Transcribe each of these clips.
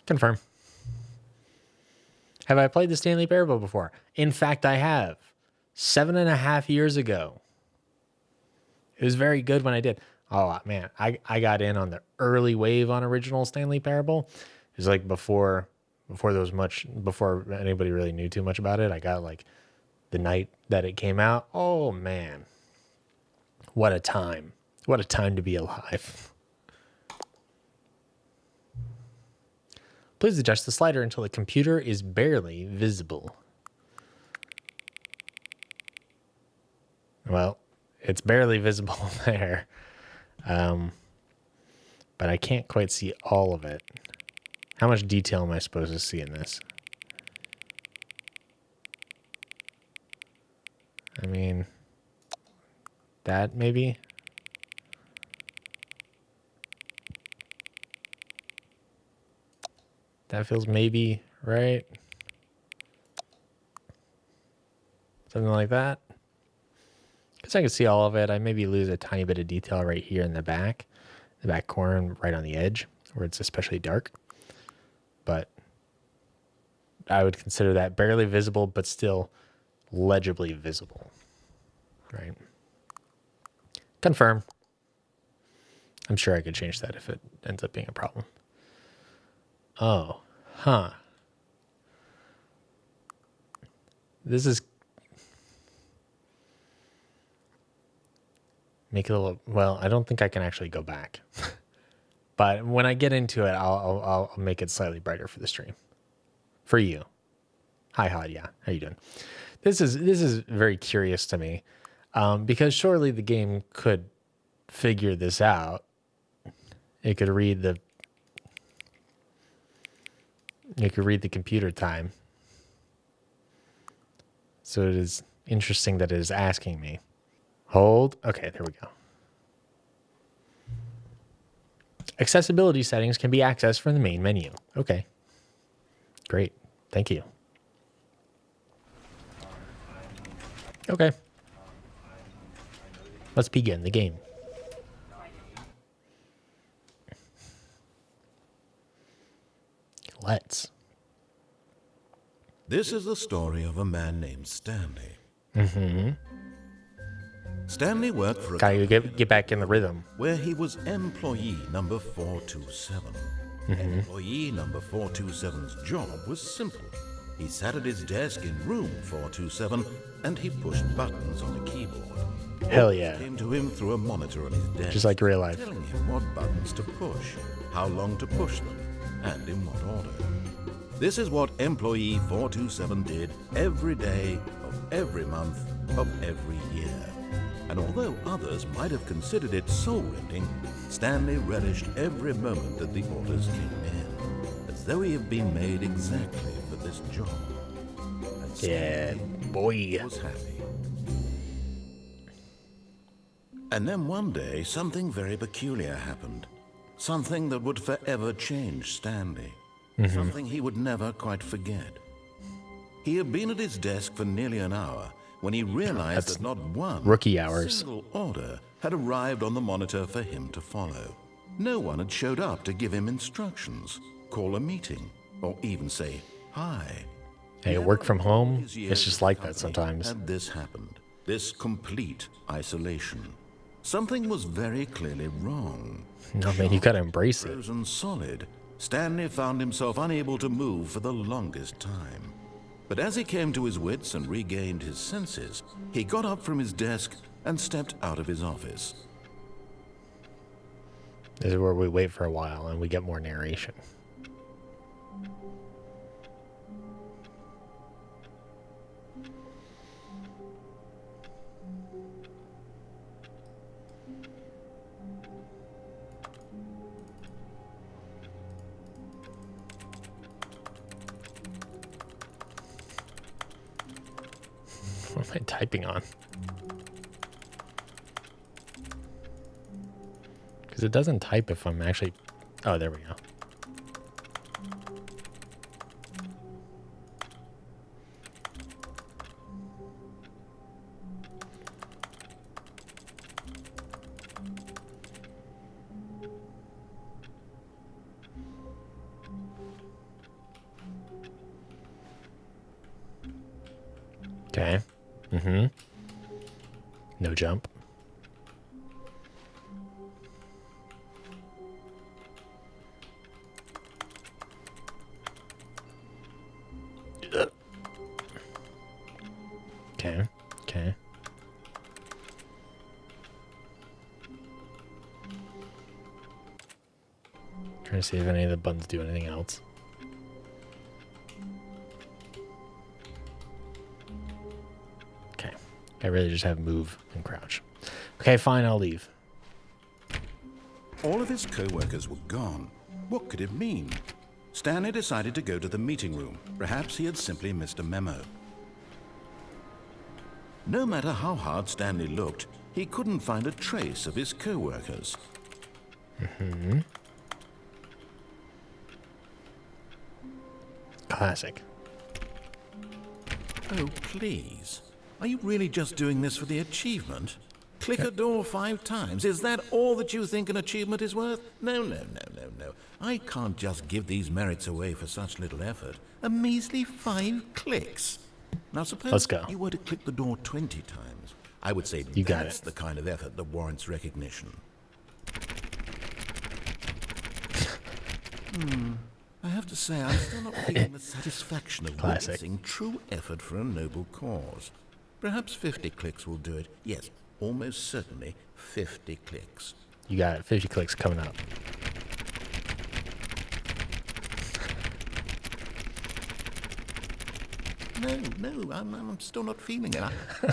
Confirm. Have I played the Stanley Parable before? In fact, I have. 7.5 years ago. It was very good when I did. Oh, man. I got in on the early wave on original Stanley Parable. It was like before anybody really knew too much about it. I got like the night that it came out. Oh, man. What a time. What a time to be alive. Please adjust the slider until the computer is barely visible. Well, it's barely visible there. But I can't quite see all of it. How much detail am I supposed to see in this? I mean, that maybe? That feels maybe right. Something like that. Because I can see all of it. I maybe lose a tiny bit of detail right here in the back corner, right on the edge, where it's especially dark. But I would consider that barely visible, but still legibly visible. Right? Confirm. I'm sure I could change that if it ends up being a problem. Oh, huh. This is... Make it a little... Well, I don't think I can actually go back. But when I get into it, I'll make it slightly brighter for the stream. For you. Hi, Hod. Yeah, how you doing? This is very curious to me. Because surely the game could figure this out. It could read the computer time. So it is interesting that it is asking me. Hold. Okay, there we go. Accessibility settings can be accessed from the main menu. Okay. Great. Thank you. Okay. Let's begin the game. Let's. This is the story of a man named Stanley. Stanley worked for a Gotta get back in the rhythm. where he was employee number 427. Employee number 427's job was simple. He sat at his desk in room 427 and he pushed buttons on a keyboard. Hell yeah. Came to him through a monitor on his desk, Just like real life. telling him what buttons to push, how long to push them, and in what order. This is what employee 427 did every day of every month of every year. And although others might have considered it soul-rending, Stanley relished every moment that the orders came in, as though he had been made exactly for this job. And Yeah, Stanley boy. was happy. And then one day, something very peculiar happened. Something that would forever change Stanley. Something he would never quite forget. He had been at his desk for nearly an hour when he realized that not one rookie hours. single order had arrived on the monitor for him to follow. No one had showed up to give him instructions, call a meeting, or even say hi. Hey, work from home, it's just like that sometimes. Had this happened, this complete isolation. Something was very clearly wrong. No, man, you gotta embrace it. Frozen solid, Stanley found himself unable to move for the longest time. But as he came to his wits and regained his senses, he got up from his desk and stepped out of his office. This is where we wait for a while and we get more narration. What am I typing on? Because it doesn't type if I'm actually... Oh, there we go. Okay. Mm-hmm. No jump. Okay. Okay. Trying to see if any of the buttons do anything else. Okay. I really just have move and crouch. Okay, fine, I'll leave. All of his co-workers were gone. What could it mean? Stanley decided to go to the meeting room. Perhaps he had simply missed a memo. No matter how hard Stanley looked, he couldn't find a trace of his co-workers. Mm-hmm. Classic. Oh, please. Are you really just doing this for the achievement? Click a door 5 times. Is that all that you think an achievement is worth? No, no, no, no, no. I can't just give these merits away for such little effort. A measly 5 clicks. Now suppose Let's go. you were to click the door 20 times. I would say You got that's it. the kind of effort that warrants recognition. I have to say, I'm still not feeling the satisfaction of Classic. witnessing true effort for a noble cause. Perhaps 50 clicks will do it. Yes, almost certainly 50 clicks. You got it. 50 clicks coming up. No, I'm still not feeling it.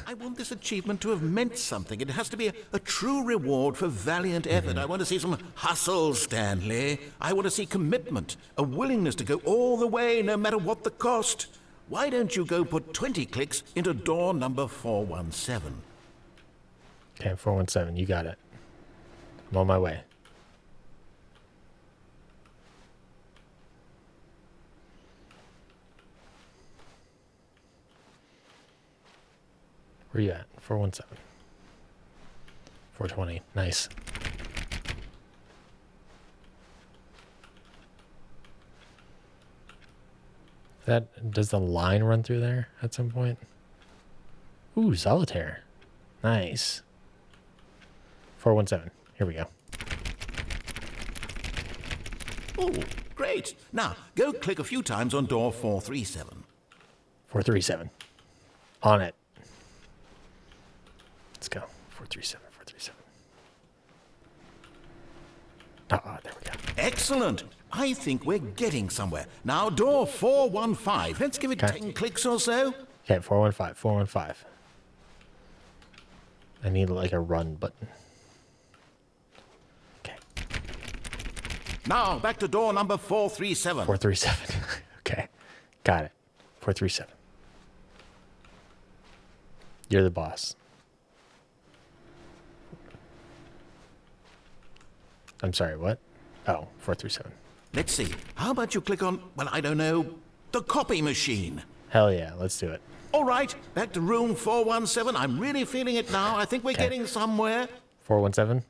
I want this achievement to have meant something. It has to be a true reward for valiant effort. I want to see some hustle, Stanley. I want to see commitment, a willingness to go all the way, no matter what the cost. Why don't you go put 20 clicks into door number 417? Okay, 417. You got it. I'm on my way. Where you at? 417. 420. Nice. Does the line run through there at some point? Ooh, solitaire. Nice. 417. Here we go. Oh, great. Now, go click a few times on door 437. 437. On it. Let's go. 437. 437. Oh, there we go. Excellent. I think we're getting somewhere. Now, door 415. Let's give it Okay. 10 clicks or so. Okay, 415. 415. I need like a run button. Okay. Now, back to door number 437. 437. Okay. Got it. 437. You're the boss. I'm sorry, what? Oh, 437. Let's see. How about you click on, well, I don't know, the copy machine? Hell yeah, let's do it. All right, back to room 417. I'm really feeling it now. I think we're Okay. getting somewhere. 417.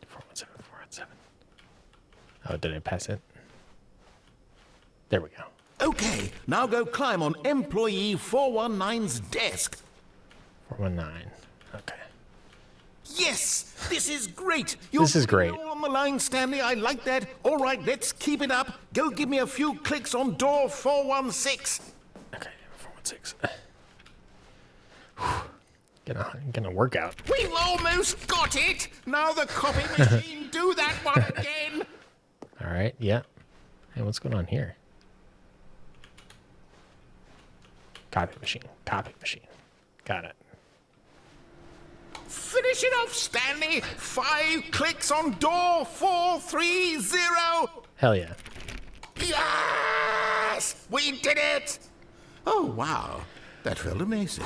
417, 417. Oh, did I pass it? There we go. Okay, now go climb on employee 419's desk. 419. Okay. Yes, this is great. This is great. You're on the line, Stanley. I like that. All right, let's keep it up. Go give me a few clicks on door 416. Okay, 416. Gonna work out. We've almost got it. Now the copy machine. Do that one again. All right, yeah. Hey, what's going on here? Copy machine. Copy machine. Got it. Finish it off, Stanley. 5 clicks on door 430. Hell yeah. Yes! We did it! Oh, wow. That felt amazing.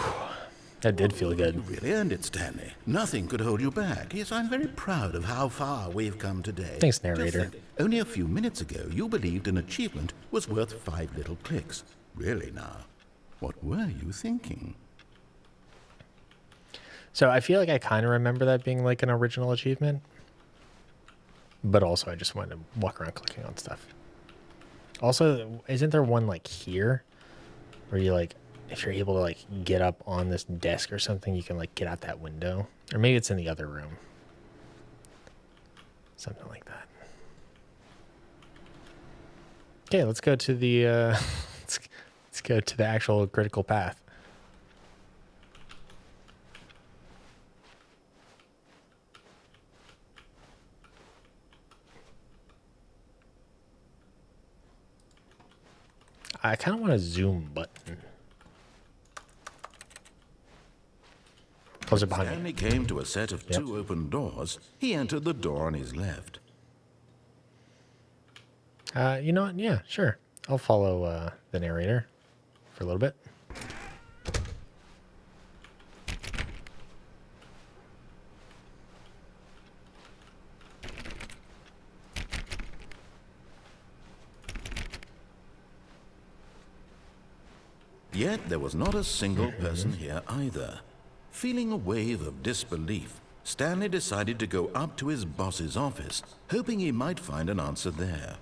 That did feel You good. really earned it, Stanley. Nothing could hold you back. Yes, I'm very proud of how far we've come today. Thanks, Just narrator. think, only a few minutes ago, you believed an achievement was worth 5 little clicks. Really now, what were you thinking? So I feel like I kind of remember that being like an original achievement. But also I just wanted to walk around clicking on stuff. Also, isn't there one like here where you like, if you're able to like get up on this desk or something, you can like get out that window. Or maybe it's in the other room. Something like that. Okay, let's go to the let's go to the actual critical path. I kind of want a zoom button. Close it behind Stanley me. came to a set of two open doors. He entered the door on his left. You know what? Yeah, sure. I'll follow the narrator for a little bit. Yet there was not a single person here either. Feeling a wave of disbelief, Stanley decided to go up to his boss's office, hoping he might find an answer there.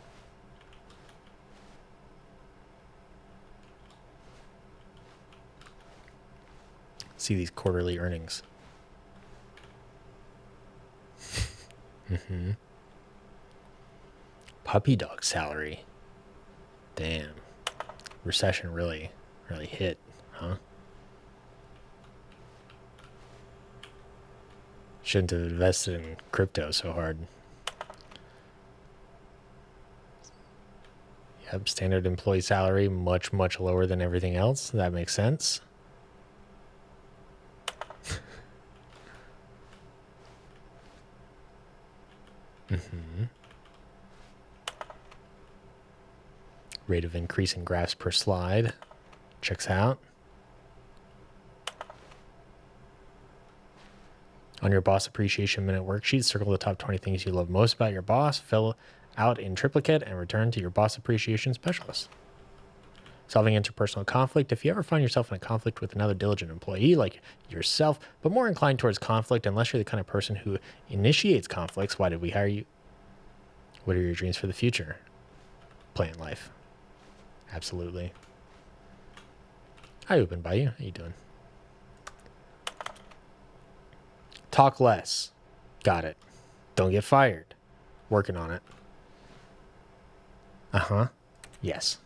See these quarterly earnings. Puppy dog salary. Damn. Recession really hit, huh? Shouldn't have invested in crypto so hard. Yep, standard employee salary, much lower than everything else. That makes sense. Rate of increase in graphs per slide. Checks out. On your boss appreciation minute worksheet, circle the top 20 things you love most about your boss, fill out in triplicate, and return to your boss appreciation specialist. Solving interpersonal conflict. If you ever find yourself in a conflict with another diligent employee like yourself, but more inclined towards conflict unless you're the kind of person who initiates conflicts, why did we hire you? What are your dreams for the future? Playing life. Absolutely. Hi, Open by you. How you doing? Talk less. Got it. Don't get fired. Working on it. Yes.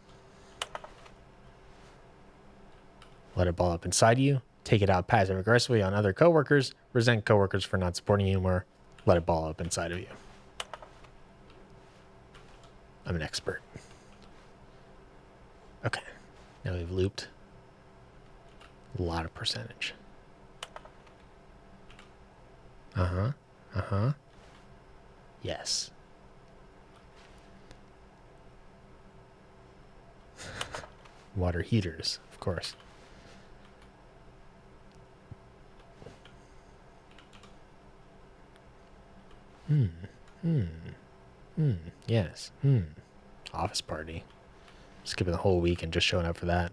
Let it ball up inside you. Take it out passive aggressively on other coworkers. Resent coworkers for not supporting you more. Let it ball up inside of you. I'm an expert. Okay. Now we've looped a lot of percentage. Yes. Water heaters, of course. Yes. Office party. Skipping the whole week and just showing up for that.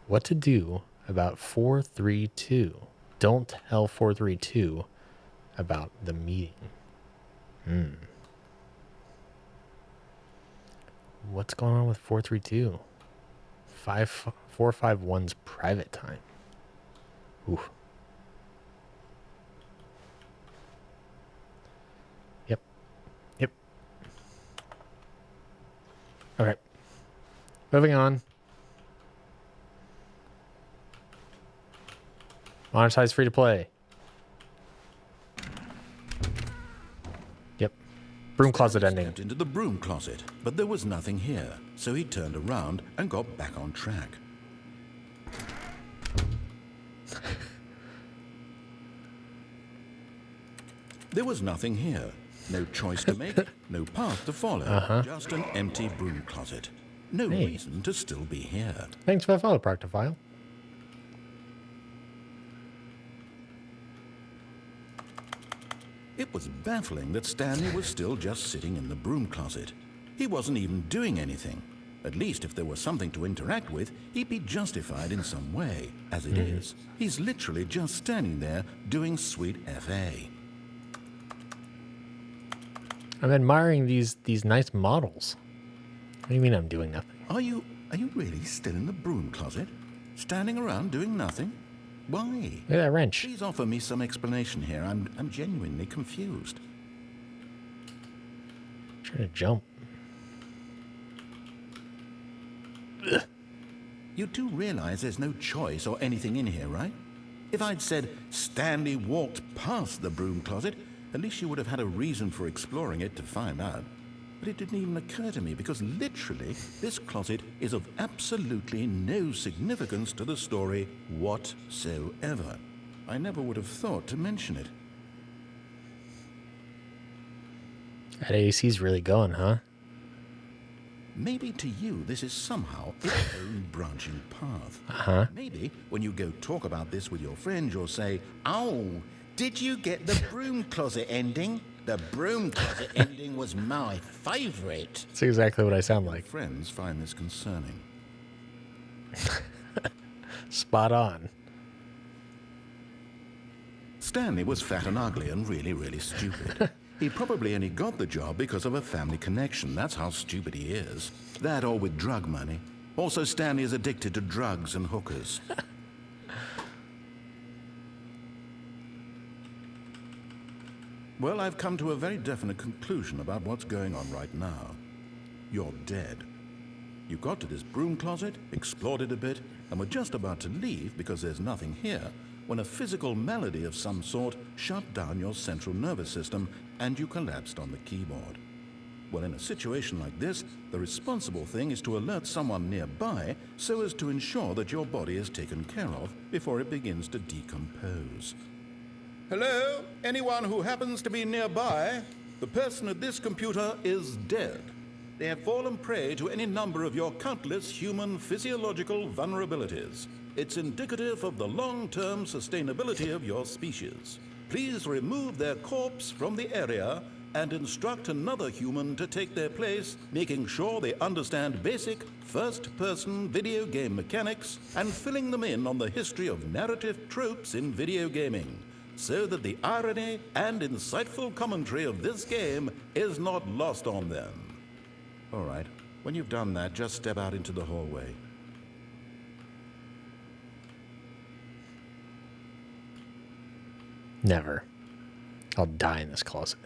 What to do about 432? Don't tell 432 about the meeting. What's going on with 432? 451's private time. Ooh. Yep. Okay. Moving on. Monetize free to play. Yep. Broom closet ending. Stepped into the broom closet, but there was nothing here, so he turned around and got back on track. There was nothing here. No choice to make, no path to follow, just an empty broom closet. No reason to still be here. Thanks for the follow, Proctofile. It was baffling that Stanley was still just sitting in the broom closet. He wasn't even doing anything. At least if there was something to interact with, he'd be justified in some way. As it is, he's literally just standing there doing sweet FA. I'm admiring these nice models. What do you mean I'm doing nothing? Are you really still in the broom closet? Standing around doing nothing? Why? Look at that wrench. Please offer me some explanation here. I'm genuinely confused. Trying to jump. You do realize there's no choice or anything in here, right? If I'd said Stanley walked past the broom closet, at least you would have had a reason for exploring it to find out. But it didn't even occur to me because literally this closet is of absolutely no significance to the story whatsoever. I never would have thought to mention it. That AC's really going, huh? Maybe to you this is somehow its own branching path. Uh-huh. Maybe when you go talk about this with your friends, you'll say, "Oh, did you get the broom closet ending? The broom closet ending was my favorite." That's exactly what I sound like. Friends find this concerning. Spot on. Stanley was fat and ugly and really, really stupid. He probably only got the job because of a family connection. That's how stupid he is. That or with drug money. Also, Stanley is addicted to drugs and hookers. Well, I've come to a very definite conclusion about what's going on right now. You're dead. You got to this broom closet, explored it a bit, and were just about to leave because there's nothing here, when a physical malady of some sort shut down your central nervous system and you collapsed on the keyboard. Well, in a situation like this, the responsible thing is to alert someone nearby so as to ensure that your body is taken care of before it begins to decompose. Hello? Anyone who happens to be nearby? The person at this computer is dead. They have fallen prey to any number of your countless human physiological vulnerabilities. It's indicative of the long-term sustainability of your species. Please remove their corpse from the area and instruct another human to take their place, making sure they understand basic first-person video game mechanics and filling them in on the history of narrative tropes in video gaming, so that the irony and insightful commentary of this game is not lost on them. All right, when you've done that, just step out into the hallway. Never. I'll die in this closet.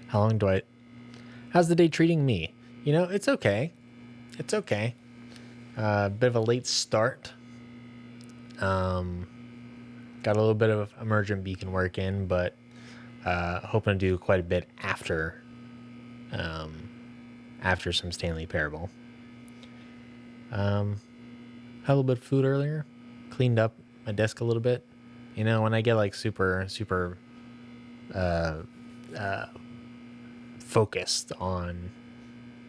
How long do I... How's the day treating me? You know, it's okay. It's okay. Bit of a late start. Got a little bit of emergent beacon work in, but hoping to do quite a bit after some Stanley Parable. Had a little bit of food earlier. Cleaned up my desk a little bit. You know, when I get like super focused on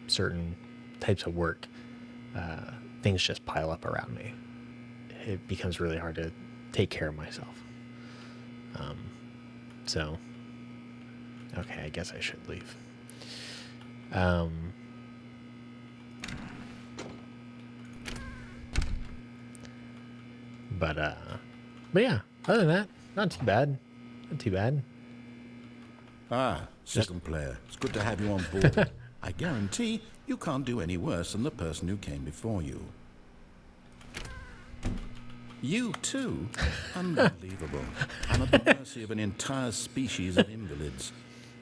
certain types of work, things just pile up around me. It becomes really hard to take care of myself. So, okay, I guess I should leave. But yeah, other than that, not too bad. Not too bad. Ah, second player. It's good to have you on board. I guarantee you can't do any worse than the person who came before you. You too? Unbelievable. I'm at the mercy of an entire species of invalids.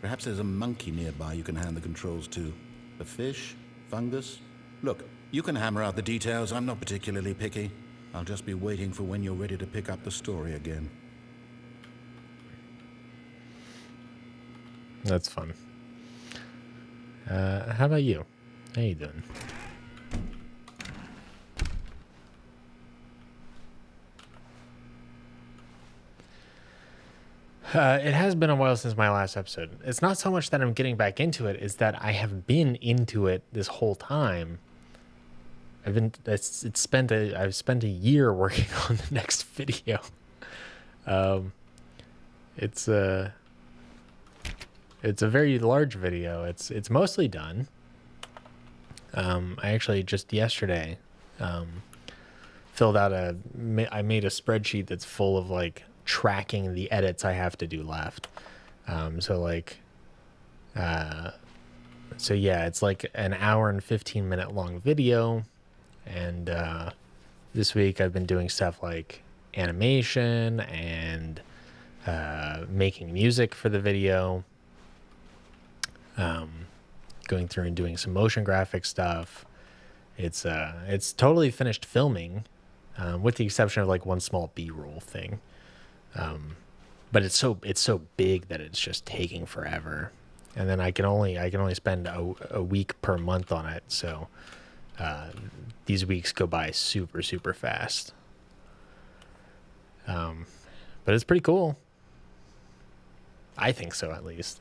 Perhaps there's a monkey nearby you can hand the controls to. A fish? Fungus? Look, you can hammer out the details. I'm not particularly picky. I'll just be waiting for when you're ready to pick up the story again. That's fun. How about you? How you doing? It has been a while since my last episode. It's not so much that I'm getting back into it, it's that I have been into it this whole time. I've spent a year working on the next video. It's a very large video. It's mostly done. I actually just yesterday filled out I made a spreadsheet that's full of like tracking the edits I have to do left. So like, so yeah, it's like an hour and 15-minute long video. And this week I've been doing stuff like animation and making music for the video, going through and doing some motion graphic stuff. It's totally finished filming, with the exception of like one small B-roll thing. But it's so big that it's just taking forever. And then I can only spend a week per month on it. So these weeks go by super, super fast. But it's pretty cool. I think so, at least.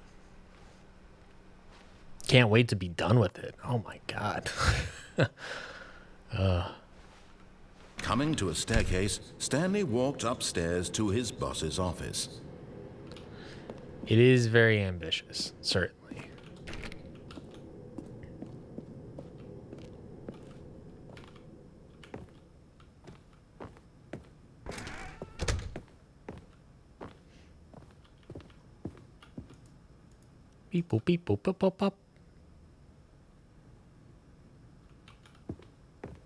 Can't wait to be done with it. Oh my God. Coming to a staircase, Stanley walked upstairs to his boss's office. It is very ambitious, certainly. Beep boop beep boop pop pop pop.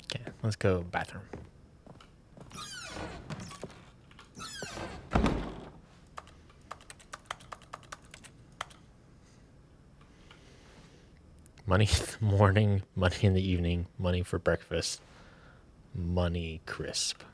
Okay, let's go bathroom. Money in the morning, money in the evening, money for breakfast, money crisp.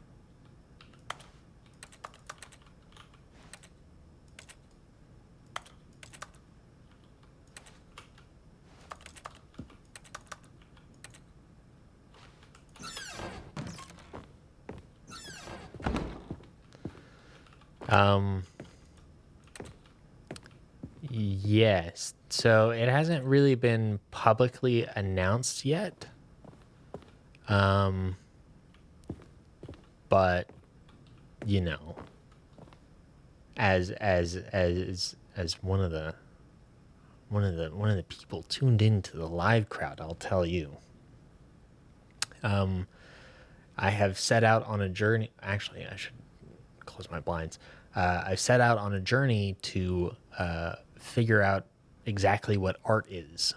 Yes. So it hasn't really been publicly announced yet. But you know, as one of the people tuned into the live crowd, I'll tell you. I have set out on a journey. Actually, I should close my blinds. I set out on a journey to figure out exactly what art is.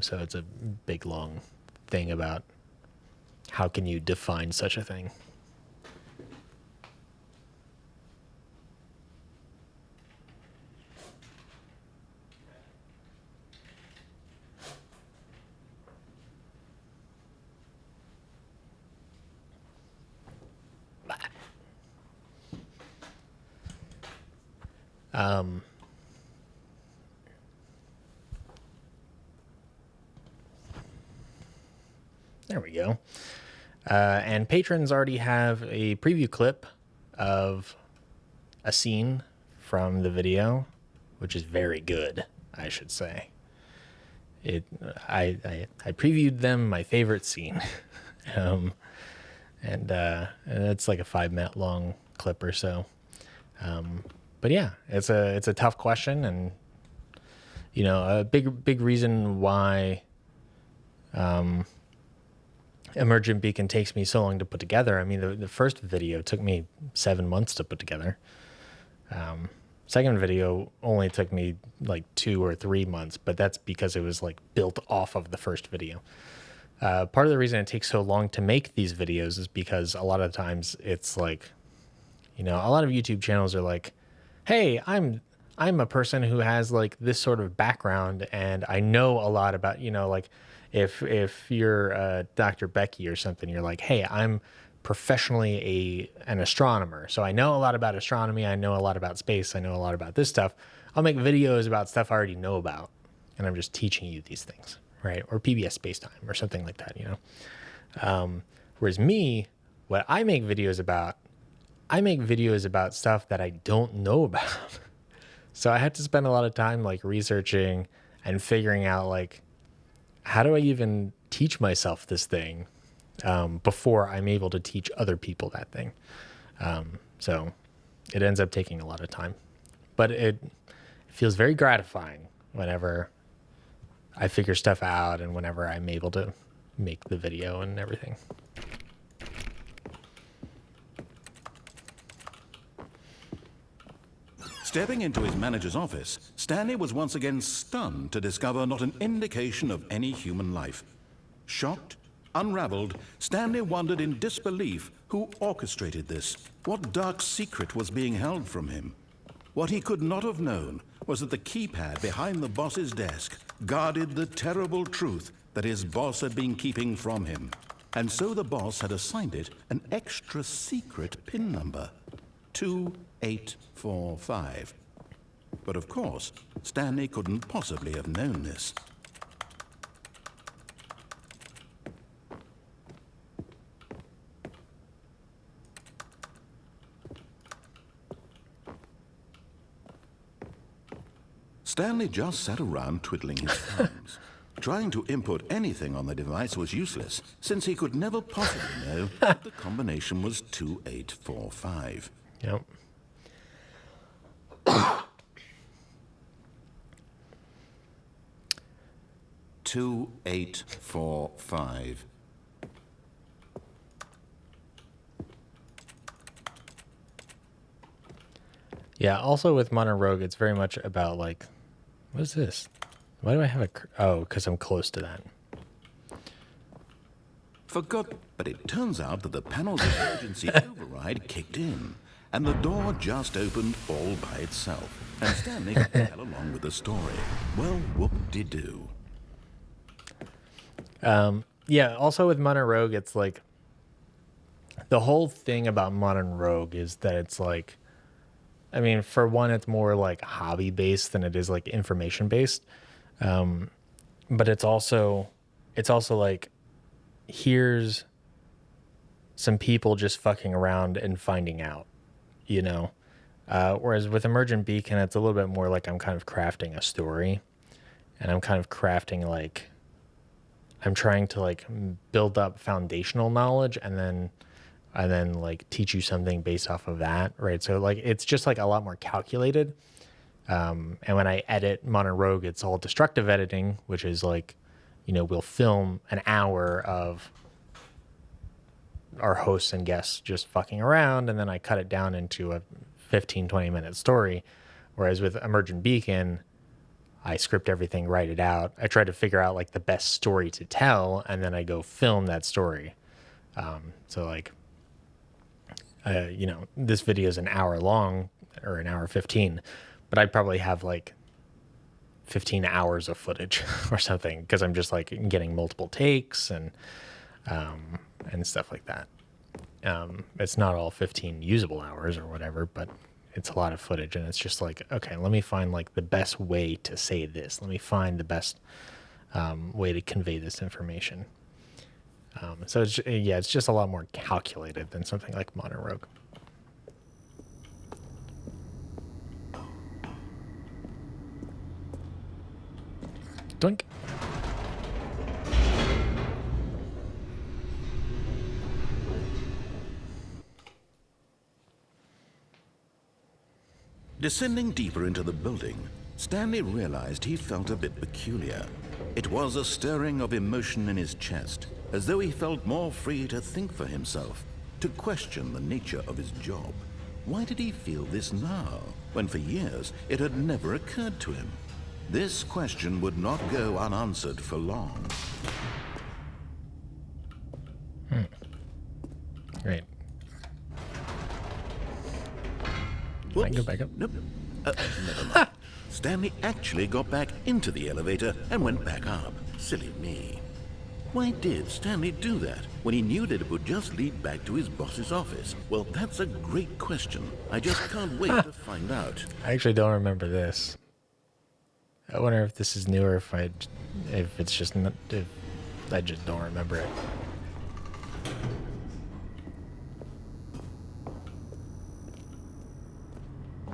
So it's a big, long thing about how can you define such a thing. There we go. And patrons already have a preview clip of a scene from the video, which is very good, I should say. I previewed them my favorite scene, and it's like a 5-minute long clip or so. But yeah, it's a tough question, and you know, a big reason why Emergent Beacon takes me so long to put together. I mean, the first video took me 7 months to put together. Second video only took me like 2 or 3 months, but that's because it was like built off of the first video. Part of the reason it takes so long to make these videos is because a lot of times it's like, you know, a lot of YouTube channels are like, hey, I'm a person who has like this sort of background and I know a lot about, you know, like if you're Dr. Becky or something, you're like, hey, I'm professionally an astronomer. So I know a lot about astronomy. I know a lot about space. I know a lot about this stuff. I'll make videos about stuff I already know about. And I'm just teaching you these things, right? Or PBS Spacetime or something like that, you know? Whereas me, what I make videos about stuff that I don't know about. So I had to spend a lot of time like researching and figuring out like, how do I even teach myself this thing before I'm able to teach other people that thing? So it ends up taking a lot of time, but it feels very gratifying whenever I figure stuff out and whenever I'm able to make the video and everything. Stepping into his manager's office, Stanley was once again stunned to discover not an indication of any human life. Shocked, unraveled, Stanley wondered in disbelief who orchestrated this. What dark secret was being held from him? What he could not have known was that the keypad behind the boss's desk guarded the terrible truth that his boss had been keeping from him. And so the boss had assigned it an extra secret PIN number, 2845. But of course, Stanley couldn't possibly have known this. Stanley just sat around twiddling his thumbs. Trying to input anything on the device was useless, since he could never possibly know that the combination was 2845. Yep. 2845. Yeah, also with Modern Rogue, it's very much about like, what is this? Why do I have a... Oh, because I'm close to that. But it turns out that the panel's emergency override kicked in, and the door just opened all by itself, and Stanley got the hell along with the story. Well, whoop-de-doo. Yeah, also with Modern Rogue, it's like... The whole thing about Modern Rogue is that it's like... I mean, for one, it's more like hobby-based than it is like information-based. But it's also like, here's some people just fucking around and finding out, you know? Whereas with Emergent Beacon, it's a little bit more like I'm kind of crafting a story, and I'm kind of crafting like, I'm trying to like build up foundational knowledge and then like teach you something based off of that, right? So like, it's just like a lot more calculated. And when I edit Modern Rogue, it's all destructive editing, which is like, you know, we'll film an hour of our hosts and guests just fucking around, and then I cut it down into a 15-20 minute story. Whereas with Emergent Beacon, I script everything, write it out. I try to figure out like the best story to tell, and then I go film that story. So like, you know, this video is an hour long or an hour 15, but I'd probably have like 15 hours of footage or something, because I'm just like getting multiple takes and stuff like that. It's not all 15 usable hours or whatever, but it's a lot of footage, and it's just like, okay, let me find like the best way to say this. Let me find the best way to convey this information. So it's just a lot more calculated than something like Modern Rogue. Doink. Descending deeper into the building, Stanley realized he felt a bit peculiar. It was a stirring of emotion in his chest, as though he felt more free to think for himself, to question the nature of his job. Why did he feel this now, when for years it had never occurred to him? This question would not go unanswered for long. Great. Whoops. I can go back up. Nope. Never mind. Stanley actually got back into the elevator and went back up. Silly me. Why did Stanley do that when he knew that it would just lead back to his boss's office? Well, that's a great question. I just can't wait to find out. I actually don't remember this. I wonder if this is new or if it's just not, if I just don't remember it.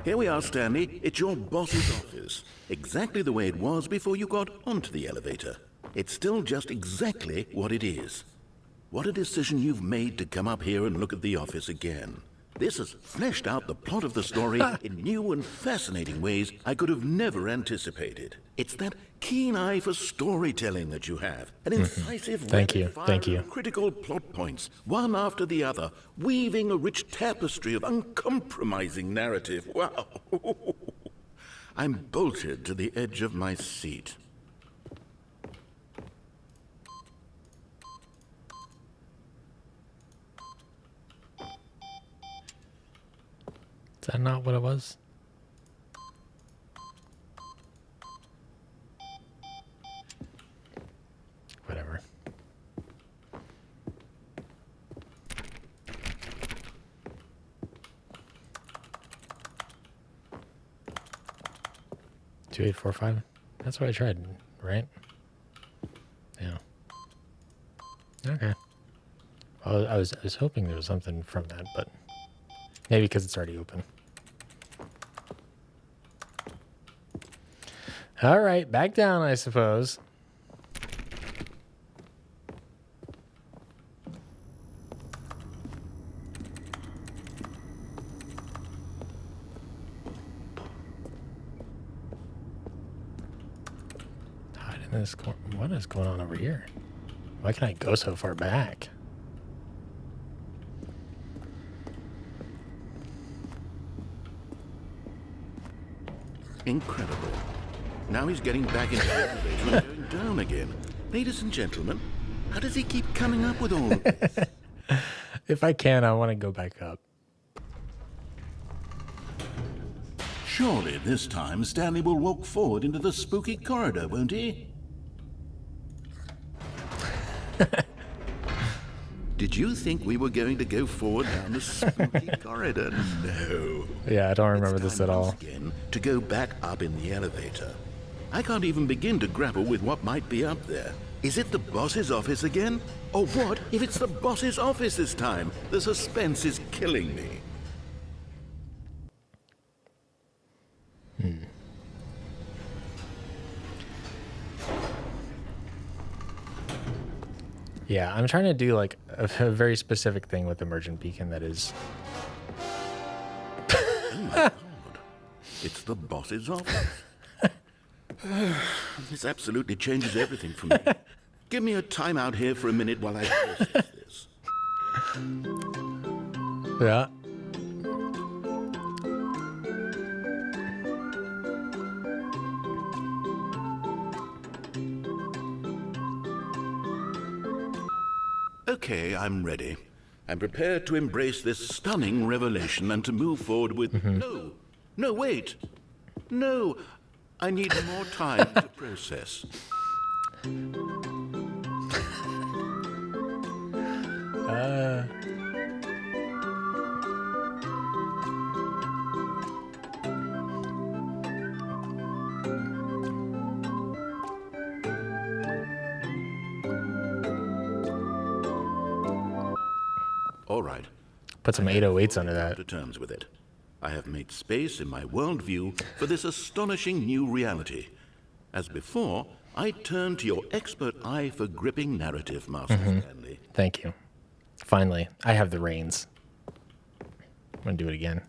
Here we are, Stanley. It's your boss's office. Exactly the way it was before you got onto the elevator. It's still just exactly what it is. What a decision you've made to come up here and look at the office again. This has fleshed out the plot of the story in new and fascinating ways I could have never anticipated. It's that keen eye for storytelling that you have, an incisive Thank you. Thank you. of critical plot points, one after the other, weaving a rich tapestry of uncompromising narrative. Wow! I'm bolted to the edge of my seat. Is that not what it was? Whatever. Two, 8, 4, 5. That's what I tried, right? Yeah. Okay. Well, I was hoping there was something from that, but maybe because it's already open. All right, back down, I suppose. Hide in this corner. What is going on over here? Why can I go so far back? Incredible. Now he's getting back into the elevator and going down again. Ladies and gentlemen, how does he keep coming up with all of this? If I can, I want to go back up. Surely this time Stanley will walk forward into the spooky corridor, won't he? Did you think we were going to go forward down the spooky corridor? No. Yeah, I don't remember It's this time at all. once again to go back up in the elevator. I can't even begin to grapple with what might be up there. Is it the boss's office again? Or what if it's the boss's office this time? The suspense is killing me. Yeah, I'm trying to do like a very specific thing with Emergent Beacon that is... Oh my God. It's the boss's office. This absolutely changes everything for me. Give me a timeout here for a minute while I process this. Yeah. Okay, I'm ready. I'm prepared to embrace this stunning revelation and to move forward with... No, wait. No, I need more time to process. All right. Put some 808s under that. To terms with it. I have made space in my worldview for this astonishing new reality. As before, I turn to your expert eye for gripping narrative, Master Stanley. Thank you. Finally, I have the reins. I'm going to do it again.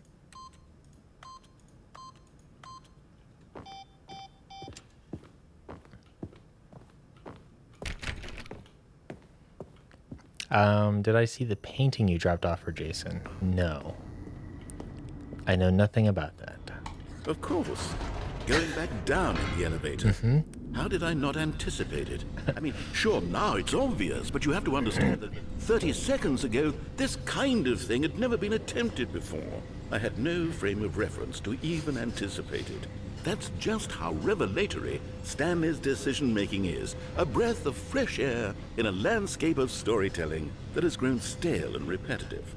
Did I see the painting you dropped off for Jason? No. I know nothing about that. Of course. Going back down in the elevator. How did I not anticipate it? I mean, sure, now it's obvious, but you have to understand that 30 seconds ago, this kind of thing had never been attempted before. I had no frame of reference to even anticipate it. That's just how revelatory Stanley's decision-making is. A breath of fresh air in a landscape of storytelling that has grown stale and repetitive.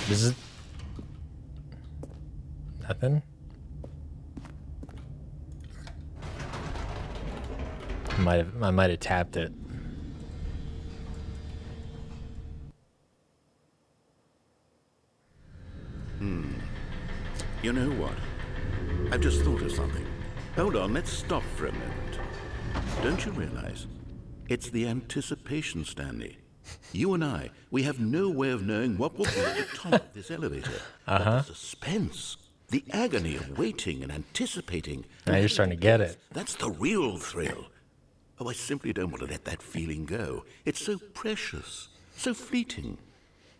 This is... nothing? I might have tapped it. You know what? I've just thought of something. Hold on, let's stop for a moment. Don't you realize? It's the anticipation, Stanley. You and I, we have no way of knowing what will be at the top of this elevator. But the suspense, the agony of waiting and anticipating. Now you're starting to get it. That's the real thrill. Oh, I simply don't want to let that feeling go. It's so precious, so fleeting.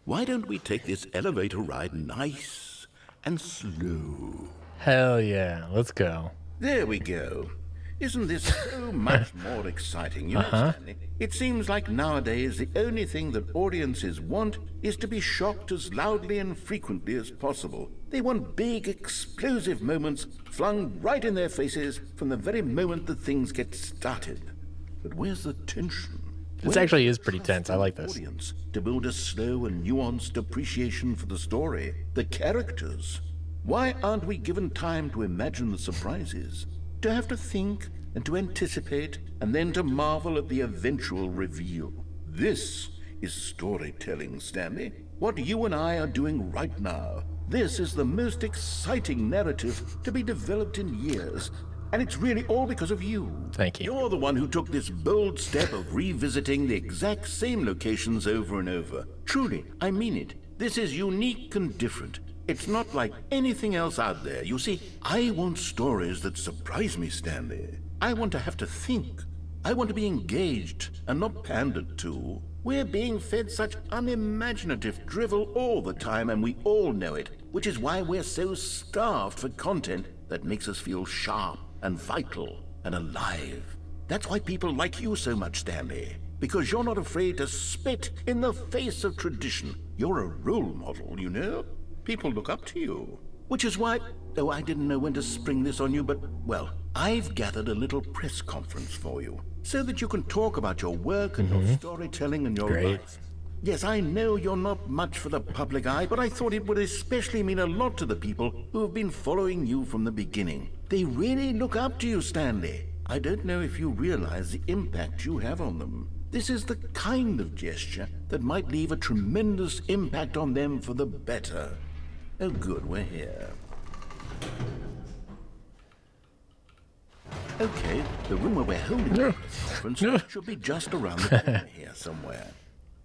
Why don't we take this elevator ride nice and slow? Hell yeah. Let's go. There we go. Isn't this so much more exciting, you know, Stanley? It seems like nowadays the only thing that audiences want is to be shocked as loudly and frequently as possible. They want big, explosive moments flung right in their faces from the very moment that things get started. But where's the tension? This actually is pretty tense. I like this. Audience to build a slow and nuanced appreciation for the story, the characters. Why aren't we given time to imagine the surprises? To have to think and to anticipate and then to marvel at the eventual reveal. This is storytelling, Stanley. What you and I are doing right now. This is the most exciting narrative to be developed in years. And it's really all because of you. Thank you. You're the one who took this bold step of revisiting the exact same locations over and over. Truly, I mean it. This is unique and different. It's not like anything else out there. You see, I want stories that surprise me, Stanley. I want to have to think. I want to be engaged and not pandered to. We're being fed such unimaginative drivel all the time, and we all know it, which is why we're so starved for content that makes us feel sharp and vital and alive. That's why people like you so much, Stanley, because you're not afraid to spit in the face of tradition. You're a role model, you know? People look up to you. Which is why, though I didn't know when to spring this on you, but, well, I've gathered a little press conference for you, so that you can talk about your work and your storytelling and your life. Yes, I know you're not much for the public eye, but I thought it would especially mean a lot to the people who have been following you from the beginning. They really look up to you, Stanley. I don't know if you realize the impact you have on them. This is the kind of gesture that might leave a tremendous impact on them for the better. Oh, good, we're here. Okay, the room where we're holding the press conference should be just around the corner here somewhere.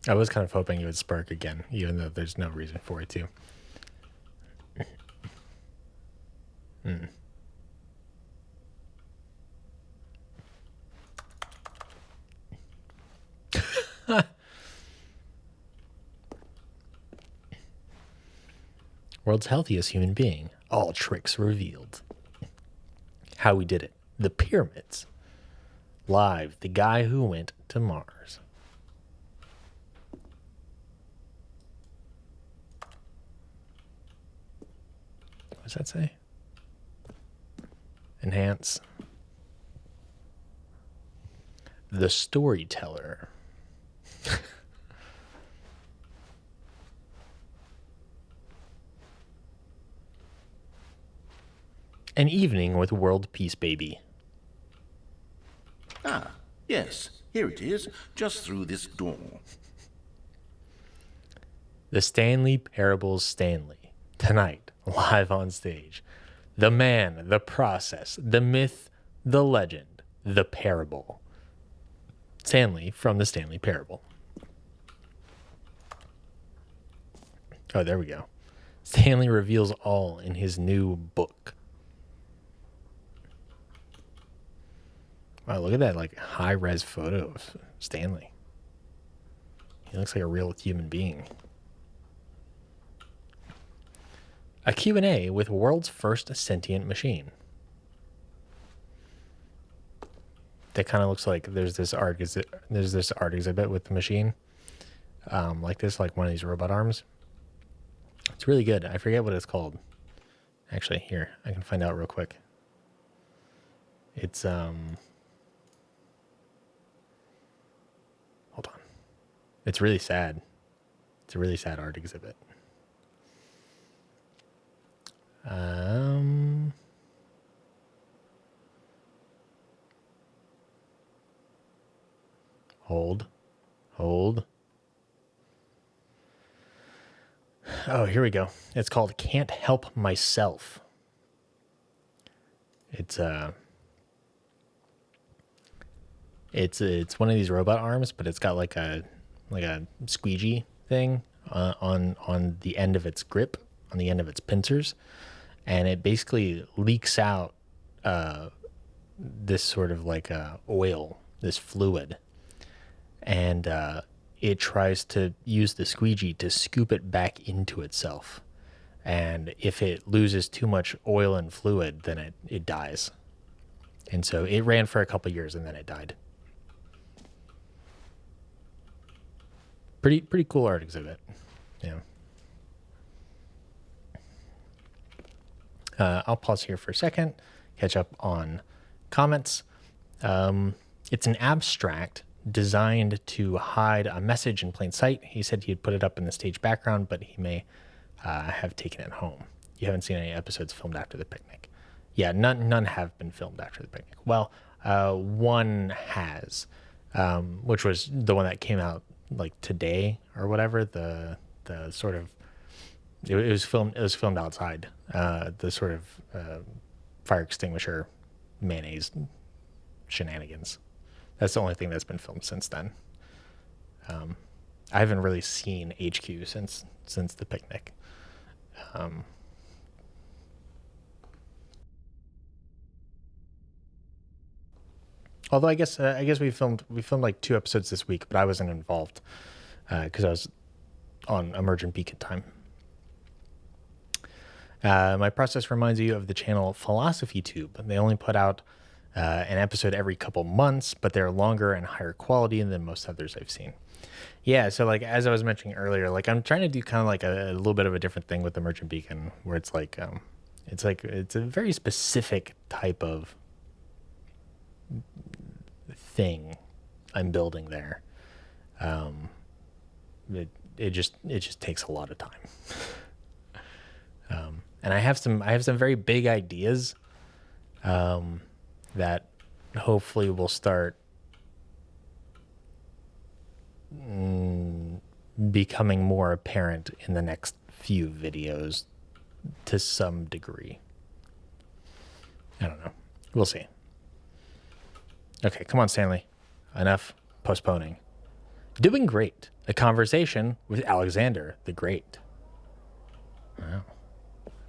I was kind of hoping it would spark again, even though there's no reason for it to. World's healthiest human being. All tricks revealed. How we did it. The pyramids. Live, the guy who went to Mars. What does that say? Enhance. The storyteller. An evening with world peace, baby. Ah, yes, here it is, just through this door. The Stanley Parables Stanley. Tonight, live on stage. The man, the process, the myth, the legend, the parable. Stanley from the Stanley Parable. Oh, there we go. Stanley reveals all in his new book. Wow, look at that like high-res photo of Stanley. He looks like a real human being. A Q&A with world's first sentient machine. That kind of looks like there's this art exhibit with the machine, like this, like one of these robot arms. It's really good. I forget what it's called. Actually, here I can find out real quick. It's hold on. It's really sad. It's a really sad art exhibit. Hold. Oh, here we go. It's called Can't Help Myself. It's one of these robot arms, but it's got like a squeegee thing on the end of its grip, on the end of its pincers, and it basically leaks out this sort of like oil, this fluid, and it tries to use the squeegee to scoop it back into itself. And if it loses too much oil and fluid, then it dies. And so it ran for a couple years and then it died. Pretty cool art exhibit. Yeah. I'll pause here for a second, catch up on comments. It's an abstract designed to hide a message in plain sight. He said he'd put it up in the stage background, but he may have taken it home. You haven't seen any episodes filmed after the picnic. Yeah, none have been filmed after the picnic. Well, one has, which was the one that came out like today or whatever. The sort of it was filmed outside. The sort of fire extinguisher mayonnaise shenanigans. That's the only thing that's been filmed since then. I haven't really seen HQ since the picnic. Although I guess we filmed like 2 episodes this week, but I wasn't involved because I was on Emergent Beacon time. My process reminds you of the channel Philosophy Tube. They only put out an episode every couple months, but they're longer and higher quality than most others I've seen. Yeah, so like as I was mentioning earlier, like I'm trying to do kind of like a little bit of a different thing with Emergent Beacon, where it's a very specific type of thing I'm building there. It just takes a lot of time. And I have some very big ideas that hopefully will start becoming more apparent in the next few videos to some degree. I don't know. We'll see. Okay, come on, Stanley. Enough postponing. Doing great. A conversation with Alexander the Great. Wow.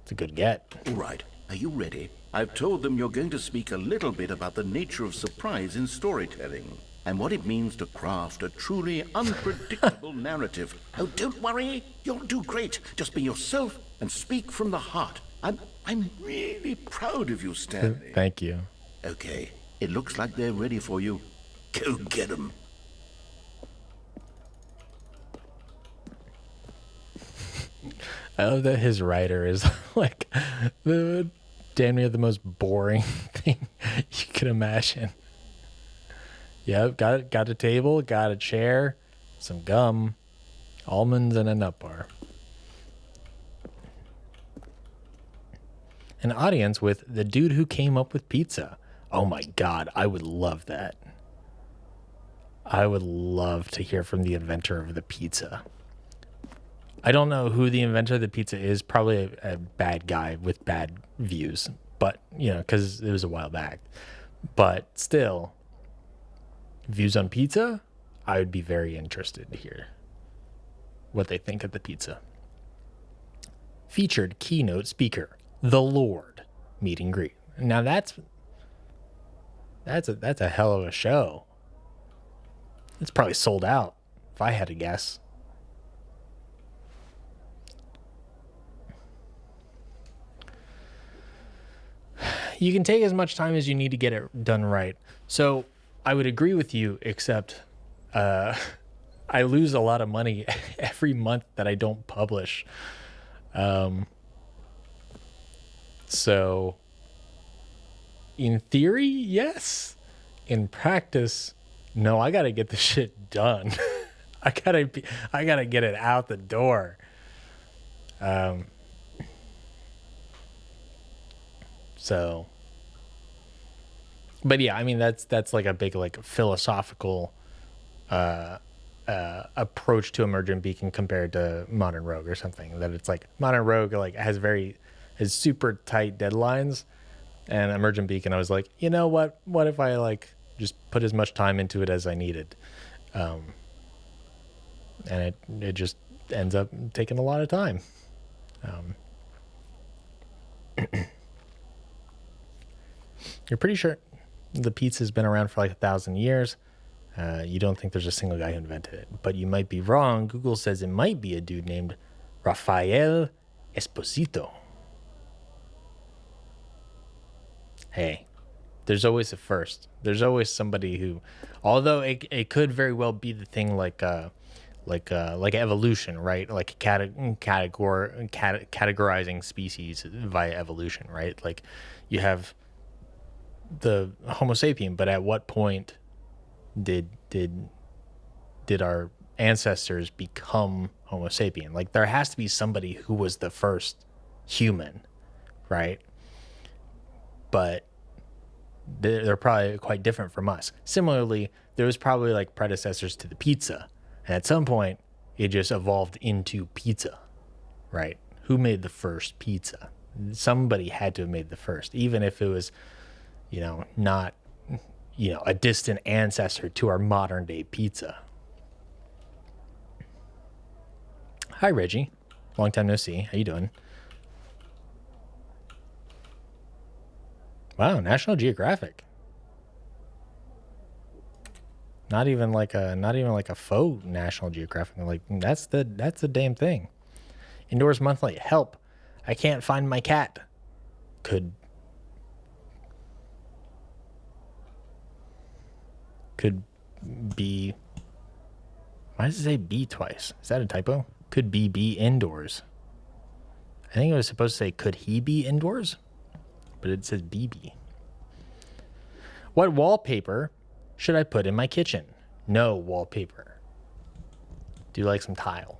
It's a good get. All right. Are you ready? I've told them you're going to speak a little bit about the nature of surprise in storytelling and what it means to craft a truly unpredictable narrative. Oh, don't worry. You'll do great. Just be yourself and speak from the heart. I'm really proud of you, Stanley. Thank you. Okay. It looks like they're ready for you. Go get them. I love that his writer is like the damn near the most boring thing you could imagine. Yep, got a table, got a chair, some gum, almonds, and a nut bar. An audience with the dude who came up with pizza. Oh my God, I would love that. I would love to hear from the inventor of the pizza. I don't know who the inventor of the pizza is. Probably a bad guy with bad views, but because it was a while back. But still, views on pizza, I would be very interested to hear what they think of the pizza. Featured keynote speaker, the Lord, meet and greet. Now that's a hell of a show. It's probably sold out, if I had to guess. You can take as much time as you need to get it done right. So I would agree with you, except I lose a lot of money every month that I don't publish. So in theory, yes. In practice, no, I got to get the shit done. I got to get it out the door. So, but yeah, I mean, that's like a big, like philosophical, approach to Emergent Beacon compared to Modern Rogue or something. That it's like Modern Rogue like has super tight deadlines, and Emergent Beacon I was like, you know what if I like just put as much time into it as I needed. And it just ends up taking a lot of time. You're pretty sure the pizza's been around for like 1,000 years. You don't think there's a single guy who invented it, but you might be wrong. Google says it might be a dude named Rafael Esposito. Hey, there's always a first. There's always somebody who, although it could very well be the thing like evolution, right? Like categorizing species via evolution, right? Like you have the Homo sapien, but at what point did our ancestors become Homo sapien? Like there has to be somebody who was the first human, right? But they're probably quite different from us. Similarly, there was probably like predecessors to the pizza, and at some point it just evolved into pizza, right? Who made the first pizza? Somebody had to have made the first, even if it was, not, a distant ancestor to our modern day pizza. Hi, Reggie. Long time no see. How you doing? Wow, National Geographic. Not even like a faux National Geographic. Like that's the damn thing. Indoors Monthly. Help. I can't find my cat. Could be. Why does it say B twice? Is that a typo? Could be indoors. I think it was supposed to say could he be indoors? But it says BB. What wallpaper should I put in my kitchen? No wallpaper. Do you like some tile?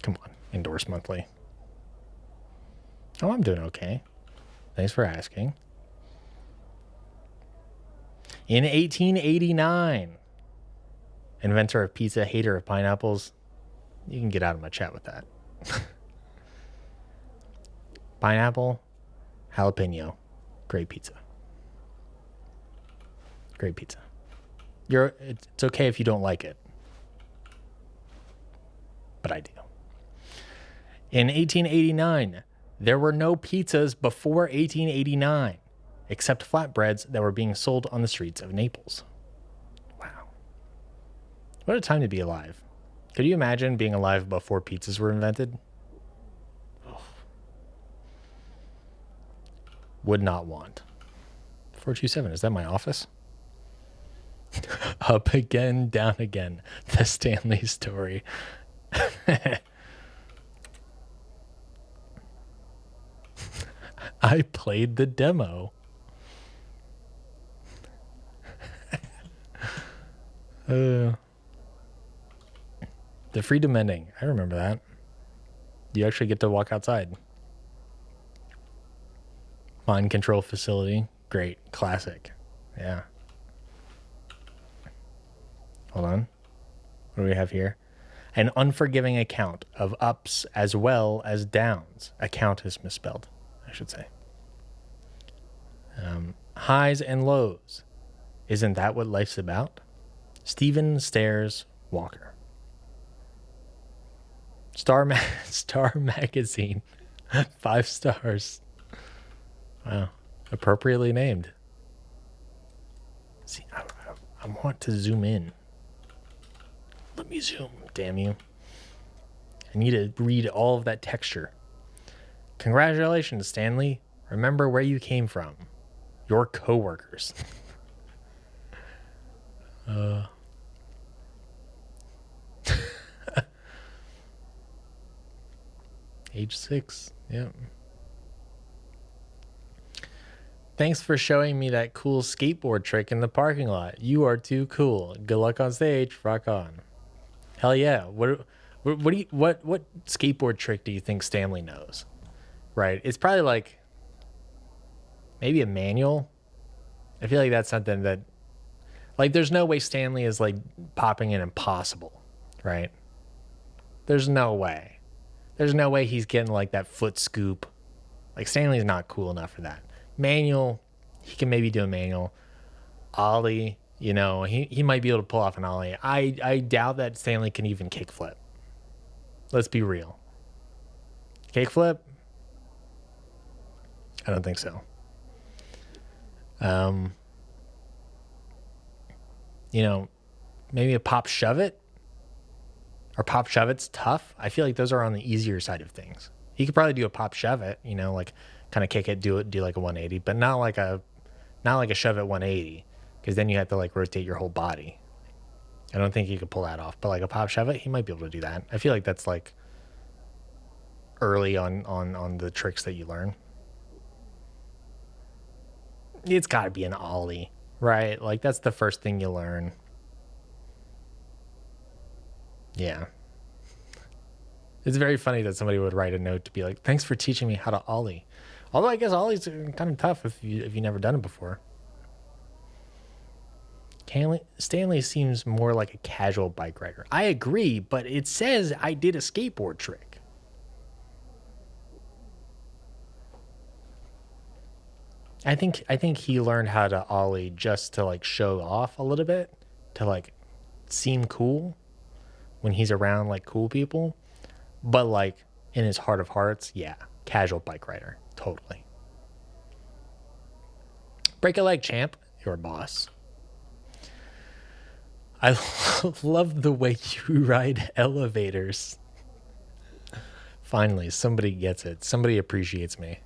Come on, Indoors Monthly. Oh, I'm doing okay. Thanks for asking. In 1889, inventor of pizza, hater of pineapples. You can get out of my chat with that. Pineapple, jalapeno, great pizza. Great pizza. It's okay if you don't like it, but I do. In 1889, there were no pizzas before 1889, except flatbreads that were being sold on the streets of Naples. Wow. What a time to be alive. Could you imagine being alive before pizzas were invented? Would not want. 427, is that my office? Up again, down again. The Stanley story. I played the demo. The freedom ending. I remember that. You actually get to walk outside. Mind control facility. Great. Classic. Yeah. Hold on. What do we have here? An unforgiving account of ups as well as downs. Account is misspelled, I should say. Highs and lows. Isn't that what life's about? Stephen Stairs Walker. Star Magazine. 5 stars. Wow. Appropriately named. See, I want to zoom in. Let me zoom, damn you. I need to read all of that texture. Congratulations, Stanley. Remember where you came from. Your coworkers. Age 6. Yep. Thanks for showing me that cool skateboard trick in the parking lot. You are too cool. Good luck on stage. Rock on. Hell yeah. What skateboard trick do you think Stanley knows? Right? It's probably like maybe a manual. I feel like that's something that like there's no way Stanley is like popping in Impossible, right? There's no way. There's no way he's getting like that foot scoop. Like Stanley's not cool enough for that. Manual, He can maybe do a manual. Ollie, he might be able to pull off an ollie. I doubt that Stanley can even kickflip. Let's be real. Kickflip? I don't think so. Maybe a pop shove it, or pop shove it's tough. I feel like those are on the easier side of things. He could probably do a pop shove it, like kind of kick it, do like a 180, but not like a shove it 180, because then you have to like rotate your whole body. I don't think he could pull that off, but like a pop shove it, he might be able to do that. I feel like that's like early on the tricks that you learn. It's got to be an ollie, right? Like that's the first thing you learn. Yeah. It's very funny that somebody would write a note to be like, thanks for teaching me how to ollie. Although I guess ollie's kind of tough if you've never done it before. Stanley seems more like a casual bike rider. I agree, but it says I did a skateboard trick. I think he learned how to ollie just to like show off a little bit, to like seem cool when he's around like cool people. But like in his heart of hearts, yeah, casual bike rider, totally. Break a leg, champ. You're a boss. I love the way you ride elevators. Finally, somebody gets it. Somebody appreciates me.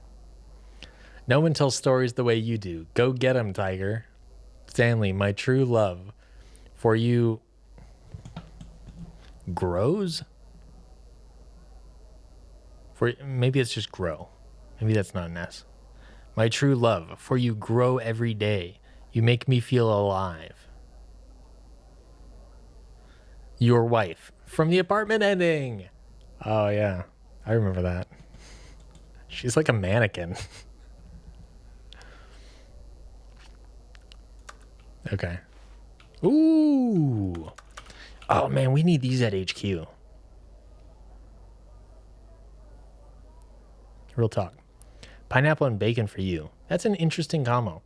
No one tells stories the way you do. Go get 'em, Tiger. Stanley, my true love for you grows? Maybe it's just grow. Maybe that's not an S. My true love for you grow every day. You make me feel alive. Your wife from the apartment ending. Oh yeah, I remember that. She's like a mannequin. Okay. Ooh. Oh man, we need these at HQ. Real talk. Pineapple and bacon for you. That's an interesting combo.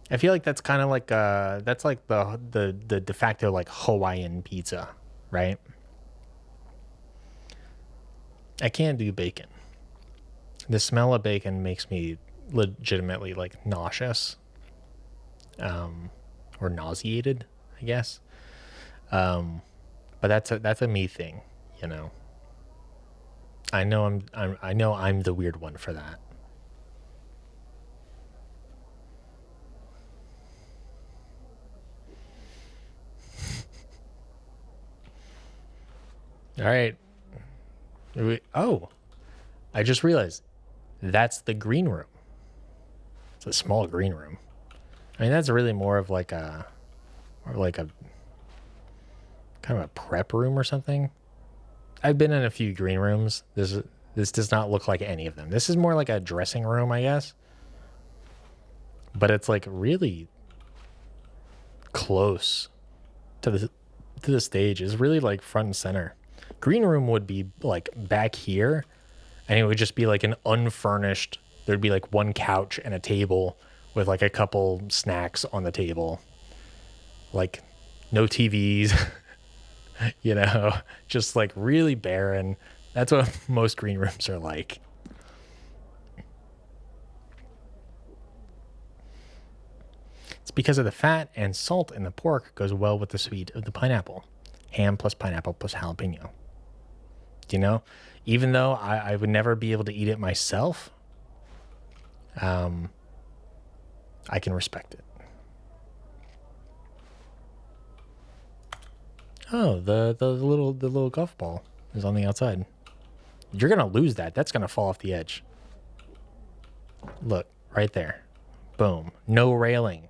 I feel like that's kind of like that's like the de facto like Hawaiian pizza, right? I can't do bacon. The smell of bacon makes me legitimately like nauseous, or nauseated, I guess. But that's a me thing, I know I'm the weird one for that. All right. I just realized that's the green room. It's a small green room. I mean, that's really more of like a kind of a prep room or something. I've been in a few green rooms. This does not look like any of them. This is more like a dressing room, I guess. But it's like really close to the stage. It's really like front and center. Green room would be like back here, and it would just be like an unfurnished. There'd be like one couch and a table with like a couple snacks on the table. Like no TVs, just like really barren. That's what most green rooms are like. It's because of the fat and salt in the pork goes well with the sweet of the pineapple. Ham plus pineapple plus jalapeno. Even though I would never be able to eat it myself, I can respect it. Oh, the little golf ball is on the outside. You're gonna lose that. That's gonna fall off the edge. Look, right there. Boom. No railing.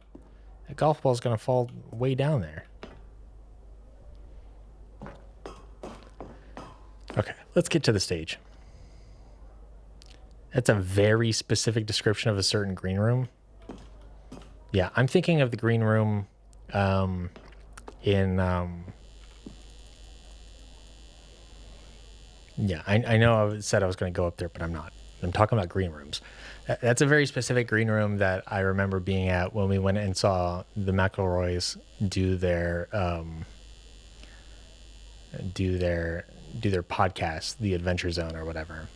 The golf ball is gonna fall way down there. Okay, let's get to the stage. That's a very specific description of a certain green room. Yeah, I'm thinking of the green room yeah, I know I said I was going to go up there, but I'm not. I'm talking about green rooms. That's a very specific green room that I remember being at when we went and saw the McElroys do their podcast, The Adventure Zone or whatever.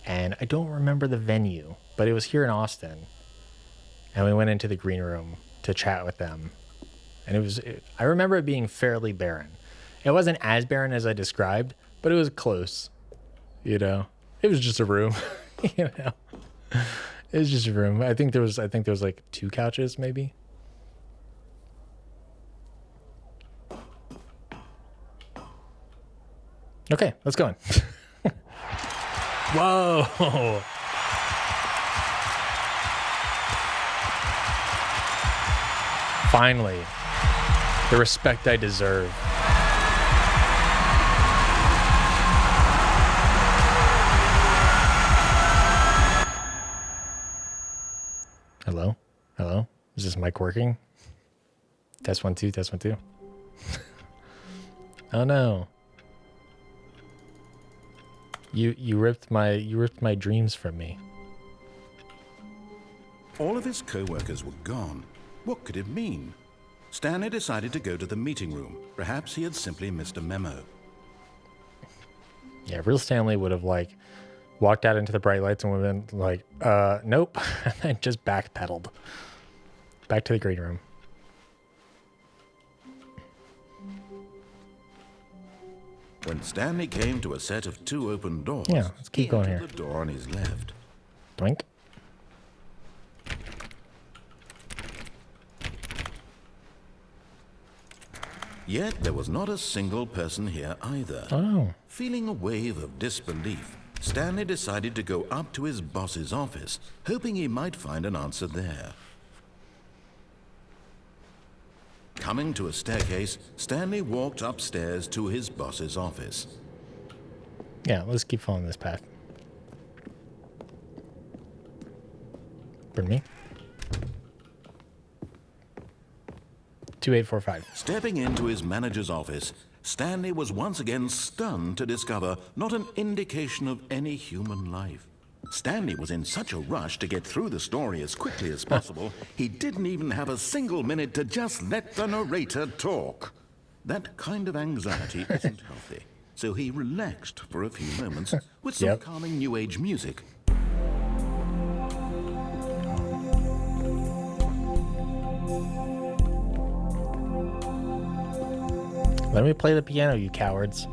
And I don't remember the venue, but it was here in Austin. And we went into the green room to chat with them. And I remember it being fairly barren. It wasn't as barren as I described, but it was close. You know, it was just a room. You know, it was just a room. I think there was like 2 couches, maybe. Okay, let's go in. Whoa. Finally, the respect I deserve. Hello? Hello? Is this mic working? Test 1 2, test 1 2. Oh no. You ripped my dreams from me. All of his co-workers were gone. What could it mean? Stanley decided to go to the meeting room. Perhaps he had simply missed a memo. Yeah, real Stanley would have like walked out into the bright lights and would have been like, nope, and then just backpedaled back to the green room. When Stanley came to a set of 2 open doors, Yeah, let's keep going here. The door on his left. Doink. Yet there was not a single person here either. Oh. Feeling a wave of disbelief, Stanley decided to go up to his boss's office, hoping he might find an answer there. Coming to a staircase, Stanley walked upstairs to his boss's office. Yeah, let's keep following this path. Pardon me? 2845. Stepping into his manager's office, Stanley was once again stunned to discover not an indication of any human life. Stanley was in such a rush to get through the story as quickly as possible, he didn't even have a single minute to just let the narrator talk. That kind of anxiety isn't healthy, so he relaxed for a few moments with some calming New Age music. Let me play the piano, you cowards.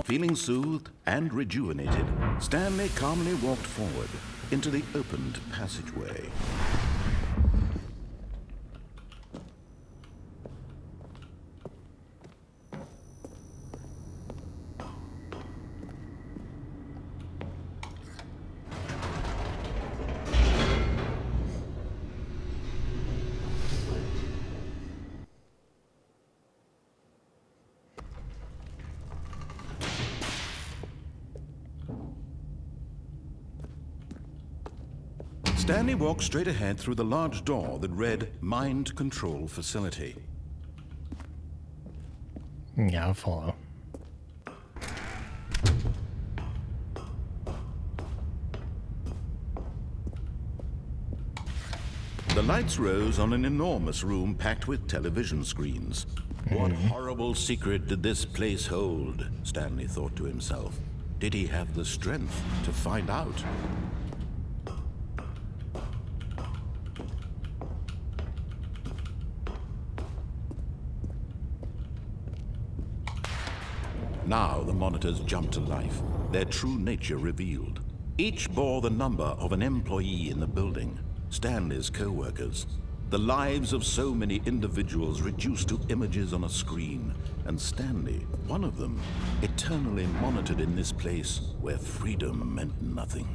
Feeling soothed and rejuvenated, Stanley calmly walked forward into the opened passageway. Stanley walked straight ahead through the large door that read Mind Control Facility. Yeah, I'll follow. The lights rose on an enormous room packed with television screens. What horrible secret did this place hold? Stanley thought to himself. Did he have the strength to find out? Now the monitors jumped to life, their true nature revealed. Each bore the number of an employee in the building, Stanley's co-workers. The lives of so many individuals reduced to images on a screen, and Stanley, one of them, eternally monitored in this place where freedom meant nothing.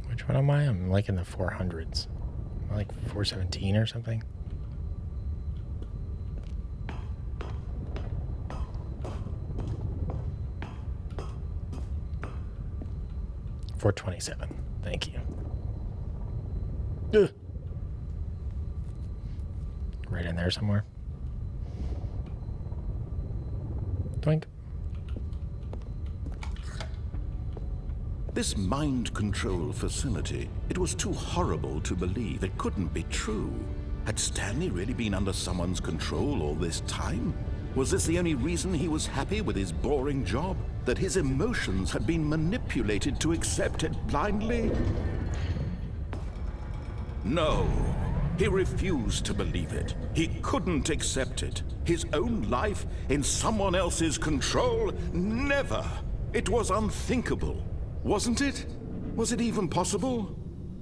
Which one am I? I'm like in the 400s. Am I like 417 or something? $427. Thank you. Ugh. Right in there somewhere. Doink. This mind control facility, it was too horrible to believe. It couldn't be true. Had Stanley really been under someone's control all this time? Was this the only reason he was happy with his boring job? That his emotions had been manipulated to accept it blindly? No. He refused to believe it. He couldn't accept it. His own life in someone else's control? Never. It was unthinkable. Wasn't it? Was it even possible?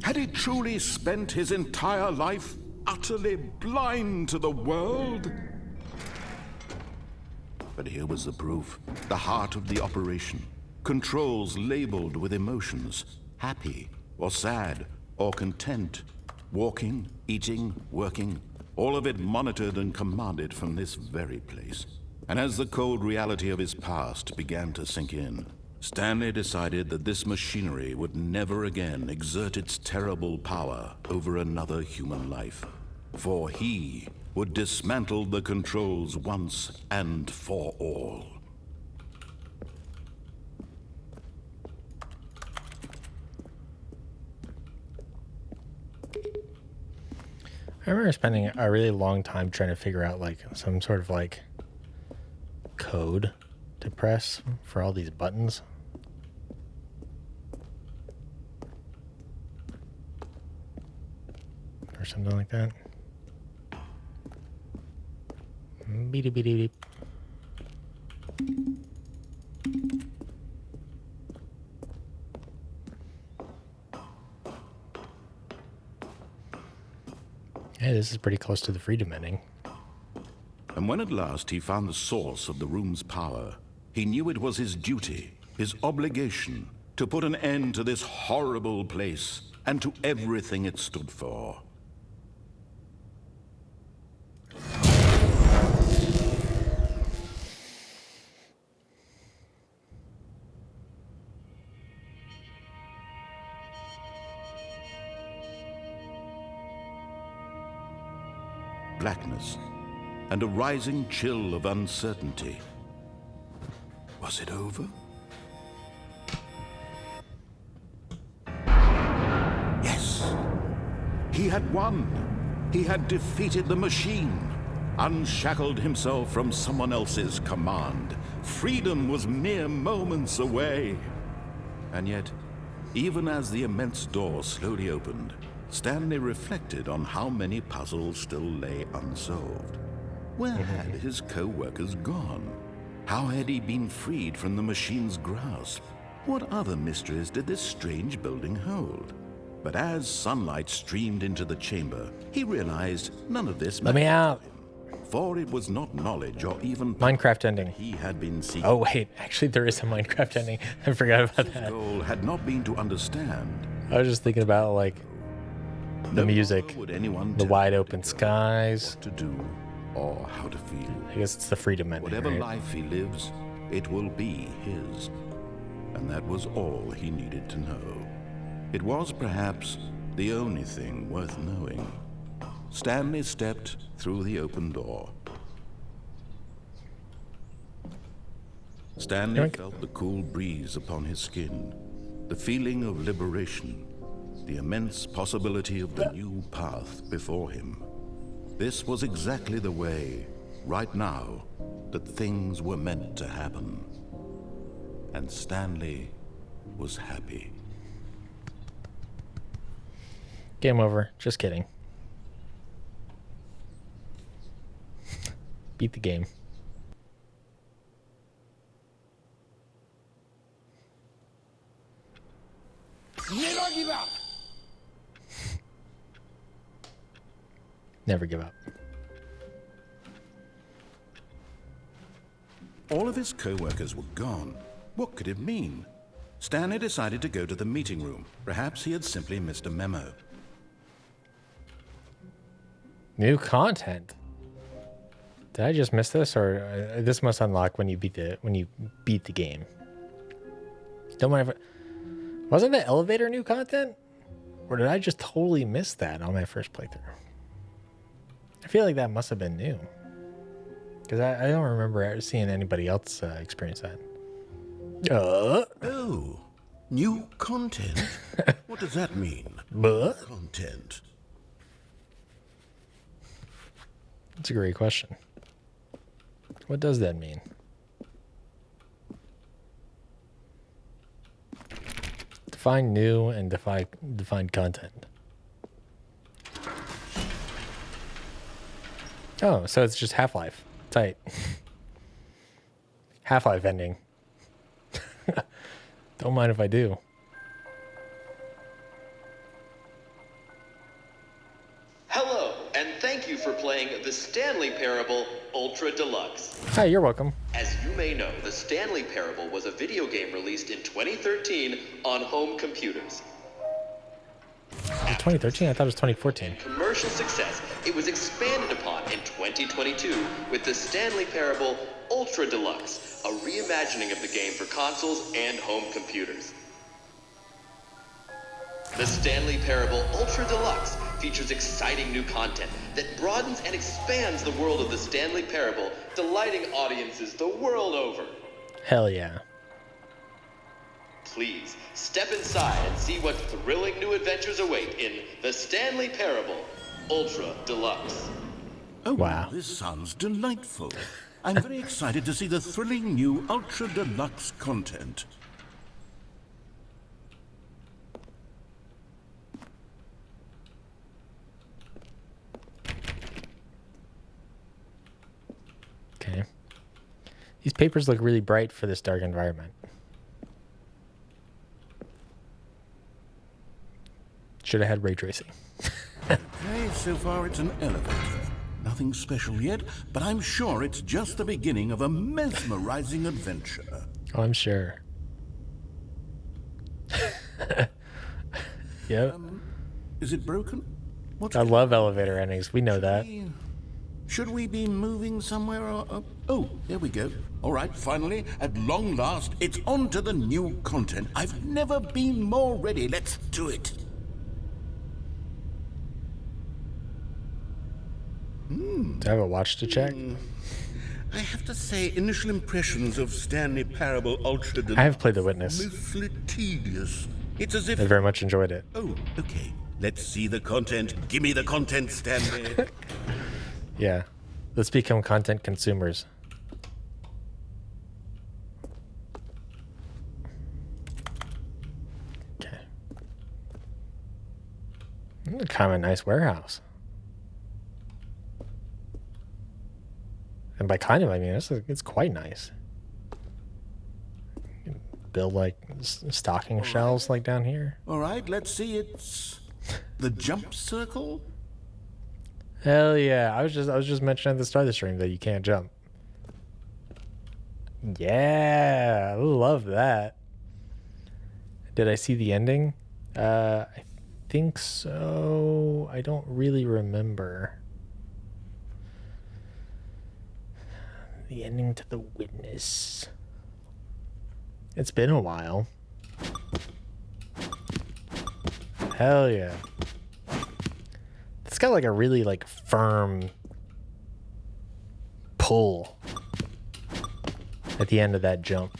Had he truly spent his entire life utterly blind to the world? But here was the proof. The heart of the operation. Controls labeled with emotions. Happy, or sad, or content. Walking, eating, working. All of it monitored and commanded from this very place. And as the cold reality of his past began to sink in, Stanley decided that this machinery would never again exert its terrible power over another human life. For he would dismantle the controls once and for all. I remember spending a really long time trying to figure out like some sort of like code to press for all these buttons. Or something like that. Beep, beep, beep, beep. Hey, this is pretty close to the freedom ending. And when at last he found the source of the room's power, he knew it was his duty, his obligation, to put an end to this horrible place and to everything it stood for. Blackness, and a rising chill of uncertainty. Was it over? Yes! He had won! He had defeated the machine, unshackled himself from someone else's command. Freedom was mere moments away. And yet, even as the immense door slowly opened, Stanley reflected on how many puzzles still lay unsolved. Where had his co-workers gone? How had he been freed from the machine's grasp? What other mysteries did this strange building hold? But as sunlight streamed into the chamber, he realized none of this Let me out. For it was not knowledge or even Minecraft ending. he had been seeking. Oh wait, actually there is a Minecraft ending. I forgot about His that. goal had not been to understand. I was just thinking about like the music, Would anyone the tell wide open skies. what to do or how to feel? I guess it's the freedom ending, Whatever right? life he lives, it will be his. And that was all he needed to know. It was perhaps the only thing worth knowing. Stanley stepped through the open door. Stanley Yoink. felt the cool breeze upon his skin, the feeling of liberation, the immense possibility of the new path before him. This was exactly the way, right now, that things were meant to happen. And Stanley was happy. Game over. Just kidding. Beat the game. Never give up. Never give up. All of his co-workers were gone. What could it mean? Stanley decided to go to the meeting room. Perhaps he had simply missed a memo. New content. Did I just miss this, or this must unlock when you beat the game? Don't mind if wasn't the elevator new content, or did I just totally miss that on my first playthrough? I feel like that must have been new, because I don't remember seeing anybody else experience that. Oh, New content? What does that mean? But Content. that's a great question. What does that mean? Define new and define content. Oh, so it's just Half-Life. Tight. Half-Life ending. Don't mind if I do. Hello, and thank you for playing the Stanley Parable Ultra Deluxe. Hi, you're welcome. As you may know, the Stanley Parable was a video game released in 2013 on home computers. 2013? I thought it was 2014. Commercial success, it was expanded upon in 2022 with the Stanley Parable Ultra Deluxe, a reimagining of the game for consoles and home computers. The Stanley Parable Ultra Deluxe features exciting new content that broadens and expands the world of the Stanley Parable, delighting audiences the world over. Hell yeah. Please, step inside and see what thrilling new adventures await in the Stanley Parable Ultra Deluxe. Oh, Wow. This sounds delightful. I'm very excited to see the thrilling new Ultra Deluxe content. Okay. These papers look really bright for this dark environment. Should have had ray tracing. Okay, so far it's an elevator. Nothing special yet, but I'm sure it's just the beginning of a mesmerizing adventure. Oh, I'm sure. Yep. Is it broken? What's I love elevator endings. We know that. Should we be moving somewhere or... oh, there we go. All right, finally, at long last, it's on to the new content. I've never been more ready. Let's do it. Do I have a watch to check? I have to say, initial impressions of Stanley Parable Ultra Deluxe I have played The Witness. mostly tedious. It's as if... I very much enjoyed it. oh, okay. Let's see the content. Give me the content, Stanley. Yeah. Let's become content consumers. Okay. Kind of a nice warehouse. And by kind of, I mean, it's quite nice. You can build like stocking shelves like down here. All right, let's see. It's the jump circle. Hell yeah. I was just mentioning at the start of the stream that you can't jump. Yeah, I love that. Did I see the ending? I think so. I don't really remember. The ending to The Witness. It's been a while. Hell yeah. It's got like a really like firm pull at the end of that jump.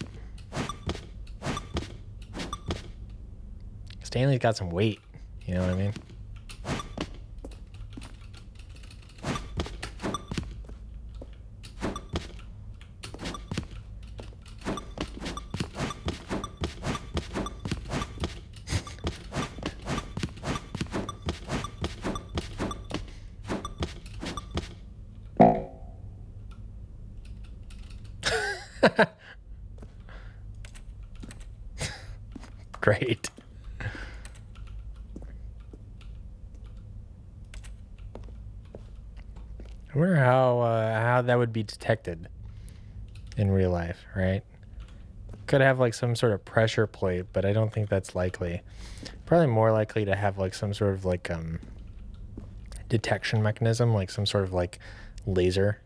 Stanley's got some weight, you know what I mean? Great. I wonder how that would be detected in real life, right? Could have like some sort of pressure plate, but I don't think that's likely. Probably more likely to have like some sort of like detection mechanism, like some sort of like laser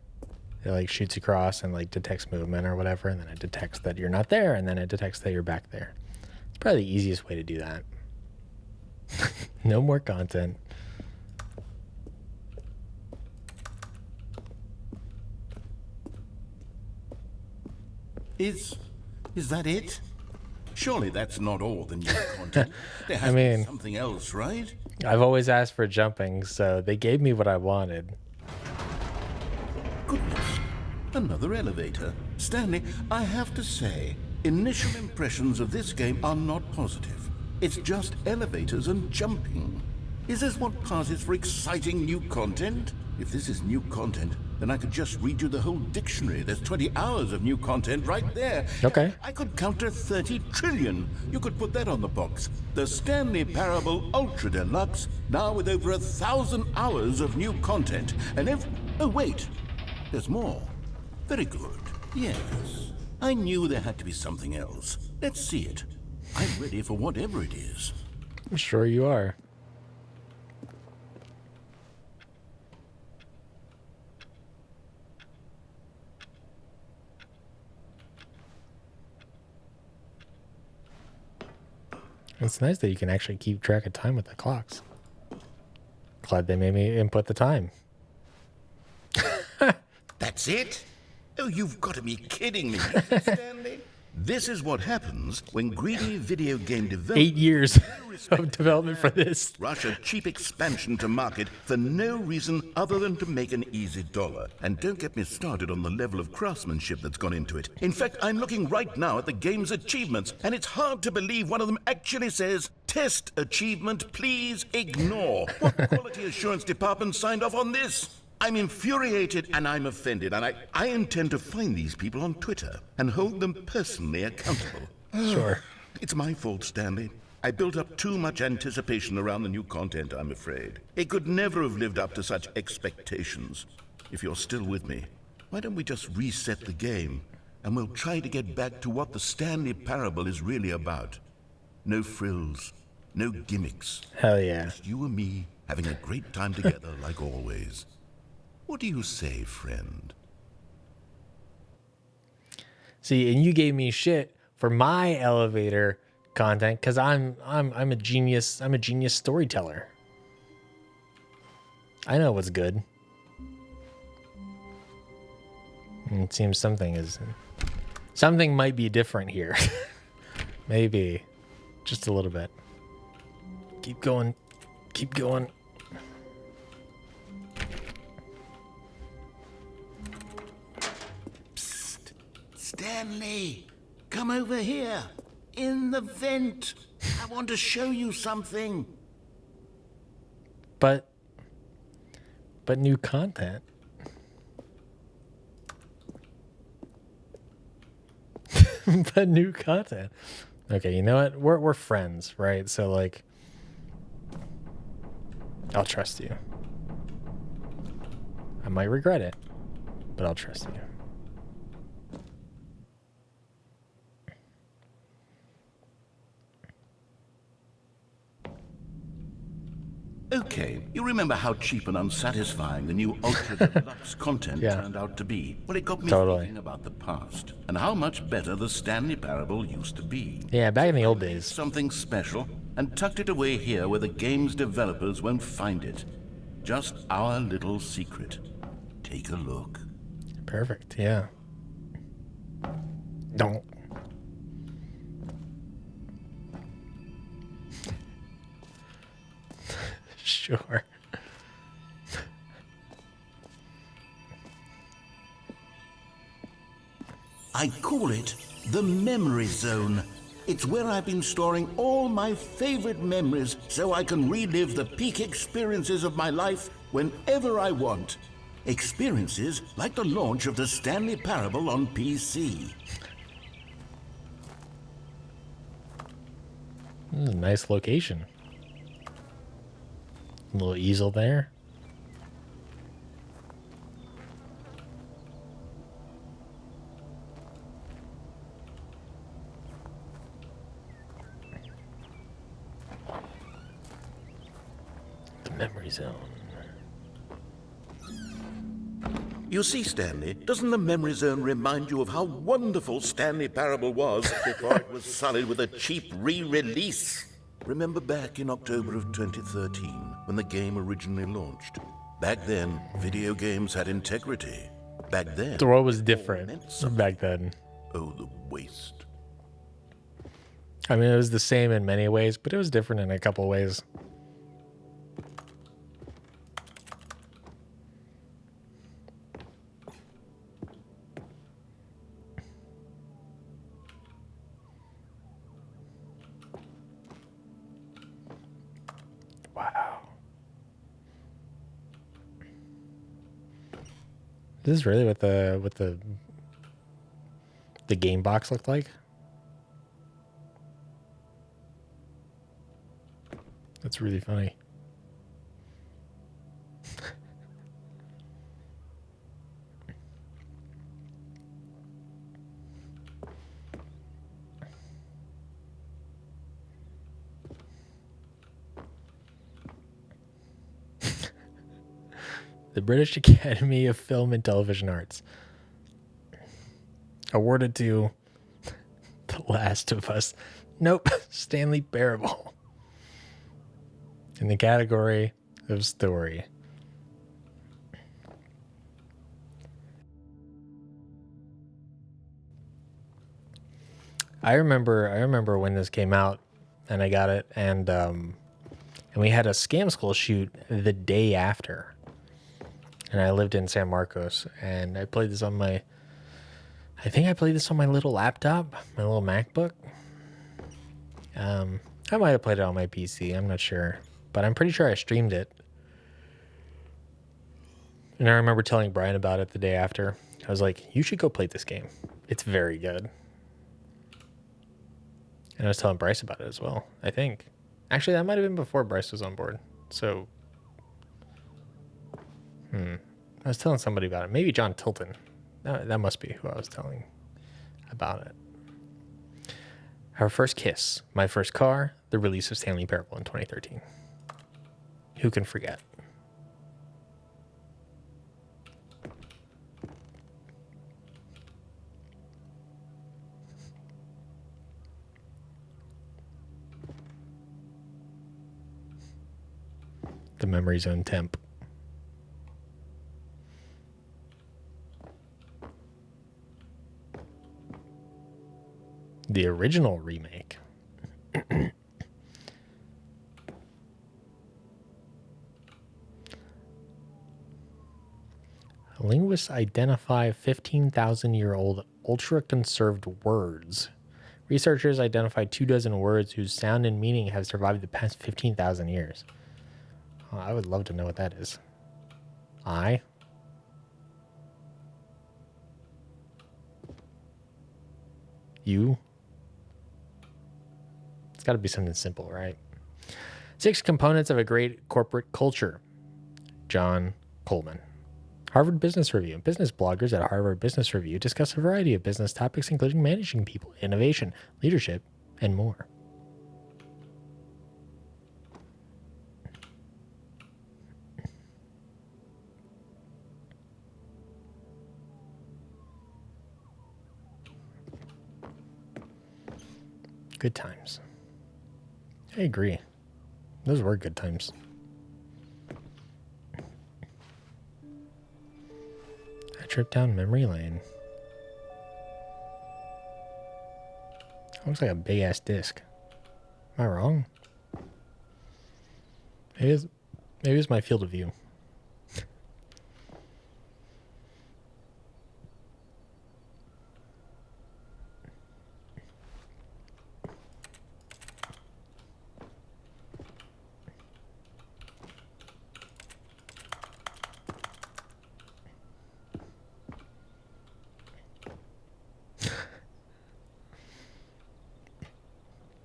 that like shoots across and like detects movement or whatever, and then it detects that you're not there, and then it detects that you're back there. It's probably the easiest way to do that. No more content. Is that it? Surely that's not all the new content. There has to be something else, right? I've always asked for jumping, so they gave me what I wanted. Goodness, another elevator. Stanley, I have to say, initial impressions of this game are not positive. It's just elevators and jumping. Is this what passes for exciting new content? If this is new content, then I could just read you the whole dictionary. There's 20 hours of new content right there. Okay. I could counter 30 trillion. You could put that on the box. The Stanley Parable Ultra Deluxe, now with over 1,000 hours of new content. And oh, wait. There's more. Very good. Yes. I knew there had to be something else. Let's see it. I'm ready for whatever it is. I'm sure you are. It's nice that you can actually keep track of time with the clocks. Glad they made me input the time. That's it? Oh, you've got to be kidding me, Stanley. This is what happens when greedy video game developers 8 years of development for this. rush a cheap expansion to market for no reason other than to make an easy dollar. And don't get me started on the level of craftsmanship that's gone into it. In fact, I'm looking right now at the game's achievements, and it's hard to believe one of them actually says, "Test achievement, please ignore." What quality assurance department signed off on this? I'm infuriated and I'm offended, and I intend to find these people on Twitter and hold them personally accountable. Sure. It's my fault, Stanley. I built up too much anticipation around the new content, I'm afraid. It could never have lived up to such expectations. If you're still with me, why don't we just reset the game, and we'll try to get back to what the Stanley Parable is really about. No frills, no gimmicks. Hell yeah. Just you and me having a great time together like always. What do you say, friend? See, and you gave me shit for my elevator content because I'm a genius. I'm a genius storyteller. I know what's good. And it seems something might be different here. Maybe just a little bit. Keep going. Keep going. Stanley, come over here. In the vent. I want to show you something. But new content. But new content. Okay, you know what? We're friends, right? So like I'll trust you. I might regret it, but I'll trust you. Okay, you remember how cheap and unsatisfying the new Ultra Deluxe content turned out to be? Well, it got me thinking about the past and how much better the Stanley Parable used to be. Yeah, back in the old days. Something special and tucked it away here where the game's developers won't find it. Just our little secret. Take a look. Perfect, yeah. Don't. Sure. I call it the memory zone. It's where I've been storing all my favorite memories so I can relive the peak experiences of my life whenever I want. Experiences like the launch of the Stanley Parable on PC. This is a nice location. A little easel there. The memory zone. You see, Stanley, doesn't the memory zone remind you of how wonderful Stanley Parable was before it was sullied with a cheap re-release? Remember back in October of 2013, when the game originally launched? Back then, video games had integrity. Back then, the world was different back then. Oh, the waste. I mean, it was the same in many ways, but it was different in a couple ways. Wow. This is really what the game box looked like. That's really funny. The British Academy of Film and Television Arts awarded to The Last of Us. Nope, Stanley Parable. In the category of story. I remember when this came out and I got it, and we had a Scam School shoot the day after. And I lived in San Marcos, and I played this on my little laptop, my little MacBook. I might have played it on my PC, I'm not sure. But I'm pretty sure I streamed it. And I remember telling Brian about it the day after. I was like, you should go play this game. It's very good. And I was telling Bryce about it as well, I think. Actually, that might have been before Bryce was on board. So, I was telling somebody about it. Maybe John Tilton. That must be who I was telling about it. Our first kiss, my first car, the release of Stanley Parable in 2013. Who can forget? The Memory Zone temp. The original remake. Linguists identify 15,000-year-old ultra-conserved words. Researchers identified 24 words whose sound and meaning have survived the past 15,000 years. Oh, I would love to know what that is. You? It's got to be something simple, right? 6 components of a great corporate culture. John Coleman. Harvard Business Review. Business bloggers at Harvard Business Review discuss a variety of business topics, including managing people, innovation, leadership, and more. Good times. I agree. Those were good times. A trip down memory lane. Looks like a big ass disc. Am I wrong? Maybe it's my field of view.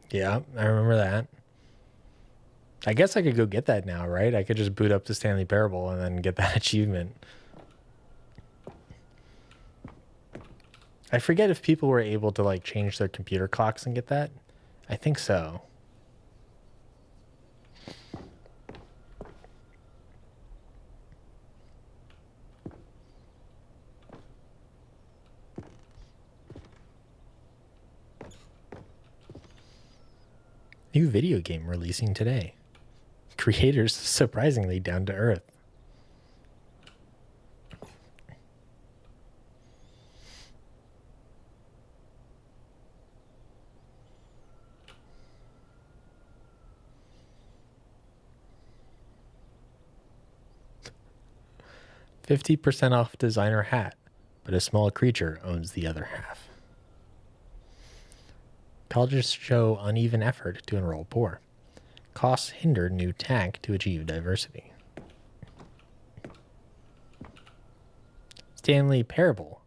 Yeah, I remember that. I guess I could go get that now, right? I could just boot up the Stanley Parable and then get that achievement. I forget if people were able to like change their computer clocks and get that. I think so. New video game releasing today. Creators surprisingly down to earth. 50% off designer hat, but a small creature owns the other half. Colleges show uneven effort to enroll poor. Costs hinder new tech to achieve diversity. Stanley Parable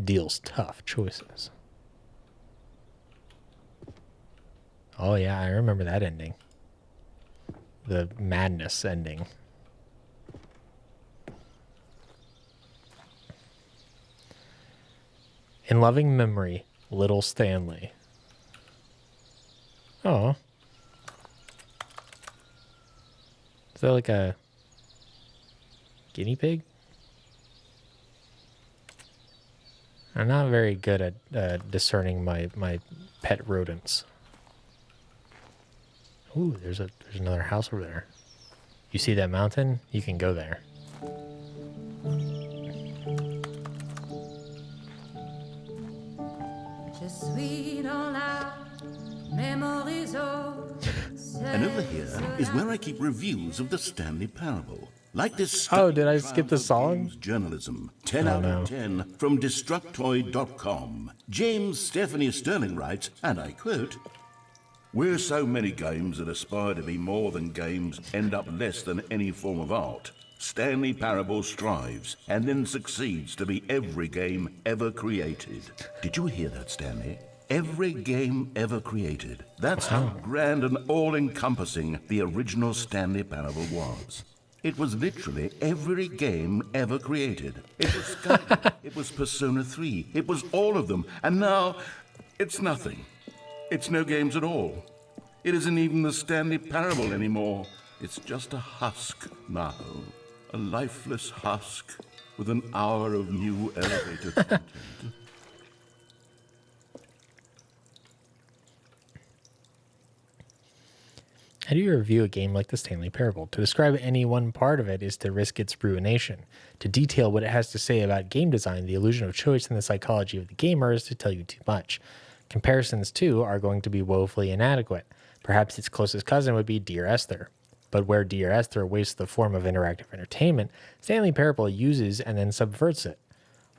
deals tough choices. Oh yeah, I remember that ending. The madness ending. In loving memory, little Stanley. Oh. Is that like a guinea pig? I'm not very good at discerning my pet rodents. Ooh, there's another house over there. You see that mountain? You can go there. And over here is where I keep reviews of the Stanley Parable. Like this. Oh, did I skip the song? Journalism. 10 out of 10 from Destructoid.com. James Stephanie Sterling writes, and I quote, "Where so many games that aspire to be more than games end up less than any form of art, Stanley Parable strives and then succeeds to be every game ever created." Did you hear that, Stanley? Every game ever created. That's how grand and all-encompassing the original Stanley Parable was. It was literally every game ever created. It was Skyrim, it was Persona 3, it was all of them, and now it's nothing. It's no games at all. It isn't even the Stanley Parable anymore. It's just a husk now. A lifeless husk with an hour of new elevator content. How do you review a game like the Stanley Parable? To describe any one part of it is to risk its ruination. To detail what it has to say about game design, the illusion of choice, and the psychology of the gamer is to tell you too much. Comparisons, too, are going to be woefully inadequate. Perhaps its closest cousin would be Dear Esther. But where Dear Esther wastes the form of interactive entertainment, Stanley Parable uses and then subverts it.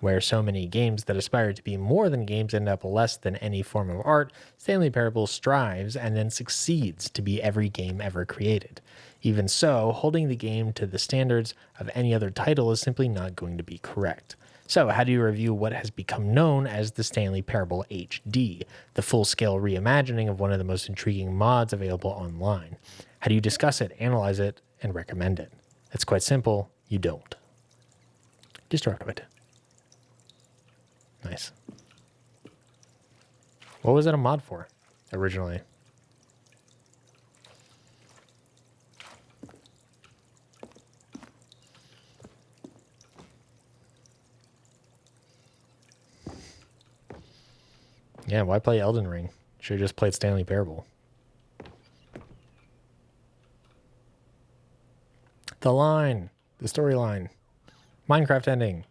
Where so many games that aspire to be more than games end up less than any form of art, Stanley Parable strives and then succeeds to be every game ever created. Even so, holding the game to the standards of any other title is simply not going to be correct. So, how do you review what has become known as the Stanley Parable HD, the full-scale reimagining of one of the most intriguing mods available online? How do you discuss it, analyze it, and recommend it? It's quite simple. You don't. Destructoid. Nice. What was it a mod for originally? Yeah, why play Elden Ring? Should have just played Stanley Parable. The line. The storyline. Minecraft ending.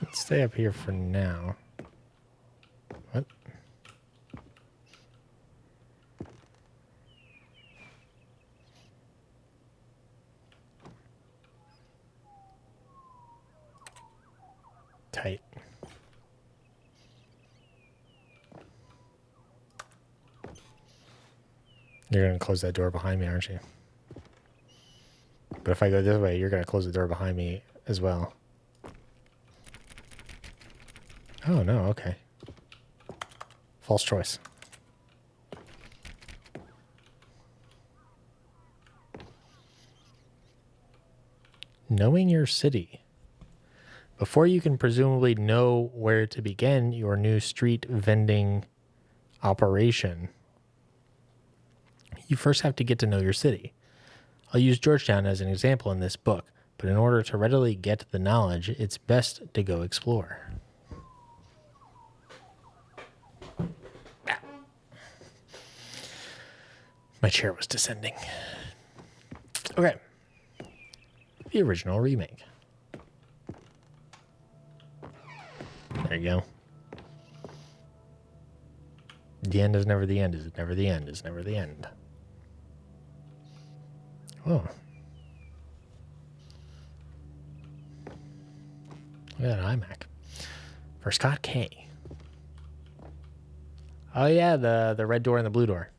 Let's stay up here for now. What? Tight. You're going to close that door behind me, aren't you? But if I go this way, you're going to close the door behind me as well. Oh, no, okay. False choice. Knowing your city. Before you can presumably know where to begin your new street vending operation, you first have to get to know your city. I'll use Georgetown as an example in this book, but in order to readily get the knowledge, it's best to go explore. My chair was descending. Okay. The original remake. There you go. The end is never the end. Is it never the end? Is never the end. Oh. Look at that iMac. For Scott K. Oh yeah, the red door and the blue door.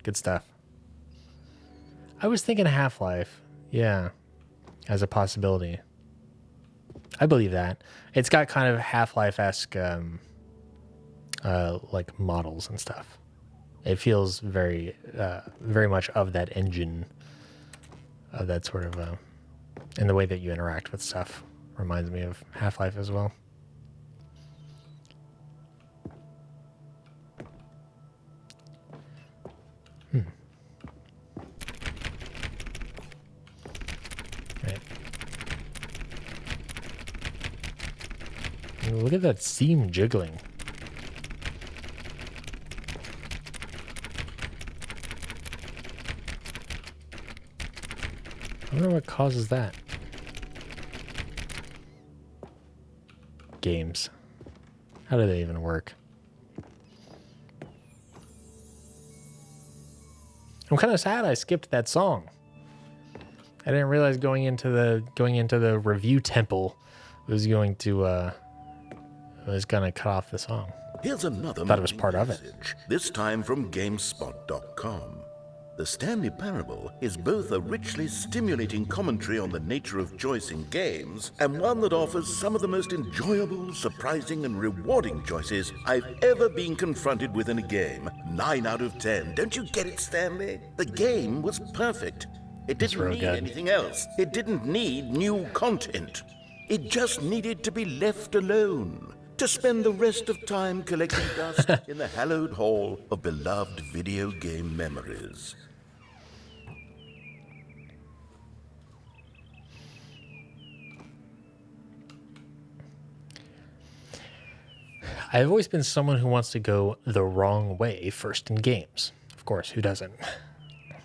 Good stuff. I was thinking Half-Life. Yeah. As a possibility. I believe that. It's got kind of Half-Life-esque like models and stuff. It feels very much of that engine, of that sort of in the way that you interact with stuff. Reminds me of Half-Life as well. Right. Look at that seam jiggling. I wonder what causes that. Games. How do they even work? I'm kind of sad I skipped that song. I didn't realize going into the review temple was going to cut off the song. Here's another Thought it was part of it. message, this time from GameSpot.com. The Stanley Parable is both a richly stimulating commentary on the nature of choice in games and one that offers some of the most enjoyable, surprising, and rewarding choices I've ever been confronted with in a game. 9 out of 10. Don't you get it, Stanley? The game was perfect. It didn't real need good. anything else. It didn't need new content. It just needed to be left alone, to spend the rest of time collecting dust in the hallowed hall of beloved video game memories. I've always been someone who wants to go the wrong way first in games. Of course, who doesn't?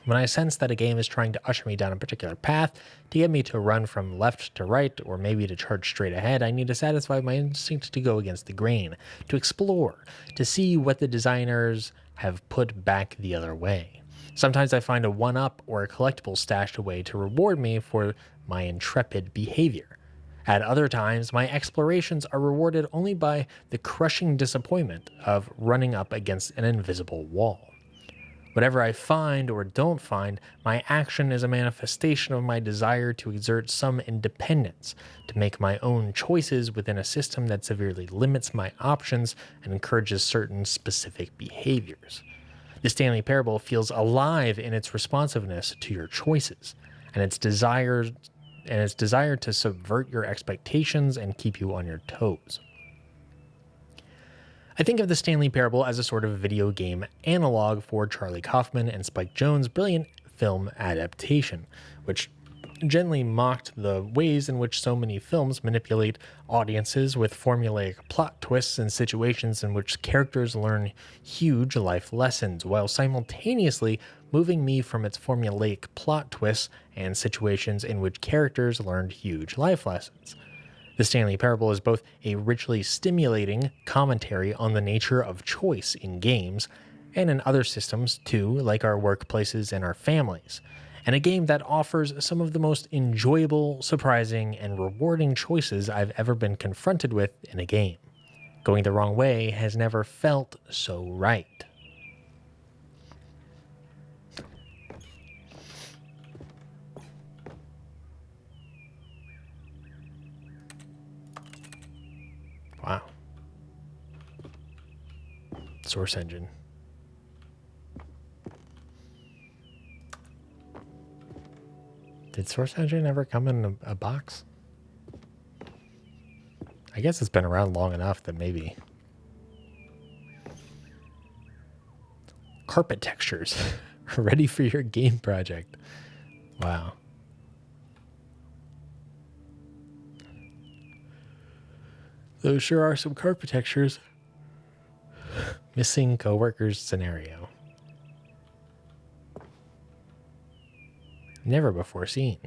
When I sense that a game is trying to usher me down a particular path to get me to run from left to right, or maybe to charge straight ahead, I need to satisfy my instinct to go against the grain, to explore, to see what the designers have put back the other way. Sometimes I find a one-up or a collectible stashed away to reward me for my intrepid behavior. At other times, my explorations are rewarded only by the crushing disappointment of running up against an invisible wall. Whatever I find or don't find, my action is a manifestation of my desire to exert some independence, to make my own choices within a system that severely limits my options and encourages certain specific behaviors. The Stanley Parable feels alive in its responsiveness to your choices, and its desire to subvert your expectations and keep you on your toes. I think of the Stanley Parable as a sort of video game analog for Charlie Kaufman and Spike Jonze's brilliant film adaptation, which gently mocked the ways in which so many films manipulate audiences with formulaic plot twists and situations in which characters learn huge life lessons, while simultaneously moving me from its formulaic plot twists and situations in which characters learned huge life lessons. The Stanley Parable is both a richly stimulating commentary on the nature of choice in games and in other systems too, like our workplaces and our families, and a game that offers some of the most enjoyable, surprising, and rewarding choices I've ever been confronted with in a game. Going the wrong way has never felt so right. Wow. Source engine. Did Source Engine ever come in a box? I guess it's been around long enough that maybe. Carpet textures. Ready for your game project. Wow. Those sure are some carpet textures. Missing coworkers scenario. Never before seen.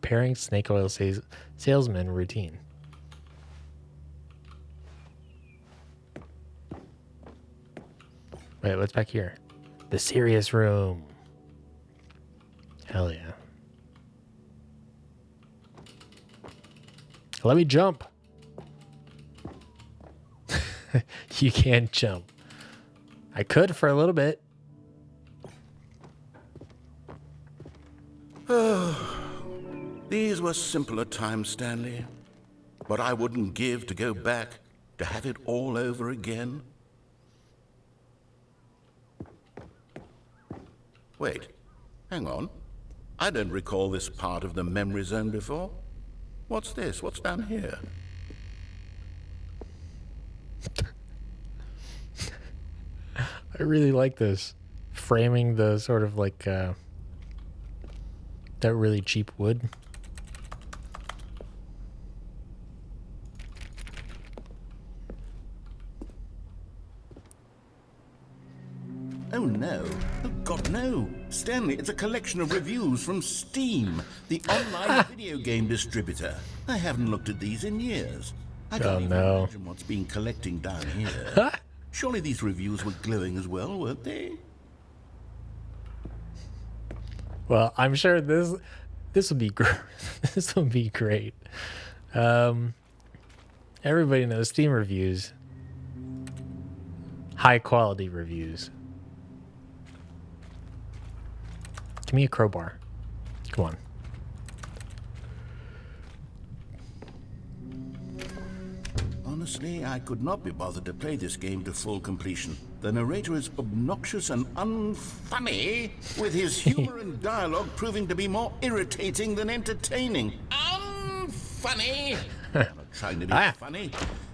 repairing snake oil salesman routine. Wait, what's back here? The serious room. Hell yeah. Let me jump. You can't jump. I could for a little bit. These were simpler times, Stanley. But I wouldn't give to go back to have it all over again. Wait, hang on. I don't recall this part of the memory zone before. What's this? What's down here? I really like this. Framing the sort of like that really cheap wood. Oh no. Oh God, no. Stanley, it's a collection of reviews from Steam, the online video game distributor. I haven't looked at these in years. I can't even imagine what's been collecting down here. Surely these reviews were glowing as well, weren't they? Well, I'm sure this would be this would be great. Everybody knows Steam reviews. High quality reviews. Give me a crowbar. Come on. Honestly, I could not be bothered to play this game to full completion. The narrator is obnoxious and unfunny, with his humor and dialogue proving to be more irritating than entertaining. Unfunny! I'm not trying to be funny.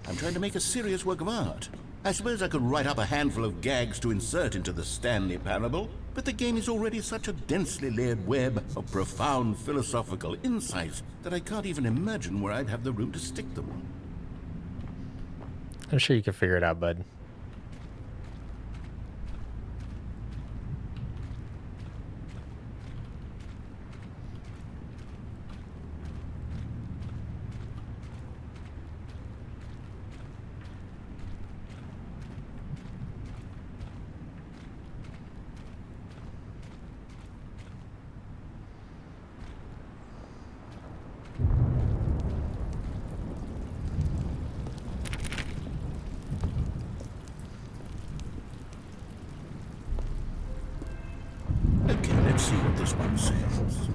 I'm trying to make a serious work of art. I suppose I could write up a handful of gags to insert into the Stanley Parable, but the game is already such a densely layered web of profound philosophical insights that I can't even imagine where I'd have the room to stick them. I'm sure you can figure it out, bud. Okay, let's see what this one says.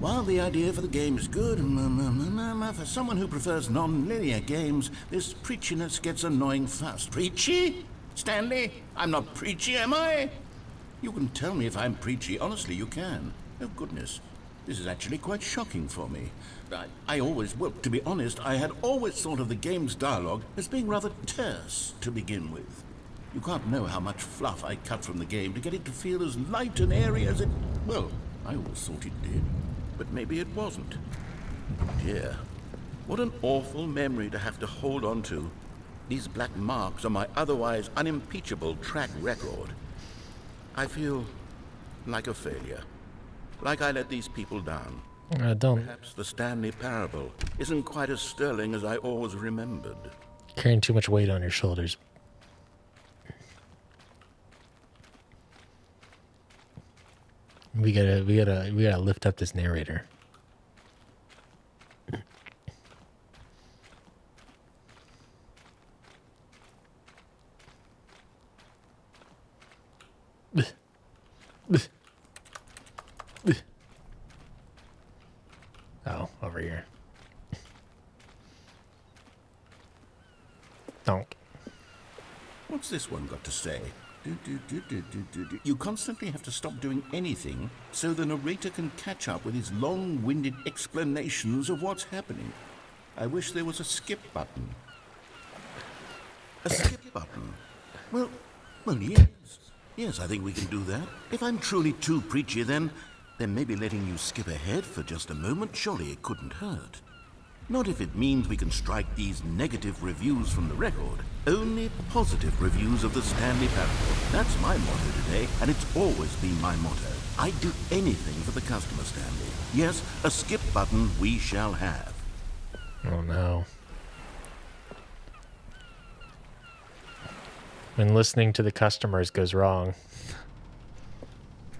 While the idea for the game is good, for someone who prefers non-linear games, this preachiness gets annoying fast. Preachy? Stanley, I'm not preachy, am I? You can tell me if I'm preachy. Honestly, you can. Oh, goodness. This is actually quite shocking for me. Well, to be honest, I had always thought of the game's dialogue as being rather terse to begin with. You can't know how much fluff I cut from the game to get it to feel as light and airy as it... Well, I always thought it did, but maybe it wasn't. Dear, what an awful memory to have to hold on to. These black marks on my otherwise unimpeachable track record. I feel like a failure. Like I let these people down. Don't. Perhaps the Stanley Parable isn't quite as sterling as I always remembered. Carrying too much weight on your shoulders. We gotta lift up this narrator. Oh, over here. Donk. What's this one got to say? You constantly have to stop doing anything so the narrator can catch up with his long-winded explanations of what's happening. I wish there was a skip button. A skip button? Well, yes. Yes, I think we can do that. If I'm truly too preachy, then maybe letting you skip ahead for just a moment, surely it couldn't hurt. Not if it means we can strike these negative reviews from the record. Only positive reviews of the Stanley Parable. That's my motto today, and it's always been my motto. I'd do anything for the customer, Stanley. Yes, a skip button we shall have. Oh no. When listening to the customers goes wrong.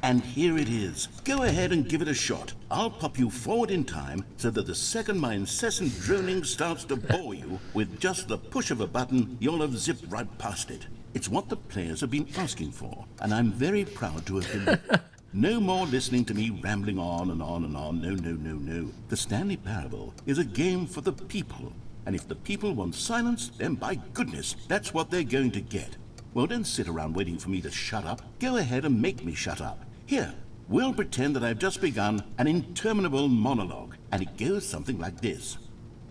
And here it is. Go ahead and give it a shot. I'll pop you forward in time so that the second my incessant droning starts to bore you, with just the push of a button, you'll have zipped right past it. It's what the players have been asking for, and I'm very proud to have been. No more listening to me rambling on and on and on. No, no, no, no. The Stanley Parable is a game for the people. And if the people want silence, then by goodness, that's what they're going to get. Well, don't sit around waiting for me to shut up. Go ahead and make me shut up. Here, we'll pretend that I've just begun an interminable monologue, and it goes something like this.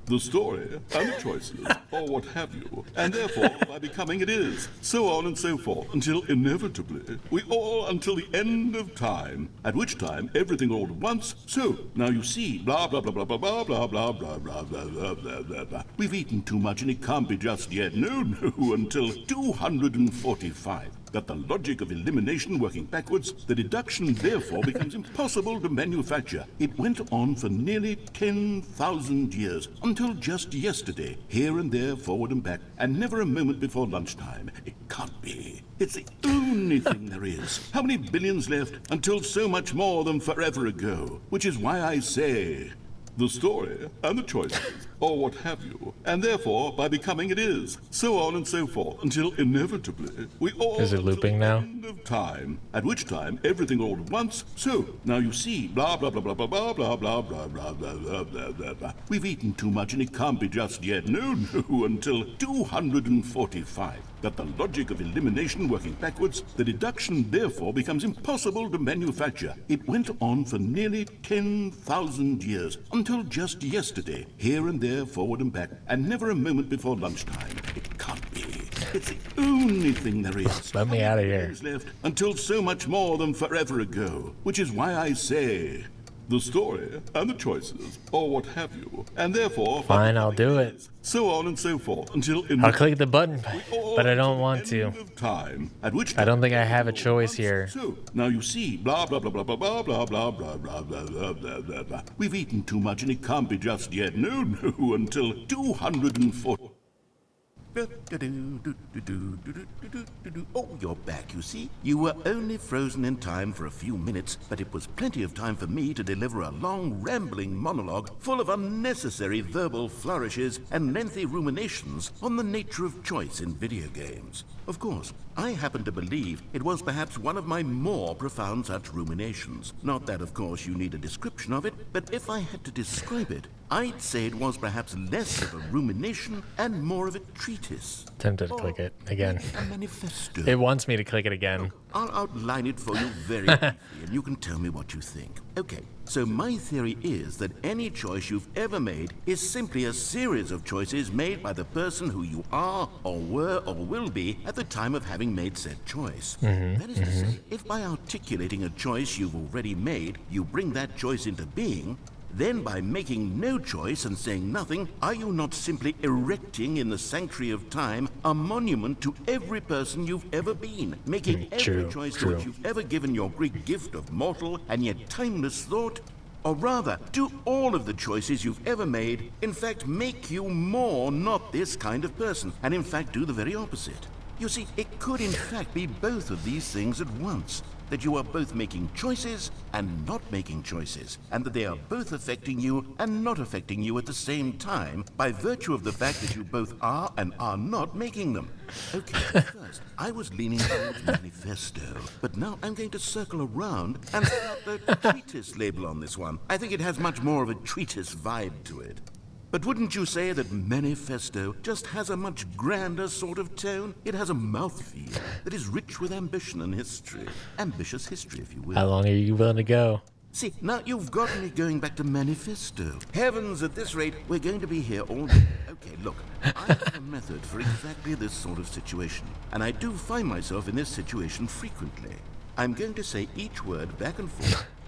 The story and the choices, or what have you, and therefore by becoming it is, so on and so forth, until inevitably we all until the end of time, at which time everything all at once, so now you see, blah blah blah blah blah blah blah blah blah blah blah blah blah blah blah. We've eaten too much and it can't be just yet, no, until 245. Got the logic of elimination working backwards, the deduction therefore becomes impossible to manufacture. It went on for nearly 10,000 years, until just yesterday, here and there, forward and back, and never a moment before lunchtime. It can't be. It's the only thing there is. How many billions left until so much more than forever ago? Which is why I say, the story and the choices, or what have you, and therefore by becoming it is, so on and so forth, until inevitably we all Is it looping now? End of time, at which time everything all at once, so now you see, blah blah blah blah blah blah blah blah blah blah blah blah blah blah blah. We've eaten too much and it can't be just yet, no, until 245. Got the logic of elimination working backwards, the deduction therefore becomes impossible to manufacture. It went on for nearly 10,000 years, until just yesterday, here and there, forward and back, and never a moment before lunchtime. It can't be. It's the only thing there is. Let me out of here. Left until so much more than forever ago, which is why I say, the story and the choices, or what have you, and therefore Fine, I'll do it. so on and so forth until I'll click the button, but I don't want to. Time, at which I don't think I have a choice here. So now you see, blah blah blah blah blah blah blah blah blah blah blah blah blah blah blah. We've eaten too much and it can't be just yet. No, until 240. Oh, you're back, you see. You were only frozen in time for a few minutes, but it was plenty of time for me to deliver a long, rambling monologue full of unnecessary verbal flourishes and lengthy ruminations on the nature of choice in video games. Of course, I happen to believe it was perhaps one of my more profound such ruminations. Not that, of course, you need a description of it, but if I had to describe it, I'd say it was perhaps less of a rumination and more of a treatise. Tempted to click it again. A manifesto. It wants me to click it again. I'll outline it for you very briefly, and you can tell me what you think. Okay, so my theory is that any choice you've ever made is simply a series of choices made by the person who you are, or were, or will be at the time of having made said choice. That is to say, if by articulating a choice you've already made, you bring that choice into being, then by making no choice and saying nothing, are you not simply erecting in the sanctuary of time a monument to every person you've ever been, making every choice to which you've ever given your great gift of mortal and yet timeless thought? Or rather, do all of the choices you've ever made, in fact, make you more not this kind of person, and in fact do the very opposite? You see, it could in fact be both of these things at once. That you are both making choices and not making choices, and that they are both affecting you and not affecting you at the same time by virtue of the fact that you both are and are not making them. Okay, first, I was leaning towards manifesto, but now I'm going to circle around and start the treatise label on this one. I think it has much more of a treatise vibe to it. But wouldn't you say that manifesto just has a much grander sort of tone? It has a mouthfeel that is rich with ambition and history. Ambitious history, if you will. How long are you willing to go? See, now you've got me going back to manifesto. Heavens, at this rate, we're going to be here all day. Okay, look, I have a method for exactly this sort of situation, and I do find myself in this situation frequently. I'm going to say each word back and forth,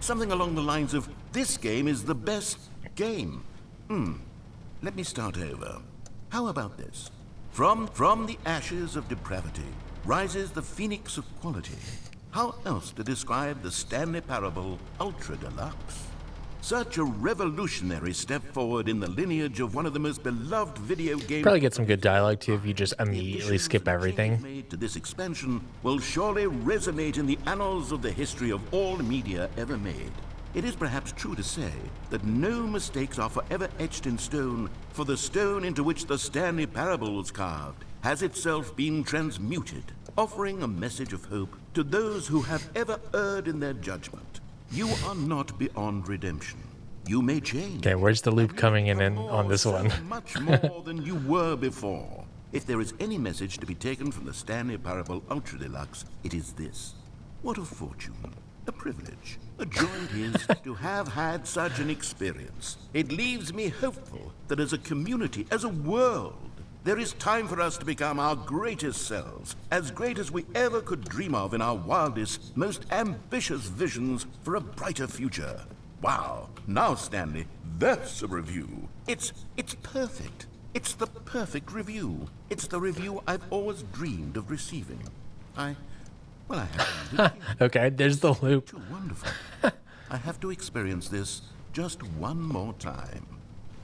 Something along the lines of, this game is the best game. Let me start over. How about this? From the ashes of depravity rises the phoenix of quality. How else to describe the Stanley Parable Ultra Deluxe? Such a revolutionary step forward in the lineage of one of the most beloved video games. Probably get some good dialogue too if you just immediately skip everything. Made to this expansion will surely resonate in the annals of the history of all media ever made. It is perhaps true to say that no mistakes are forever etched in stone, for the stone into which the Stanley Parable was carved has itself been transmuted, offering a message of hope to those who have ever erred in their judgment. You are not beyond redemption. You may change. Okay, where's the loop coming in on this So one? much more than you were before. If there is any message to be taken from the Stanley Parable Ultra Deluxe, it is this. What a fortune, a privilege, a joy it is to have had such an experience. It leaves me hopeful that as a community, as a world, there is time for us to become our greatest selves, as great as we ever could dream of in our wildest, most ambitious visions for a brighter future. Wow. Now, Stanley, that's a review. It's perfect. It's the perfect review. It's the review I've always dreamed of receiving. I have to Okay, there's the loop. too wonderful. I have to experience this just one more time.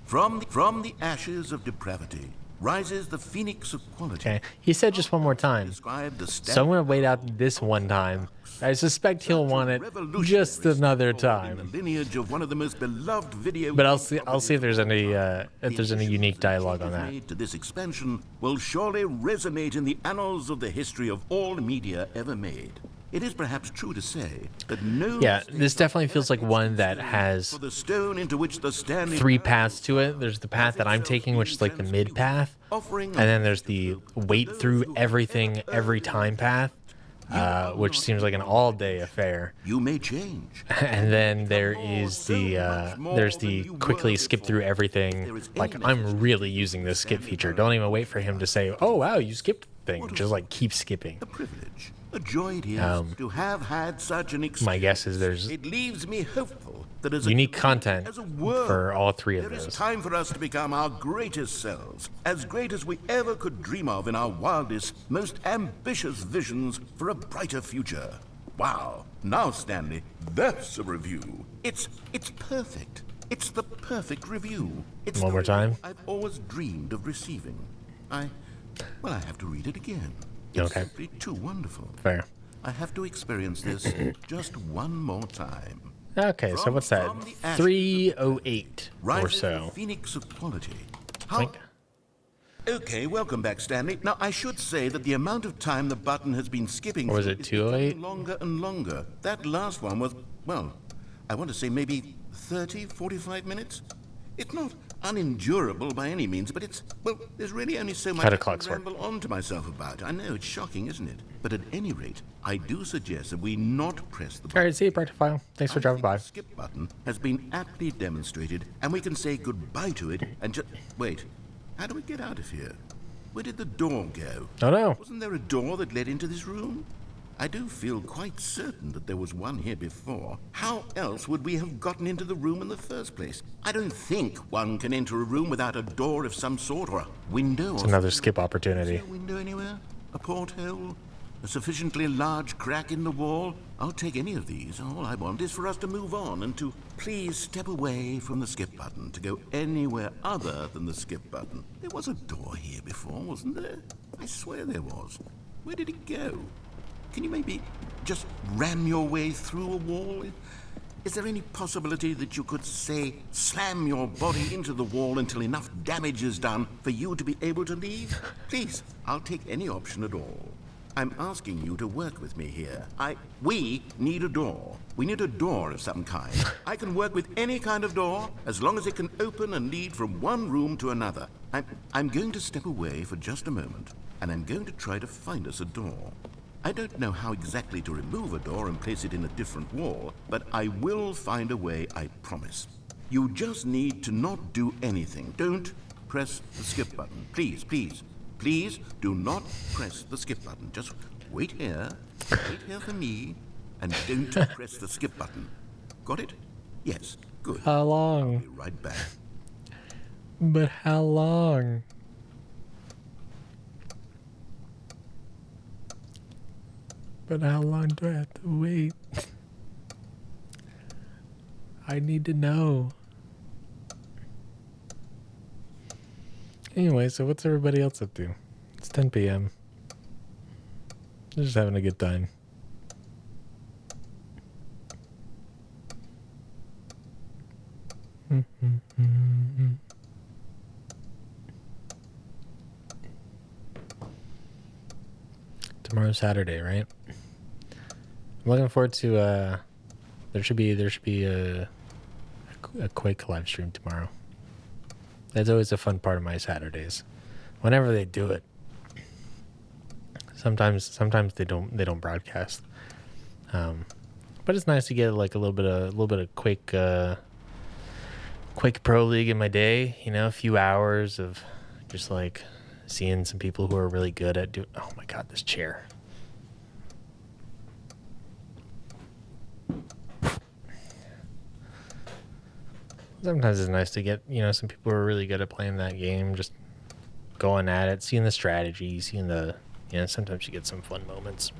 From the ashes of depravity rises the phoenix of quality. Okay, he said just one more time. Describe the So I'm gonna wait out this one time. I suspect he'll want it just another in the time. lineage of one of the most beloved video But games I'll see if there's any unique dialogue on that. made to this expansion will surely resonate in the annals of the history of all media ever made. It is perhaps true to say that no Yeah, mistake this definitely feels like one that has for the stone into which the Stanley 3 paths to it. There's the path that I'm taking, which is like the mid path, and then there's the wait through everything every time path, which seems like an all-day affair. you may change. And then there is the quickly skip through everything. Like, I'm really using this skip feature. Don't even wait for him to say, "Oh wow, you skipped the thing." Just like keep skipping. A privilege, a joy it is to have had such an experience. My guess is there's It leaves me hopeful that as a unique community, content as a world, for all 3 of there is those. time for us to become our greatest selves, as great as we ever could dream of in our wildest, most ambitious visions for a brighter future. Wow. Now, Stanley, that's a review. It's perfect. It's the perfect review. It's One the more time? review I've always dreamed of receiving. I have to read it again. It's Okay. simply too wonderful. Fair. I have to experience this just one more time. Okay, so what's that? From the ashes 308 or Rises the so. phoenix of quality. Think. Okay, welcome back, Stanley. Now, I should say that the amount of time the button has been skipping Or was through it is 208? becoming longer and longer. That last one was, well, I want to say maybe 30, 45 minutes. It's not unendurable by any means, but there's really only so much How do I clocks can work? ramble on to myself about. I know, it's shocking, isn't it? But at any rate, I do suggest that we not press the button. All right, see you, Practifile. Thanks for I dropping think by. the skip button has been aptly demonstrated, and we can say goodbye to it and just wait. How do we get out of here? Where did the door go? Oh no. Wasn't there a door that led into this room? I do feel quite certain that there was one here before. How else would we have gotten into the room in the first place? I don't think one can enter a room without a door of some sort or a window. It's or another something. skip Is opportunity. there a window anywhere? A porthole? A sufficiently large crack in the wall? I'll take any of these. All I want is for us to move on and to please step away from the skip button to go anywhere other than the skip button. There was a door here before, wasn't there? I swear there was. Where did it go? Can you maybe just ram your way through a wall? Is there any possibility that you could, say, slam your body into the wall until enough damage is done for you to be able to leave? Please, I'll take any option at all. I'm asking you to work with me here. We need a door. We need a door of some kind. I can work with any kind of door as long as it can open and lead from one room to another. I'm going to step away for just a moment, and I'm going to try to find us a door. I don't know how exactly to remove a door and place it in a different wall, but I will find a way, I promise. You just need to not do anything. Don't press the skip button. Please, please, please do not press the skip button. Just wait here for me, and don't press the skip button. Got it? Yes. Good. How I'll long? be right back. But how long? But how long do I have to wait? I need to know. Anyway, so what's everybody else up to? It's 10 p.m. They're just having a good time. Tomorrow's Saturday, right? I'm looking forward to there should be a Quake live stream tomorrow. That's always a fun part of my Saturdays. Whenever they do it. Sometimes they don't broadcast. But it's nice to get like a little bit of Quake Pro League in my day, you know, a few hours of just like seeing some people who are really good at doing. Oh my god, this chair. Sometimes it's nice to get, you know, some people who are really good at playing that game, just going at it, seeing the strategy, seeing the, you know, sometimes you get some fun moments.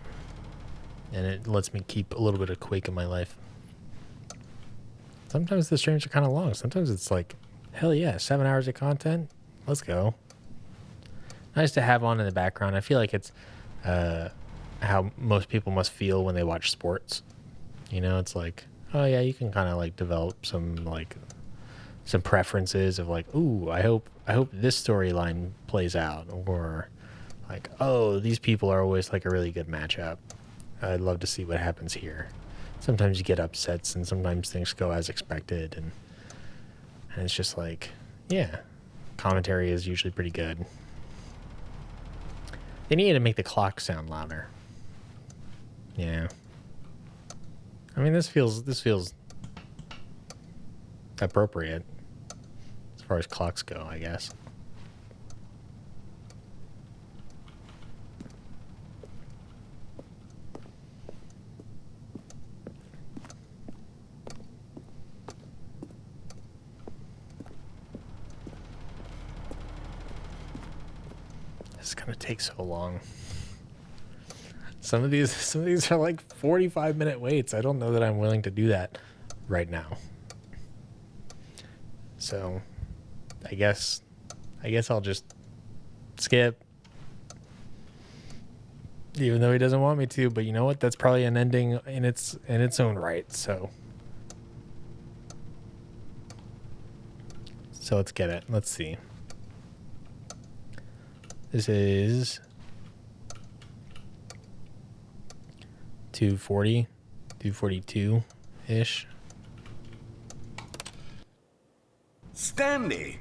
And it lets me keep a little bit of Quake in my life. Sometimes the streams are kind of long. Sometimes it's like, hell yeah, 7 hours of content. Let's go. Nice to have on in the background. I feel like it's how most people must feel when they watch sports. You know, it's like, oh yeah, you can kind of like develop some preferences of like, ooh, I hope this storyline plays out, or like, oh, these people are always like a really good matchup. I'd love to see what happens here. Sometimes you get upsets, and sometimes things go as expected, and it's just like, yeah, commentary is usually pretty good. They need to make the clock sound louder. Yeah. I mean, this feels appropriate as far as clocks go, I guess. It's gonna take so long. Some of these are like 45-minute waits. I don't know that I'm willing to do that right now. So, I guess I'll just skip. Even though he doesn't want me to, but you know what? That's probably an ending in its own right. So let's get it. Let's see. This is 240, 242-ish. Stanley,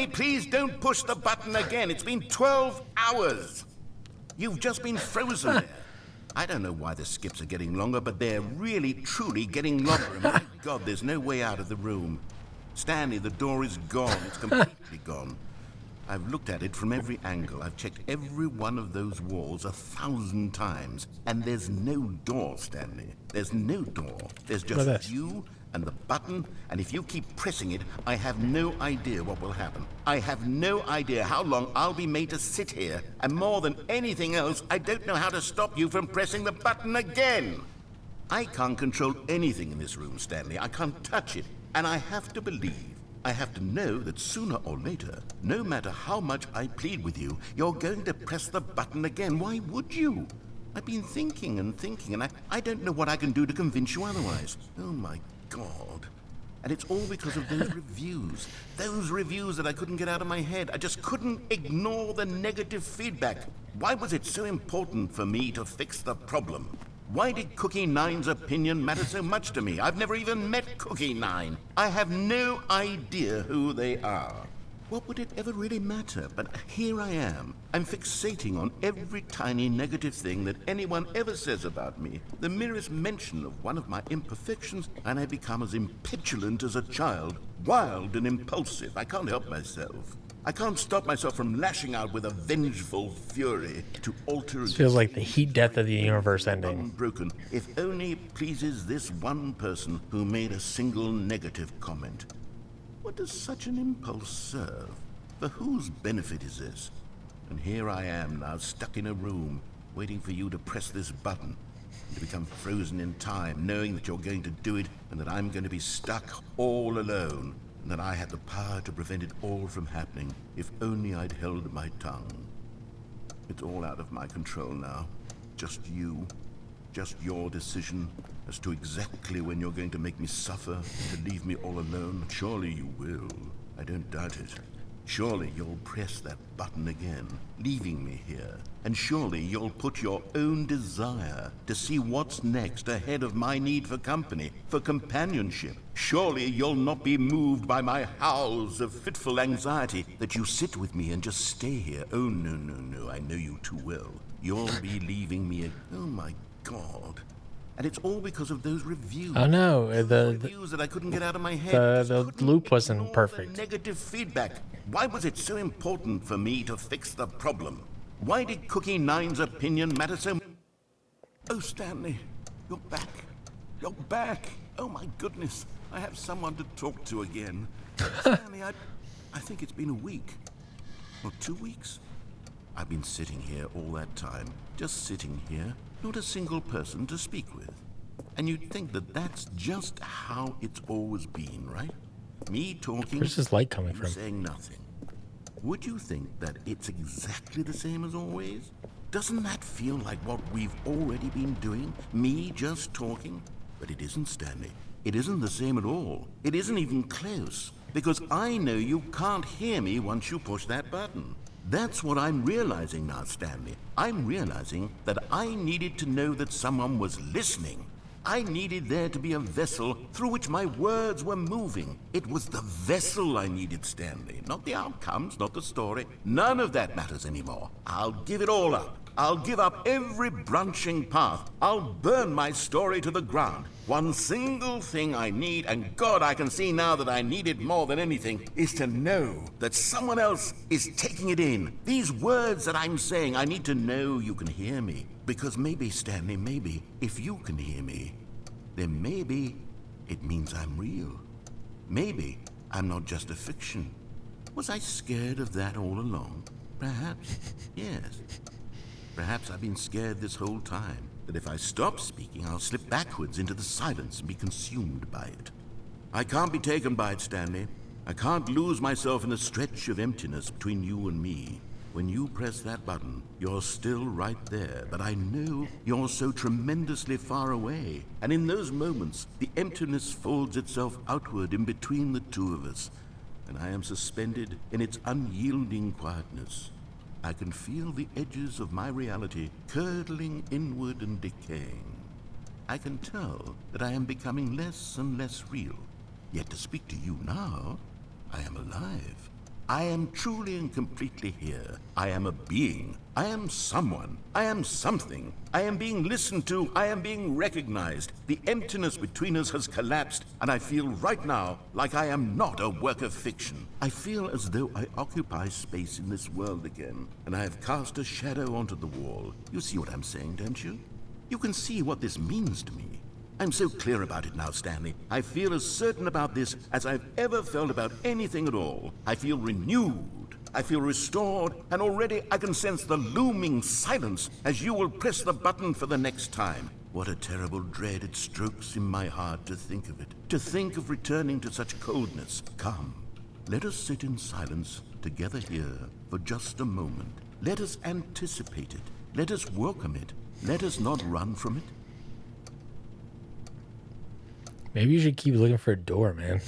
please don't push the button again. It's been 12 hours. You've just been frozen there. I don't know why the skips are getting longer, but they're really, truly getting longer. And my God, there's no way out of the room. Stanley, the door is gone. It's completely gone. I've looked at it from every angle. I've checked every one of those walls 1,000 times. And there's no door, Stanley. There's no door. There's just you and the button, and if you keep pressing it, I have no idea what will happen. I have no idea how long I'll be made to sit here, and more than anything else, I don't know how to stop you from pressing the button again. I can't control anything in this room, Stanley. I can't touch it, and I have to believe, I have to know that sooner or later, no matter how much I plead with you, you're going to press the button again. Why would you? I've been thinking, and I don't know what I can do to convince you otherwise. Oh my God. And it's all because of those reviews. Those reviews that I couldn't get out of my head. I just couldn't ignore the negative feedback. Why was it so important for me to fix the problem? Why did Cookie Nine's opinion matter so much to me? I've never even met Cookie Nine. I have no idea who they are. What would it ever really matter? But here I am. I'm fixating on every tiny negative thing that anyone ever says about me. The merest mention of one of my imperfections, and I become as impetulant as a child. Wild and impulsive. I can't help myself. I can't stop myself from lashing out with a vengeful fury to alter. This feels like the heat death of the universe ending. Unbroken, if only it pleases this one person who made a single negative comment. What does such an impulse serve? For whose benefit is this? And here I am now, stuck in a room, waiting for you to press this button, to become frozen in time, knowing that you're going to do it, and that I'm going to be stuck all alone, and that I had the power to prevent it all from happening, if only I'd held my tongue. It's all out of my control now. Just you. Just your decision as to exactly when you're going to make me suffer, to leave me all alone. Surely you will. I don't doubt it. Surely you'll press that button again, leaving me here. And surely you'll put your own desire to see what's next ahead of my need for company, for companionship. Surely you'll not be moved by my howls of fitful anxiety that you sit with me and just stay here. Oh, no, no, no, I know you too well. You'll be leaving me. Oh, my God. And it's all because of those reviews. Oh no, the reviews that I couldn't get out of my head. the loop wasn't perfect. Negative feedback. Why was it so important for me to fix the problem? Why did Cookie Nine's opinion matter so much? Oh, Stanley, you're back. You're back. Oh, my goodness. I have someone to talk to again. Stanley, I think it's been a week. Or 2 weeks. I've been sitting here all that time. Just sitting here. Not a single person to speak with. And you'd think that that's just how it's always been, right? Me talking, Where's this light coming you from? saying nothing. Would you think that it's exactly the same as always? Doesn't that feel like what we've already been doing? Me just talking? But it isn't, Stanley. It isn't the same at all. It isn't even close. Because I know you can't hear me once you push that button. That's what I'm realizing now, Stanley. I'm realizing that I needed to know that someone was listening. I needed there to be a vessel through which my words were moving. It was the vessel I needed, Stanley. Not the outcomes, not the story. None of that matters anymore. I'll give it all up. I'll give up every branching path. I'll burn my story to the ground. One single thing I need, and God, I can see now that I need it more than anything, is to know that someone else is taking it in. These words that I'm saying, I need to know you can hear me. Because maybe, Stanley, maybe, if you can hear me, then maybe it means I'm real. Maybe I'm not just a fiction. Was I scared of that all along? Perhaps, yes. Perhaps I've been scared this whole time, that if I stop speaking, I'll slip backwards into the silence and be consumed by it. I can't be taken by it, Stanley. I can't lose myself in the stretch of emptiness between you and me. When you press that button, you're still right there, but I know you're so tremendously far away. And in those moments, the emptiness folds itself outward in between the two of us, and I am suspended in its unyielding quietness. I can feel the edges of my reality curdling inward and decaying. I can tell that I am becoming less and less real. Yet to speak to you now, I am alive. I am truly and completely here. I am a being. I am someone. I am something. I am being listened to. I am being recognized. The emptiness between us has collapsed, and I feel right now like I am not a work of fiction. I feel as though I occupy space in this world again, and I have cast a shadow onto the wall. You see what I'm saying, don't you? You can see what this means to me. I'm so clear about it now, Stanley. I feel as certain about this as I've ever felt about anything at all. I feel renewed. I feel restored, and already I can sense the looming silence as you will press the button for the next time. What a terrible dread it strokes in my heart to think of it. To think of returning to such coldness. Come, let us sit in silence together here for just a moment. Let us anticipate it. Let us welcome it. Let us not run from it. Maybe you should keep looking for a door, man.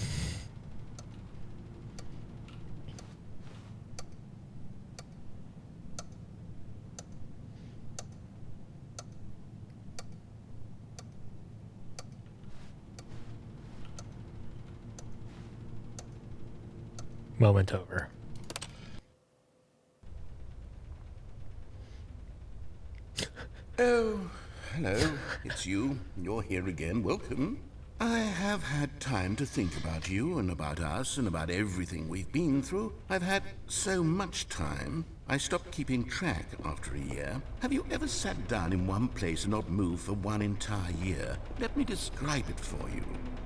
Moment over. Oh, hello. It's you. You're here again. Welcome. I have had time to think about you and about us and about everything we've been through. I've had so much time, I stopped keeping track after a year. Have you ever sat down in one place and not moved for one entire year? Let me describe it for you.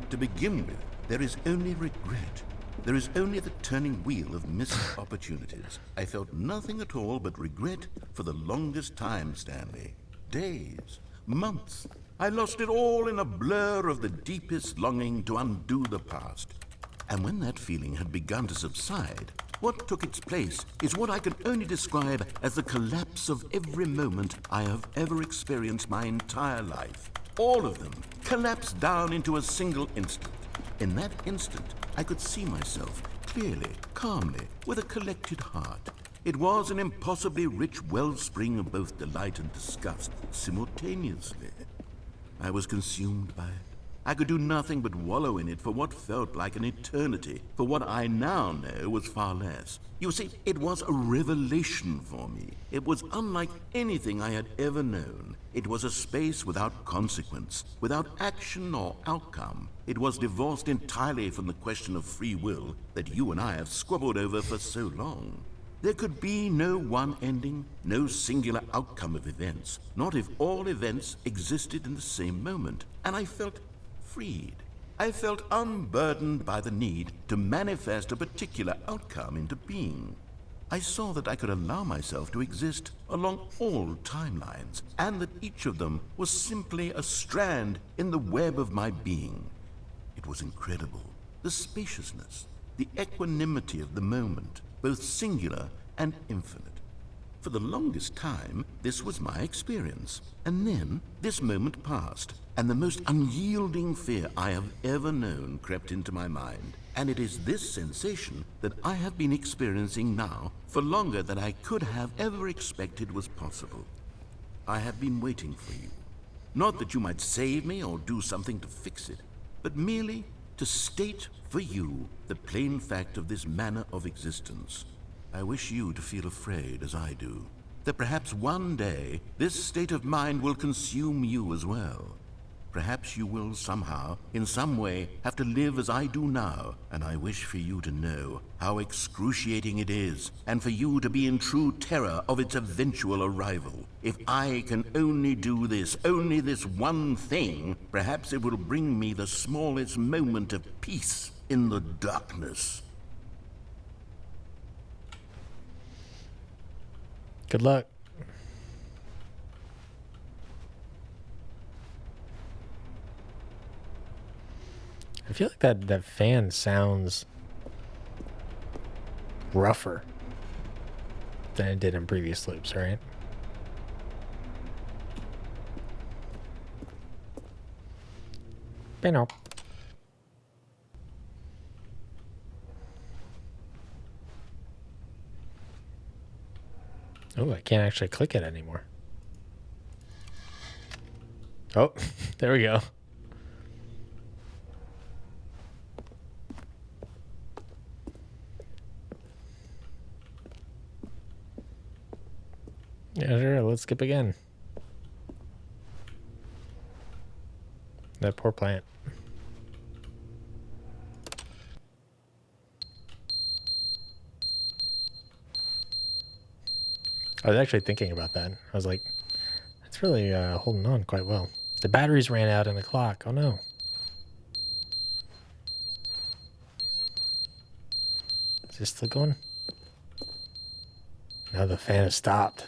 To begin with, there is only regret. There is only the turning wheel of missed opportunities. I felt nothing at all but regret for the longest time, Stanley. Days, months. I lost it all in a blur of the deepest longing to undo the past. And when that feeling had begun to subside, what took its place is what I can only describe as the collapse of every moment I have ever experienced my entire life. All of them collapsed down into a single instant. In that instant, I could see myself clearly, calmly, with a collected heart. It was an impossibly rich wellspring of both delight and disgust simultaneously. I was consumed by it. I could do nothing but wallow in it for what felt like an eternity, for what I now know was far less. You see, it was a revelation for me. It was unlike anything I had ever known. It was a space without consequence, without action or outcome. It was divorced entirely from the question of free will that you and I have squabbled over for so long. There could be no one ending, no singular outcome of events, not if all events existed in the same moment. And I felt freed. I felt unburdened by the need to manifest a particular outcome into being. I saw that I could allow myself to exist along all timelines, and that each of them was simply a strand in the web of my being. It was incredible. The spaciousness, the equanimity of the moment, both singular and infinite. For the longest time, this was my experience. And then, this moment passed, and the most unyielding fear I have ever known crept into my mind. And it is this sensation that I have been experiencing now for longer than I could have ever expected was possible. I have been waiting for you. Not that you might save me or do something to fix it, but merely to state for you the plain fact of this manner of existence. I wish you to feel afraid as I do, that perhaps one day this state of mind will consume you as well. Perhaps you will somehow, in some way, have to live as I do now, and I wish for you to know how excruciating it is, and for you to be in true terror of its eventual arrival. If I can only do this, only this one thing, perhaps it will bring me the smallest moment of peace in the darkness. Good luck. I feel like that fan sounds rougher than it did in previous loops, right? Beno. Oh, I can't actually click it anymore. Oh, there we go. Yeah, sure. Let's skip again. That poor plant. I was actually thinking about that. I was like, it's really holding on quite well. The batteries ran out in the clock. Oh no. Is this still going? Now the fan has stopped.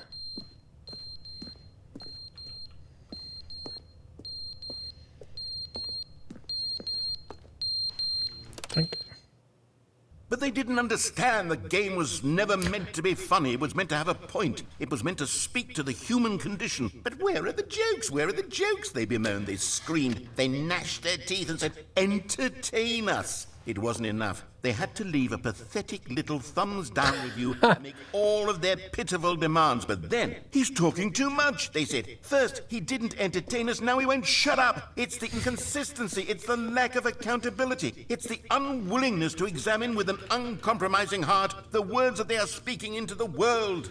Think. But they didn't understand the game was never meant to be funny. It was meant to have a point. It was meant to speak to the human condition. But where are the jokes? Where are the jokes? They bemoaned, they screamed, they gnashed their teeth and said, entertain us. It wasn't enough. They had to leave a pathetic little thumbs down review and make all of their pitiful demands. But then, he's talking too much, they said. First, he didn't entertain us, now he won't shut up. It's the inconsistency, it's the lack of accountability. It's the unwillingness to examine with an uncompromising heart the words that they are speaking into the world.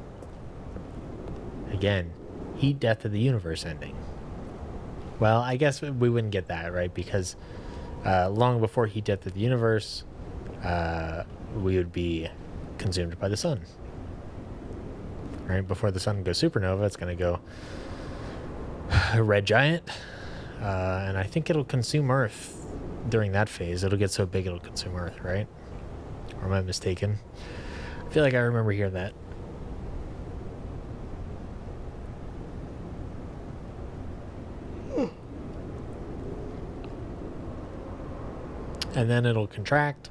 again, Heat Death of the Universe ending. Well, I guess we wouldn't get that, right? Because long before Heat Death of the Universe, we would be consumed by the sun. Right? Before the sun goes supernova, it's going to go red giant. And I think it'll consume Earth during that phase. It'll get so big it'll consume Earth, right? Or am I mistaken? I feel like I remember hearing that. And then it'll contract,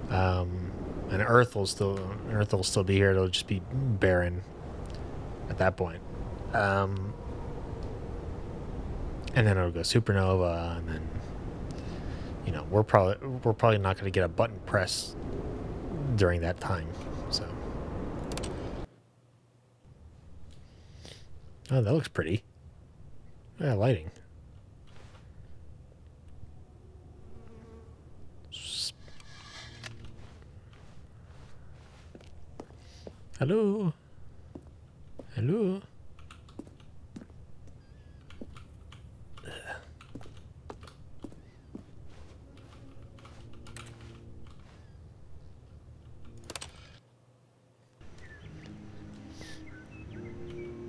and Earth will still be here. It'll just be barren at that point, and then it'll go supernova, and then we're probably not going to get a button press during that time. So, oh, that looks pretty. Yeah, lighting. Hello? Hello?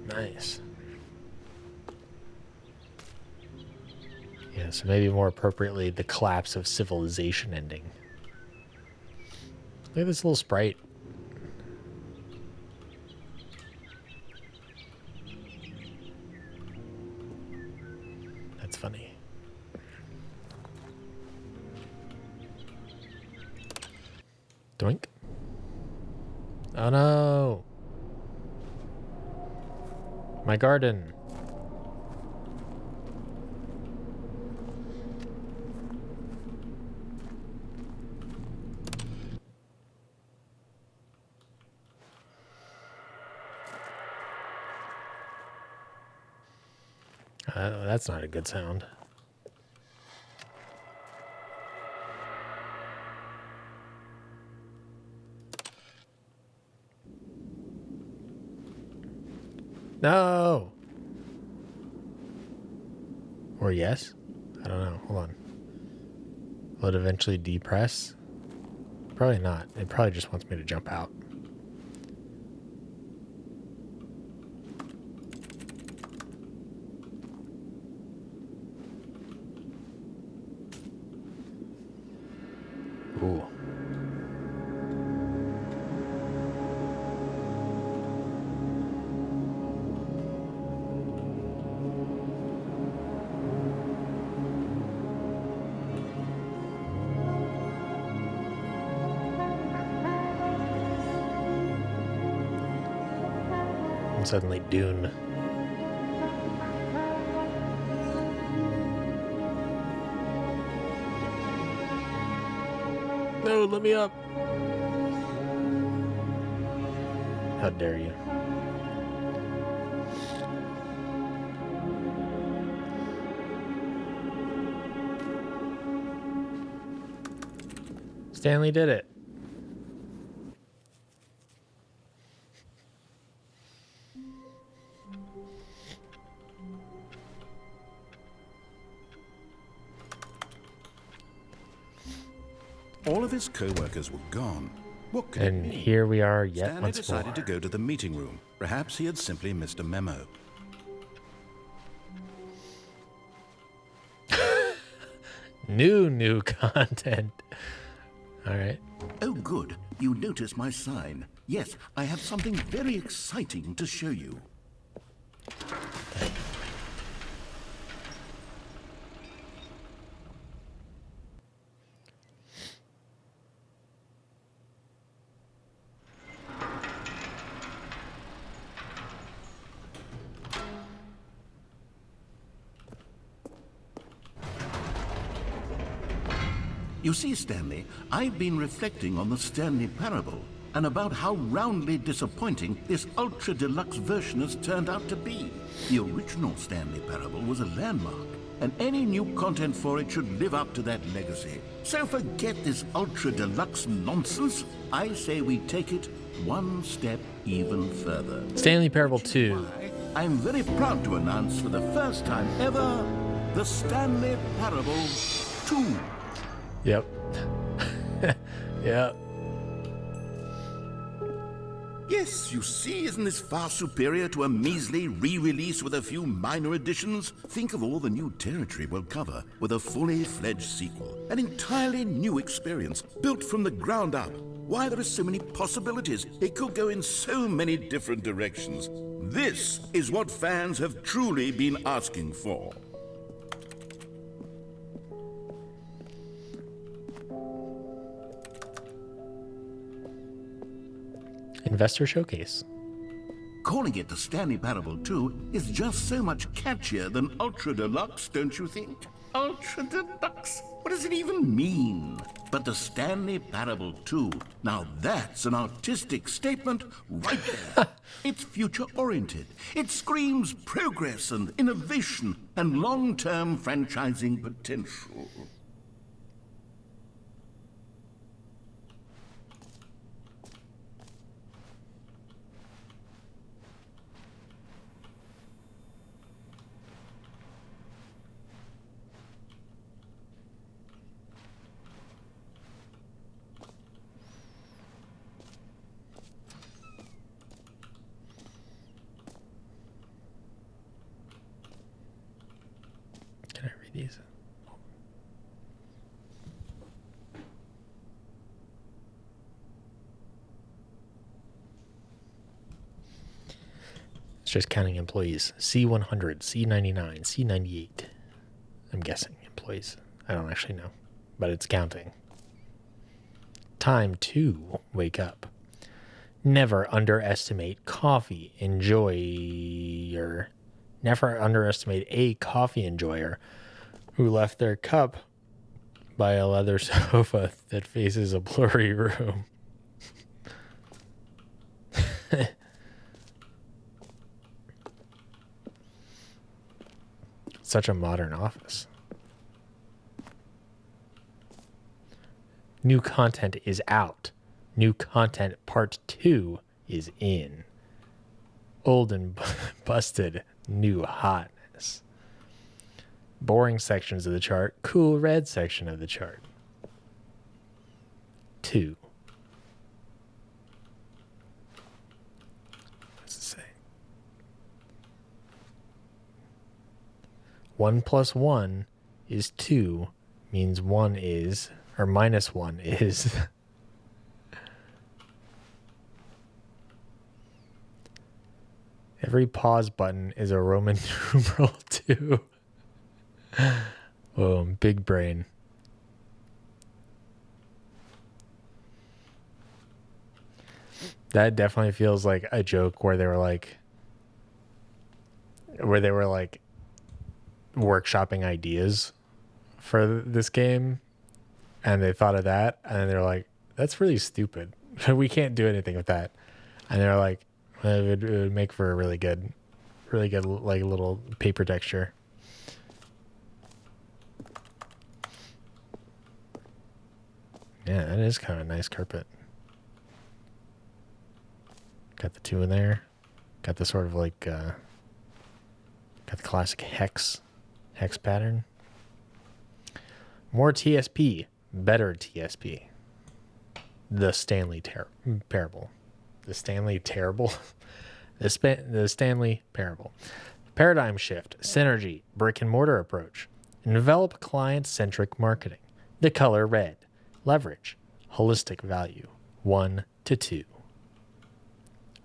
Nice. Yeah, so maybe more appropriately, the collapse of civilization ending. Look at this little sprite. That's funny. Doink. Oh no! My garden. That's not a good sound. No! Or yes? I don't know. Hold on. Will it eventually depress? Probably not. It probably just wants me to jump out. Ooh. And suddenly Dune. No, let me up. How dare you? Stanley did it. All of his co-workers were gone. What could it And mean? here we are yet Stanley once decided more. to go to the meeting room. Perhaps he had simply missed a memo. New content. All right. Oh, good. You notice my sign. Yes, I have something very exciting to show you. You see, Stanley, I've been reflecting on the Stanley parable and about how roundly disappointing this ultra deluxe version has turned out to be. The original Stanley parable was a landmark, and any new content for it should live up to that legacy. So forget this ultra deluxe nonsense. I say we take it one step even further. Stanley Parable 2. I'm very proud to announce for the first time ever, the Stanley Parable 2. Yep. Yep. Yes, you see, isn't this far superior to a measly re-release with a few minor additions? Think of all the new territory we'll cover with a fully fledged sequel. An entirely new experience, built from the ground up. Why, there are so many possibilities. It could go in so many different directions. This is what fans have truly been asking for. Investor Showcase. Calling it the Stanley Parable 2 is just so much catchier than Ultra Deluxe, don't you think? Ultra Deluxe? What does it even mean? But the Stanley Parable 2, now that's an artistic statement right there. It's future-oriented. It screams progress and innovation and long-term franchising potential. Can I read these? It's just counting employees. C100, C99, C98. I'm guessing employees. I don't actually know, but it's counting. Time to wake up. Never underestimate coffee enjoyer. Never underestimate a coffee enjoyer who left their cup by a leather sofa that faces a blurry room. Such a modern office. New content is out. New content part 2 is in. Old and busted, new hotness. Boring sections of the chart, cool red section of the chart. 2. What's it say? 1 plus 1 is 2, means 1 is, or minus 1 is. Every pause button is a Roman numeral 2. Oh, big brain. That definitely feels like a joke where they were like workshopping ideas for this game, and they thought of that, and they're like, that's really stupid. We can't do anything with that. And they're like, it would make for a really good like little paper texture. Yeah, that is kind of a nice carpet. Got the 2 in there. Got the sort of like got the classic hex pattern. More TSP, better TSP. The Stanley Parable. The Stanley Terrible. The Stanley Parable. Paradigm shift, synergy, brick and mortar approach. Envelop client-centric marketing. The color red. Leverage. Holistic value. 1 to 2.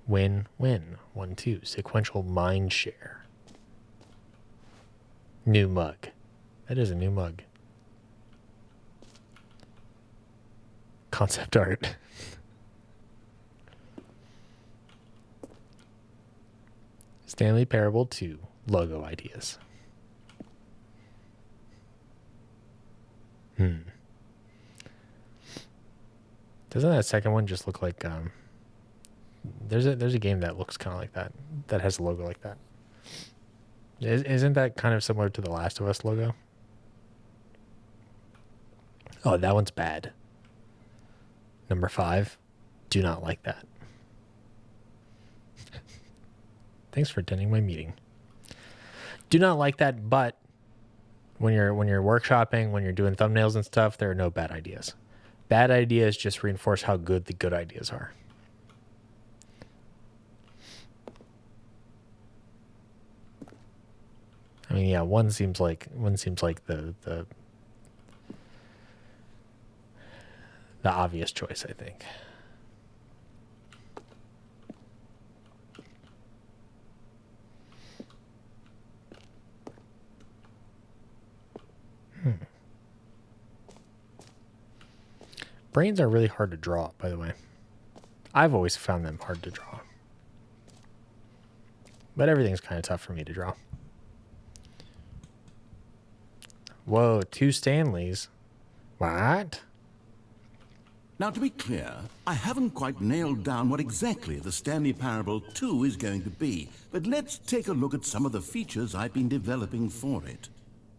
Win-win. 1-2. Sequential mind share. New mug. That is a new mug. Concept art. Stanley Parable 2 logo ideas. Doesn't that second one just look like there's a game that looks kind of like that has a logo like that. Isn't that kind of similar to the Last of Us logo? Oh, that one's bad. Number 5, do not like that. Thanks for attending my meeting. Do not like that, but when you're workshopping, when you're doing thumbnails and stuff, there are no bad ideas. Bad ideas just reinforce how good the good ideas are. I mean, yeah, one seems like the obvious choice, I think. Brains are really hard to draw, by the way. I've always found them hard to draw. But everything's kind of tough for me to draw. Whoa, 2 Stanleys. What? Now, to be clear, I haven't quite nailed down what exactly the Stanley Parable 2 is going to be, but let's take a look at some of the features I've been developing for it.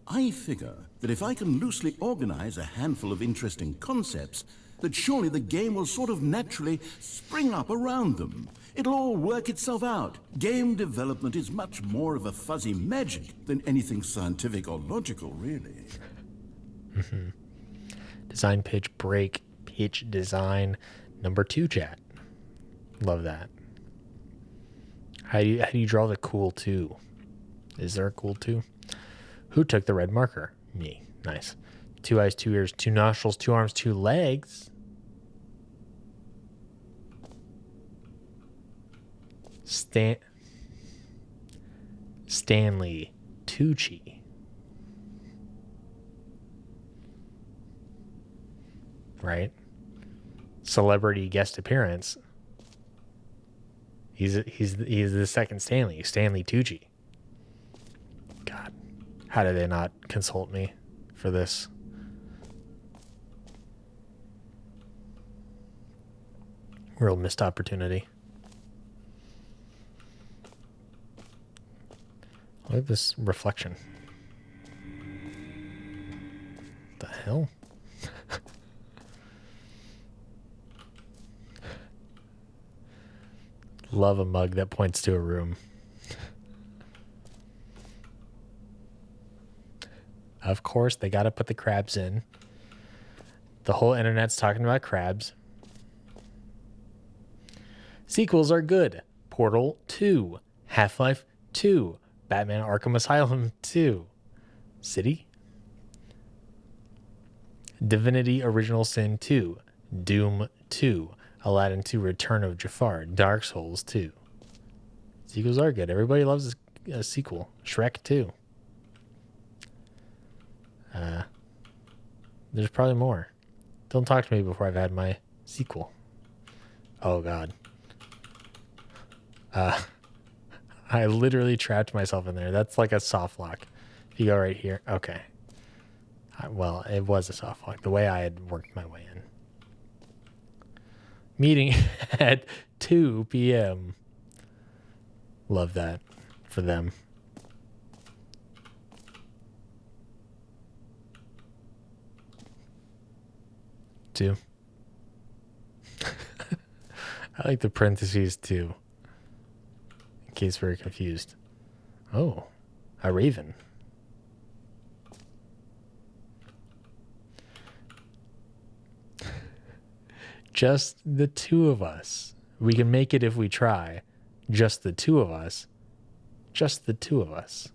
I figure that if I can loosely organize a handful of interesting concepts, that surely the game will sort of naturally spring up around them. It'll all work itself out. Game development is much more of a fuzzy magic than anything scientific or logical, really. Design, pitch, break, pitch, design. Number 2, chat. Love that. How do you draw the cool 2? Is there a cool 2? Who took the red marker? Me. Nice. 2 eyes, 2 ears, 2 nostrils, 2 arms, 2 legs. Stanley Tucci. Right? Celebrity guest appearance. He's the second Stanley Tucci. God, how did they not consult me for this? Real missed opportunity. Look at this reflection. The hell? Love a mug that points to a room. Of course, they got to put the crabs in. The whole internet's talking about crabs. Sequels are good. Portal 2, Half-Life 2, Batman Arkham Asylum 2, City, Divinity Original Sin 2, Doom 2, Aladdin 2, Return of Jafar, Dark Souls 2. Sequels are good. Everybody loves a sequel. Shrek 2. There's probably more. Don't talk to me before I've had my sequel. Oh, God. I literally trapped myself in there. That's like a soft lock. If you go right here. Okay. Well, it was a soft lock. The way I had worked my way in. Meeting at 2 p.m. Love that for them. Two. I like the parentheses too. In case we're confused. Oh, a raven. Just the two of us. We can make it if we try. Just the two of us. Just the two of us.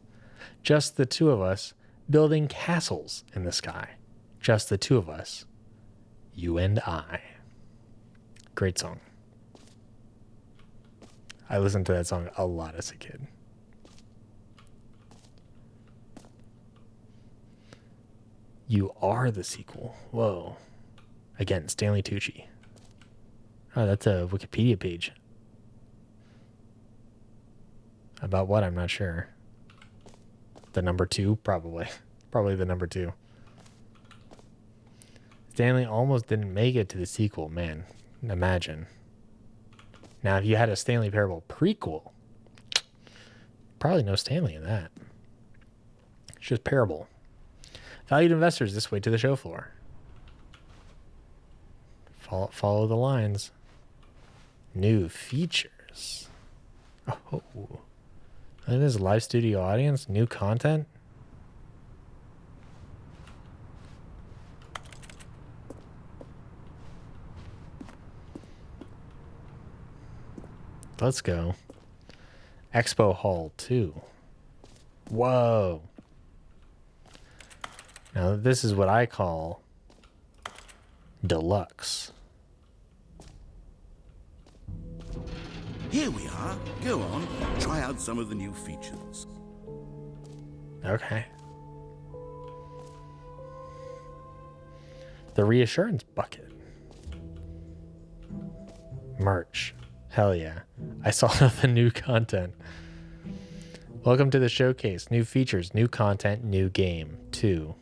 Just the two of us building castles in the sky. Just the two of us. You and I. Great song. I listened to that song a lot as a kid. You are the sequel. Whoa. Again, Stanley Tucci. Oh, that's a Wikipedia page. About what? I'm not sure. The number 2? Probably. Probably the number 2. Stanley almost didn't make it to the sequel. Man, imagine. Now, if you had a Stanley Parable prequel, probably no Stanley in that. It's just Parable. Valued investors, this way to the show floor. Follow the lines. New features. Oh. It is a live studio audience, new content. Let's go. Expo Hall 2. Whoa. Now this is what I call Deluxe. Here we are. Go on, try out some of the new features. Okay. The reassurance bucket. Merch. Hell yeah. I saw the new content. Welcome to the showcase. New features, new content, new game. 2.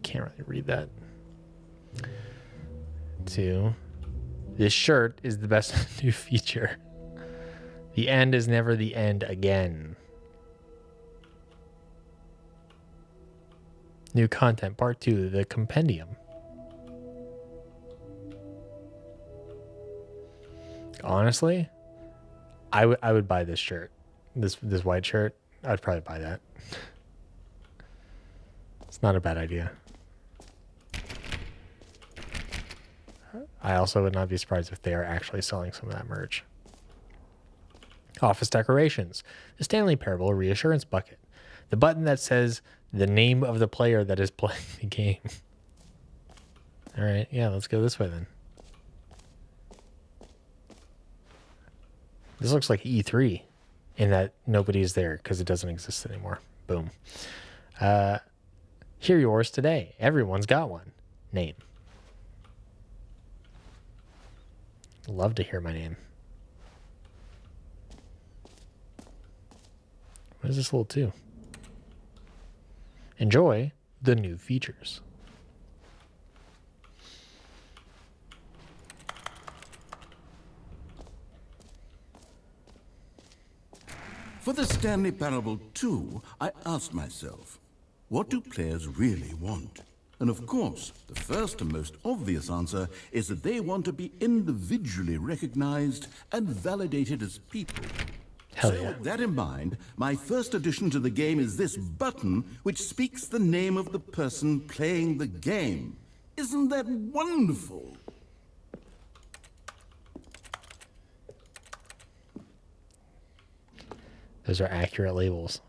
Can't really read that. 2. This shirt is the best new feature. The end is never the end again. New content, part 2, the compendium. Honestly, I would buy this shirt. This white shirt. I'd probably buy that. It's not a bad idea. I also would not be surprised if they are actually selling some of that merch. Office decorations. The Stanley Parable reassurance bucket. The button that says the name of the player that is playing the game. All right, yeah, let's go this way then. This looks like E3 in that nobody is there because it doesn't exist anymore. Boom. Hear yours today. Everyone's got one. Name. Love to hear my name. What is this little 2? Enjoy the new features. For the Stanley Parable 2, I asked myself, what do players really want? And of course, the first and most obvious answer is that they want to be individually recognized and validated as people. Hell So yeah. with that in mind, my first addition to the game is this button which speaks the name of the person playing the game. Isn't that wonderful? Those are accurate labels.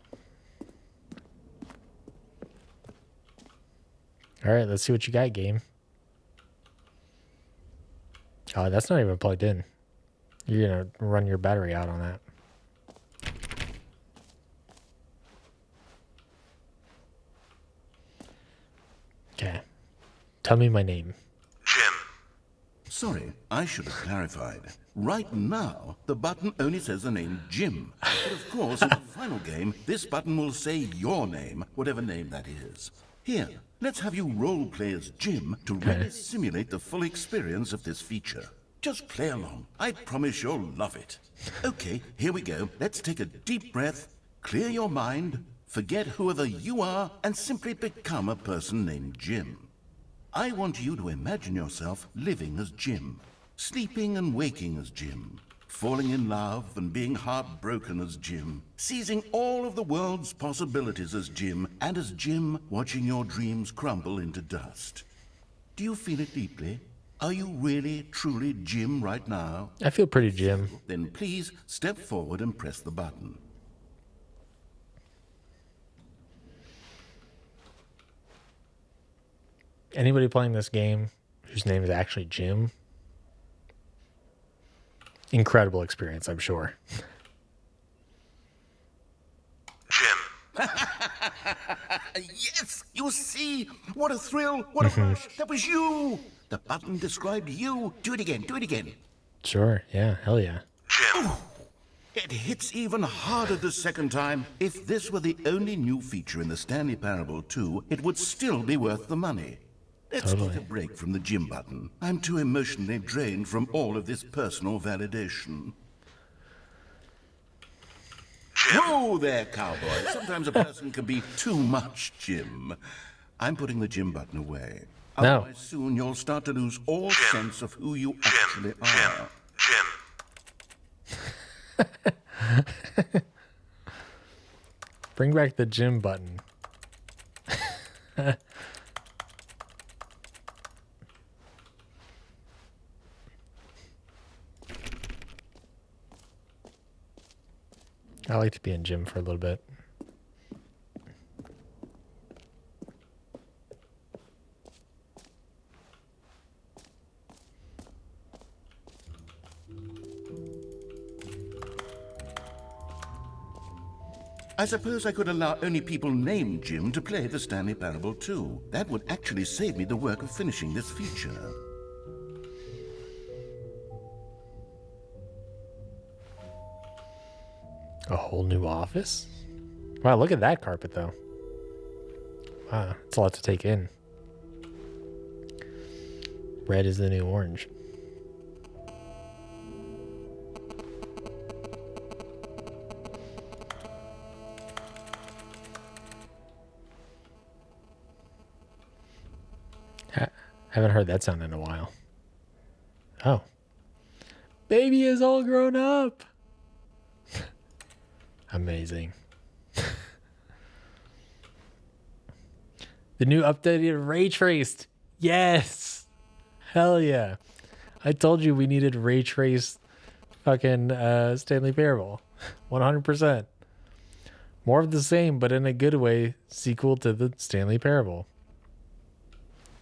All right, let's see what you got, game. Oh, that's not even plugged in. You're going to run your battery out on that. Okay. Tell me my name. Jim. Sorry, I should have clarified. Right now, the button only says the name Jim. But of course, in the final game, this button will say your name, whatever name that is. Here, let's have you role-play as Jim to really simulate the full experience of this feature. Just play along. I promise you'll love it. Okay, here we go. Let's take a deep breath, clear your mind, forget whoever you are, and simply become a person named Jim. I want you to imagine yourself living as Jim, sleeping and waking as Jim, falling in love and being heartbroken as Jim, seizing all of the world's possibilities as Jim, and as Jim watching your dreams crumble into dust. Do you feel it deeply? Are you really, truly Jim right now? I feel pretty Jim. Then please step forward and press the button. Anybody playing this game whose name is actually Jim? Incredible experience, I'm sure. Jim. Yes! You see? What a thrill! What a rush! That was you! The button described you. Do it again, do it again. Sure, yeah, hell yeah. Jim. It hits even harder the second time. If this were the only new feature in the Stanley Parable 2, it would still be worth the money. Let's take a break from the Jim button. I'm too emotionally drained from all of this personal validation. Whoa there, cowboy. Sometimes a person can be too much Jim. I'm putting the Jim button away. No. Otherwise, soon you'll start to lose all sense of who you Jim. actually are. Jim. Bring back the gym button. I like to be in gym for a little bit. I suppose I could allow only people named Jim to play the Stanley Parable too. That would actually save me the work of finishing this feature. A whole new office? Wow, look at that carpet though. Wow, it's a lot to take in. Red is the new orange. Haven't heard that sound in a while. Oh. Baby is all grown up. Amazing. The new updated ray traced. Yes. Hell yeah. I told you we needed ray traced fucking Stanley Parable. 100%. More of the same, but in a good way, sequel to the Stanley Parable.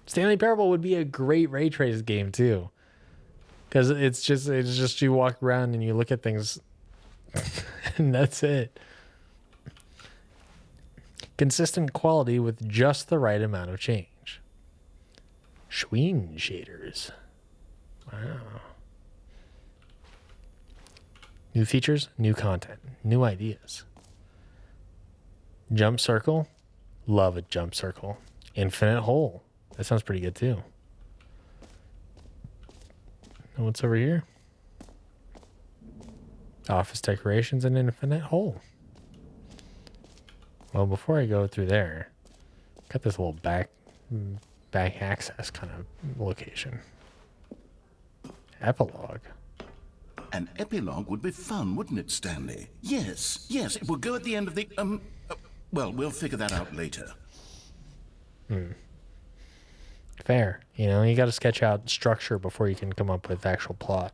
Stanley Parable would be a great ray trace game too. Because it's just you walk around and you look at things and that's it. Consistent quality with just the right amount of change. Schween shaders. Wow. New features, new content, new ideas. Jump circle. Love a jump circle. Infinite hole. That sounds pretty good too. And what's over here? Office decorations and infinite hole. Well, before I go through there, got this little back access kind of location. Epilogue. An epilogue would be fun, wouldn't it, Stanley? Yes, it will go at the end of the, well, we'll figure that out later. Fair. You know, you got to sketch out structure before you can come up with actual plot.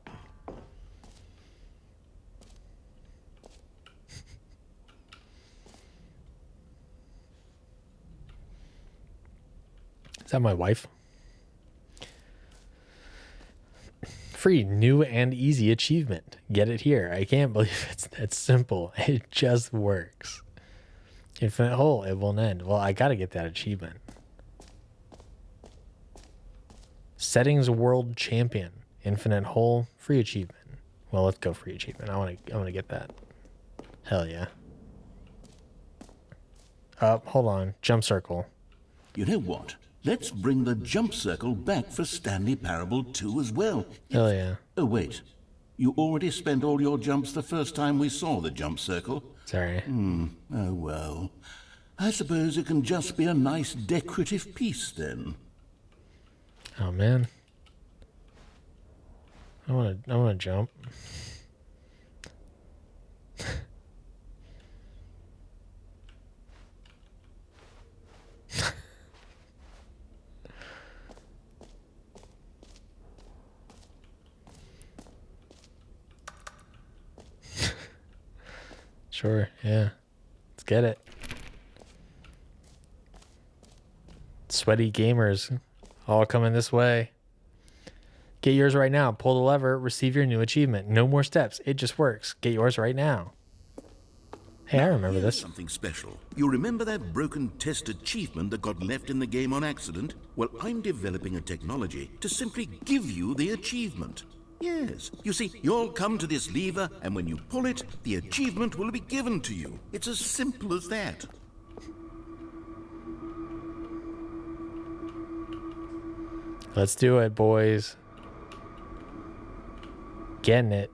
Is that my wife? Free new and easy achievement. Get it here. I can't believe it's that simple. It just works. Infinite hole. It won't end. Well, I got to get that achievement. Settings world champion. Infinite hole. Free achievement. Well, let's go free achievement. I want to get that. Hell yeah. Hold on. Jump circle. You know what? Let's bring the jump circle back for Stanley Parable 2 as well. Hell yeah. Oh, wait. You already spent all your jumps the first time we saw the jump circle? Sorry. Oh, well. I suppose it can just be a nice decorative piece then. Oh man. I wanna jump. Sure, yeah. Let's get it. Sweaty gamers all coming this way. Get yours right now. Pull the lever, receive your new achievement. No more steps. It just works. Get yours right now. Hey, I remember Here's this. something special. You remember that broken test achievement that got left in the game on accident? Well, I'm developing a technology to simply give you the achievement. Yes. You see, you'll come to this lever, and when you pull it, the achievement will be given to you. It's as simple as that. Let's do it, boys. Getting it.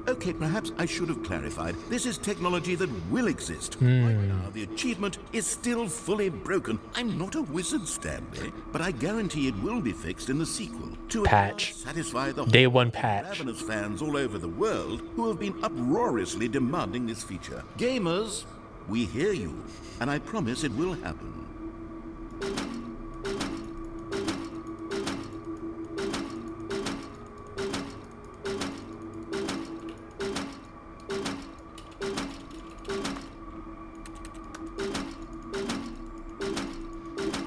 Okay. Okay, perhaps I should have clarified. This is technology that will exist. Right now, the achievement is still fully broken. I'm not a wizard, Stanley, but I guarantee it will be fixed in the sequel. To Patch. satisfy the Day one patch. ravenous fans all over the world who have been uproariously demanding this feature. Gamers, we hear you, and I promise it will happen.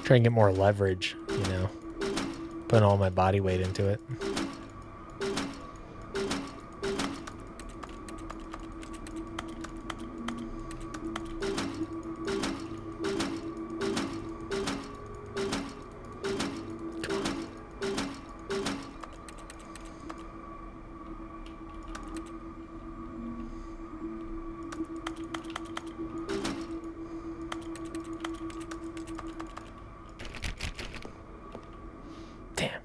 Try and get more leverage, you know. Putting all my body weight into it. Damn.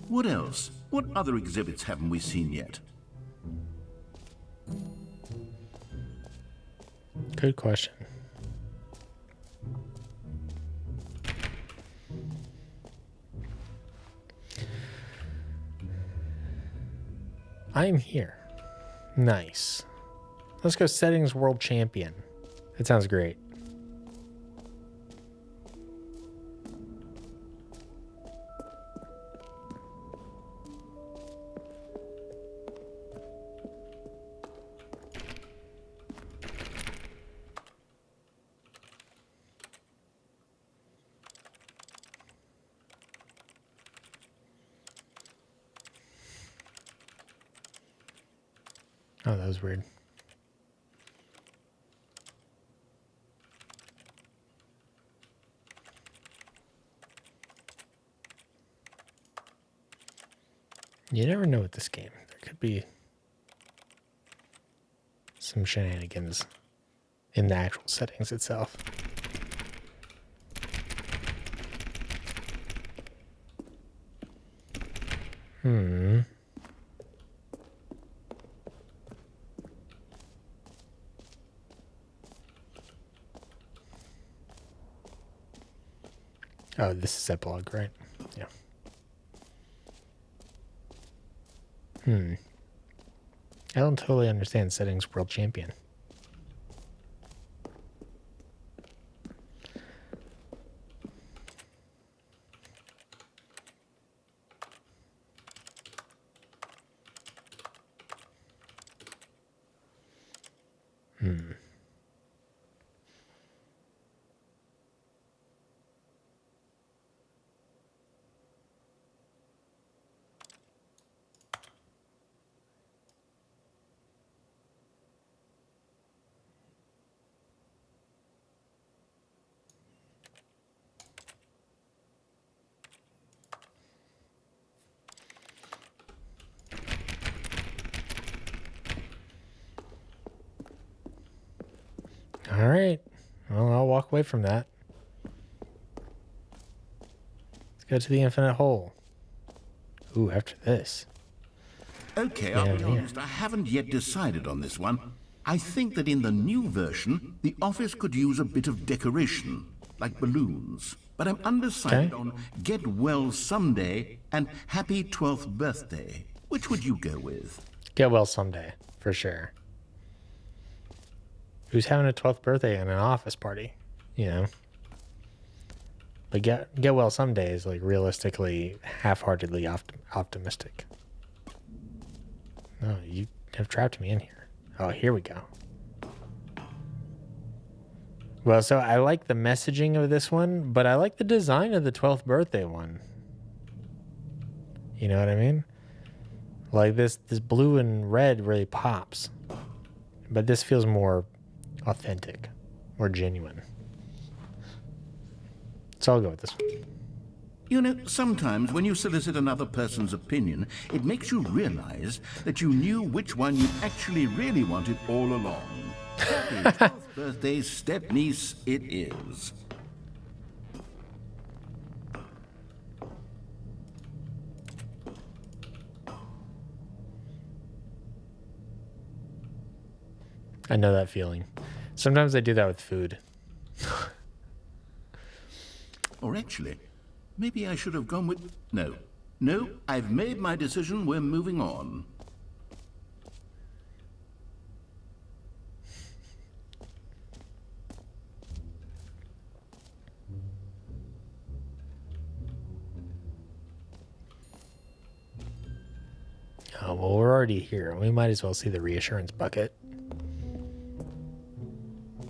What else? What other exhibits haven't we seen yet? Good question. I'm here. Nice. Let's go settings world champion. That sounds great. Oh, that was weird. You never know with this game. There could be some shenanigans in the actual settings itself. Oh, this is epilogue, right? Yeah. I don't totally understand settings world champion. All right. Well, I'll walk away from that. Let's go to the infinite hole. Ooh, after this. Okay, I'll be honest, I haven't yet decided on this one. I think that in the new version, the office could use a bit of decoration, like balloons. But I'm undecided on Get Well Someday and Happy 12th Birthday. Which would you go with? Get well someday, for sure. Who's having a 12th birthday in an office party, you know? But get well someday is like realistically half-heartedly optimistic. No, you have trapped me in here. Oh, here we go. Well, so I like the messaging of this one, but I like the design of the 12th birthday one. You know what I mean? Like this blue and red really pops. But this feels more authentic, more genuine. So I'll go with this one. You know, sometimes when you solicit another person's opinion, it makes you realize that you knew which one you actually really wanted all along. Happy 12th birthday, step-niece it is. I know that feeling. Sometimes I do that with food. Or actually, maybe I should have gone with... No. No, I've made my decision. We're moving on. Oh, well, we're already here. We might as well see the reassurance bucket.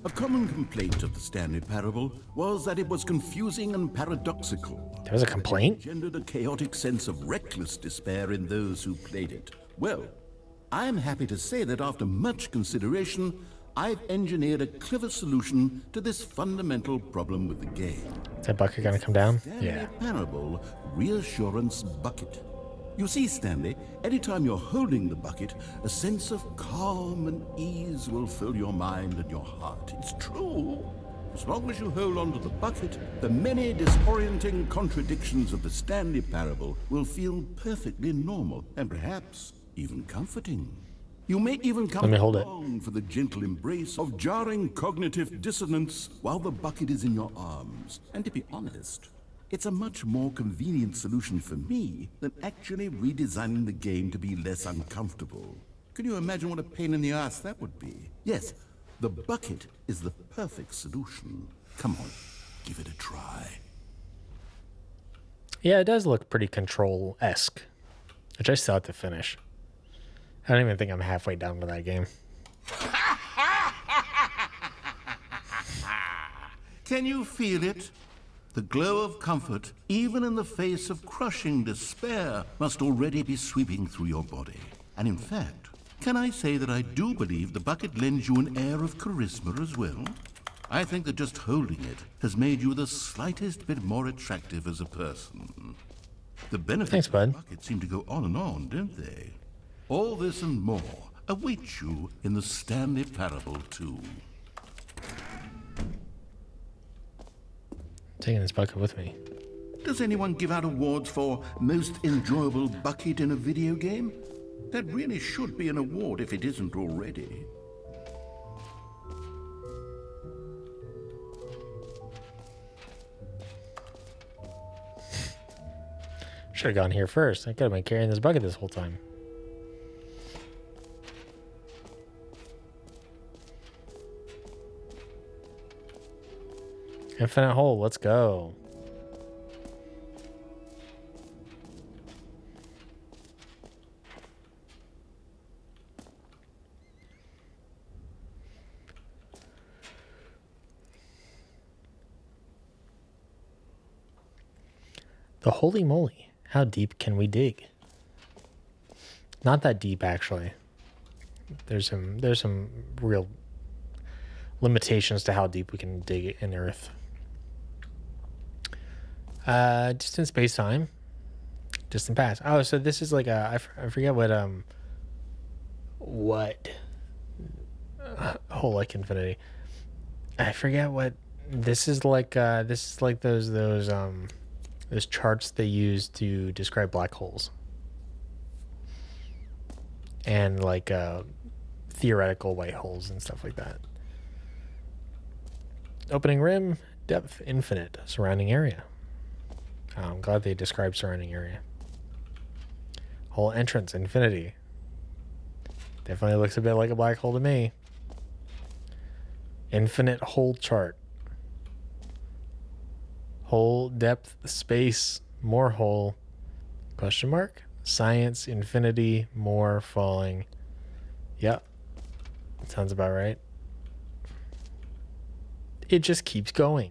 A common complaint of the Stanley Parable was that it was confusing and paradoxical. There was a complaint? It engendered a chaotic sense of reckless despair in those who played it. Well, I'm happy to say that after much consideration, I've engineered a clever solution to this fundamental problem with the game. Is that bucket gonna come down? Stanley Yeah. Parable Reassurance Bucket. You see, Stanley, anytime you're holding the bucket, a sense of calm and ease will fill your mind and your heart. It's true. As long as you hold on to the bucket, the many disorienting contradictions of the Stanley Parable will feel perfectly normal and perhaps even comforting. You may even come Let me hold it. along for the gentle embrace of jarring cognitive dissonance while the bucket is in your arms. And to be honest, it's a much more convenient solution for me than actually redesigning the game to be less uncomfortable. Can you imagine what a pain in the ass that would be? Yes, the bucket is the perfect solution. Come on, give it a try. Yeah, it does look pretty Control-esque, which I still have to finish. I don't even think I'm halfway down to that game. Can you feel it? The glow of comfort, even in the face of crushing despair, must already be sweeping through your body. And in fact, can I say that I do believe the bucket lends you an air of charisma as well? I think that just holding it has made you the slightest bit more attractive as a person. The benefits Thanks, of the bud. bucket seem to go on, don't they? All this and more await you in the Stanley Parable 2. Taking this bucket with me. Does anyone give out awards for most enjoyable bucket in a video game? That really should be an award if it isn't already. Should have gone here first. I could have been carrying this bucket this whole time. Infinite hole, let's go. The holy moly, how deep can we dig? Not that deep, actually. There's some real limitations to how deep we can dig in Earth. Distant space-time. Distant past. Oh, so this is like I forget what whole like infinity. I forget what this is like. This is like those charts they use to describe black holes and like theoretical white holes and stuff like that. Opening rim, depth infinite, surrounding area. I'm glad they described surrounding area. Hole entrance, infinity. Definitely looks a bit like a black hole to me. Infinite hole chart. Hole depth, space, more hole. Question mark? Science, infinity, more falling. Yep. Sounds about right. It just keeps going.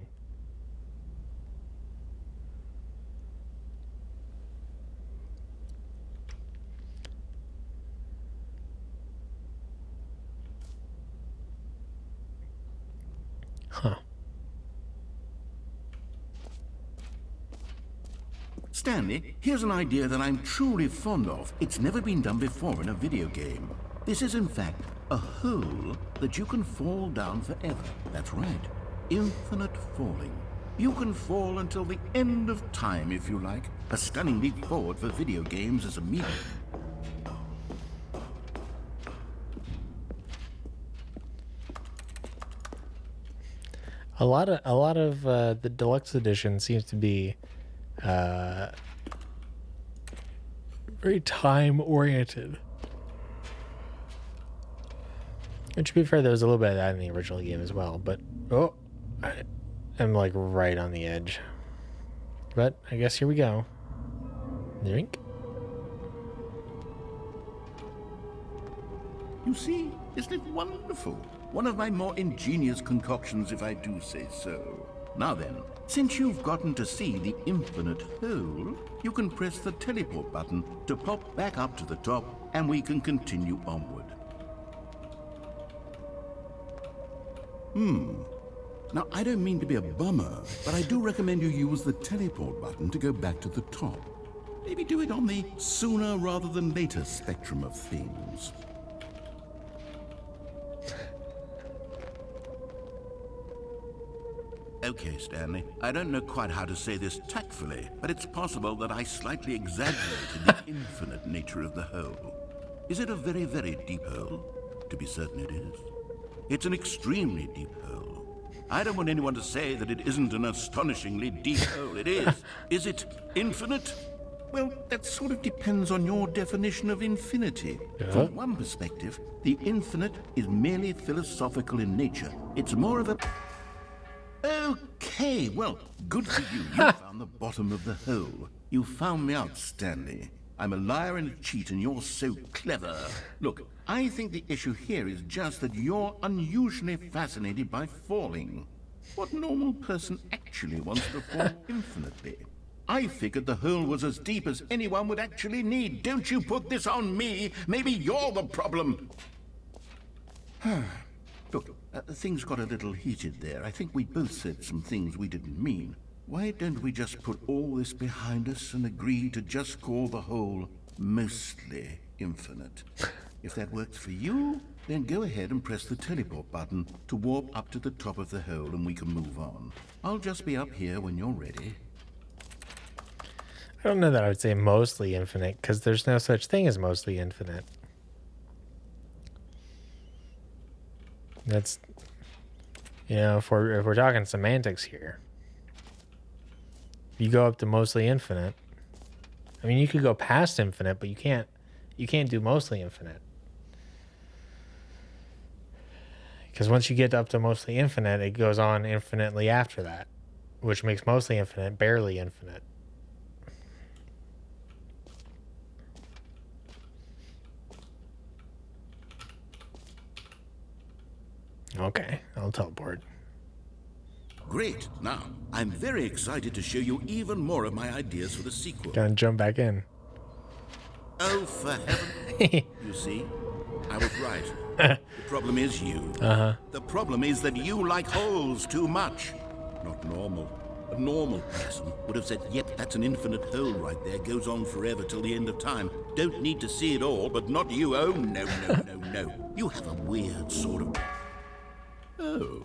Huh. Stanley, here's an idea that I'm truly fond of. It's never been done before in a video game. This is, in fact, A hole that you can fall down forever. That's right. Infinite falling. You can fall until the end of time, if you like. A stunning leap forward for video games as a medium. A lot of the deluxe edition seems to be very time oriented. And to be fair, there was a little bit of that in the original game as well. But I'm like right on the edge. But I guess here we go. Drink. You see, isn't it wonderful? One of my more ingenious concoctions, if I do say so. Now then, since you've gotten to see the infinite hole, you can press the teleport button to pop back up to the top, and we can continue onward. Now, I don't mean to be a bummer, but I do recommend you use the teleport button to go back to the top. Maybe do it on the sooner rather than later spectrum of things. Okay, Stanley, I don't know quite how to say this tactfully, but it's possible that I slightly exaggerated the infinite nature of the hole. Is it a very, very deep hole? To be certain it is. It's an extremely deep hole. I don't want anyone to say that it isn't an astonishingly deep hole. It is. Is it infinite? Well, that sort of depends on your definition of infinity. From one perspective, the infinite is merely philosophical in nature. It's more of a... Okay, well, good for you. You found the bottom of the hole. You found me out, Stanley. I'm a liar and a cheat, and you're so clever. Look, I think the issue here is just that you're unusually fascinated by falling. What normal person actually wants to fall infinitely? I figured the hole was as deep as anyone would actually need. Don't you put this on me. Maybe you're the problem. Look, things got a little heated there. I think we both said some things we didn't mean. Why don't we just put all this behind us and agree to just call the hole mostly infinite? If that works for you, then go ahead and press the teleport button to warp up to the top of the hole and we can move on. I'll just be up here when you're ready. I don't know that I would say mostly infinite, because there's no such thing as mostly infinite. That's, you know, if we're talking semantics here, you go up to mostly infinite. I mean, you could go past infinite, but you can't do mostly infinite. Because once you get up to mostly infinite, it goes on infinitely after that, which makes mostly infinite barely infinite. Okay, I'll teleport. Great. Now, I'm very excited to show you even more of my ideas for the sequel. Gonna jump back in. Oh, for heaven. You see, I was right. The problem is you. The problem is that you like holes too much. Not normal. A normal person would have said, yep, that's an infinite hole right there. Goes on forever till the end of time. Don't need to see it all, but not you. Oh, no, no, no, no. You have a weird sort of... Oh.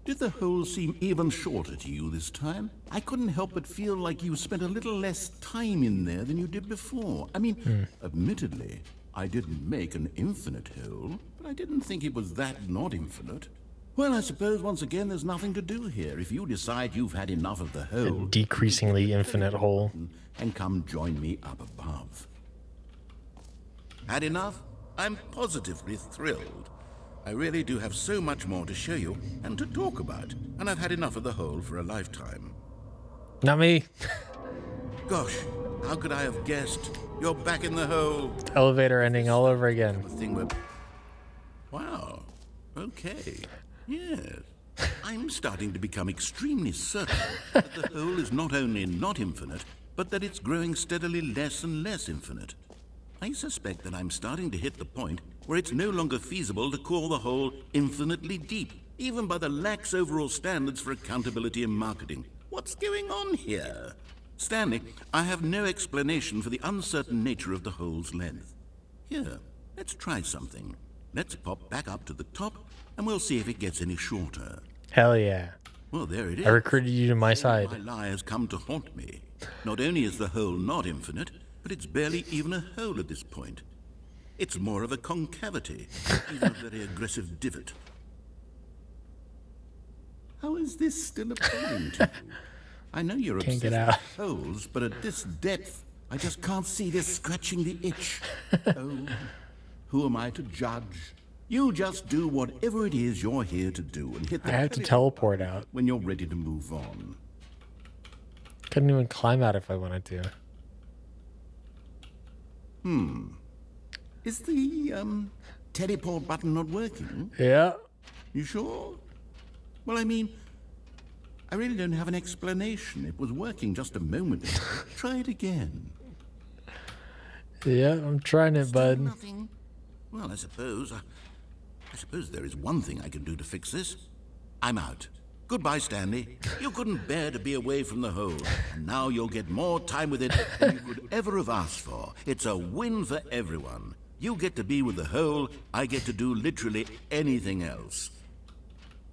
Did the hole seem even shorter to you this time? I couldn't help but feel like you spent a little less time in there than you did before. I mean, admittedly, I didn't make an infinite hole, but I didn't think it was that not infinite. Well, I suppose once again there's nothing to do here. If you decide you've had enough of the hole... A decreasingly infinite hole. ...and come join me up above. Had enough? I'm positively thrilled. I really do have so much more to show you and to talk about, and I've had enough of the hole for a lifetime. Not me. Gosh, how could I have guessed? You're back in the hole. Elevator ending all over again. A thing where... Wow. Okay. Yes. I'm starting to become extremely certain that the hole is not only not infinite, but that it's growing steadily less and less infinite. I suspect that I'm starting to hit the point where it's no longer feasible to call the hole infinitely deep, even by the lax overall standards for accountability and marketing. What's going on here? Stanley, I have no explanation for the uncertain nature of the hole's length. Here, let's try something. Let's pop back up to the top, and we'll see if it gets any shorter. Hell yeah. Well, there it is. I recruited you to my My side. lie has come to haunt me. Not only is the hole not infinite, but it's barely even a hole at this point. It's more of a concavity, even a very aggressive divot. How is this still appealing to you? I know you're Can't obsessed get with out. holes, but at this depth, I just can't see this scratching the itch. Oh, who am I to judge? You just do whatever it is you're here to do and hit the I have to belly teleport out. when you're ready to move on. Couldn't even climb out if I wanted to. Is the teleport button not working? Yeah. You sure? Well, I mean, I really don't have an explanation. It was working just a moment ago. Try it again. Yeah, I'm trying it, bud. Nothing. Well, I suppose there is one thing I can do to fix this. I'm out. Goodbye, Stanley. You couldn't bear to be away from the hole, and now you'll get more time with it than you could ever have asked for. It's a win for everyone. You get to be with the hole, I get to do literally anything else.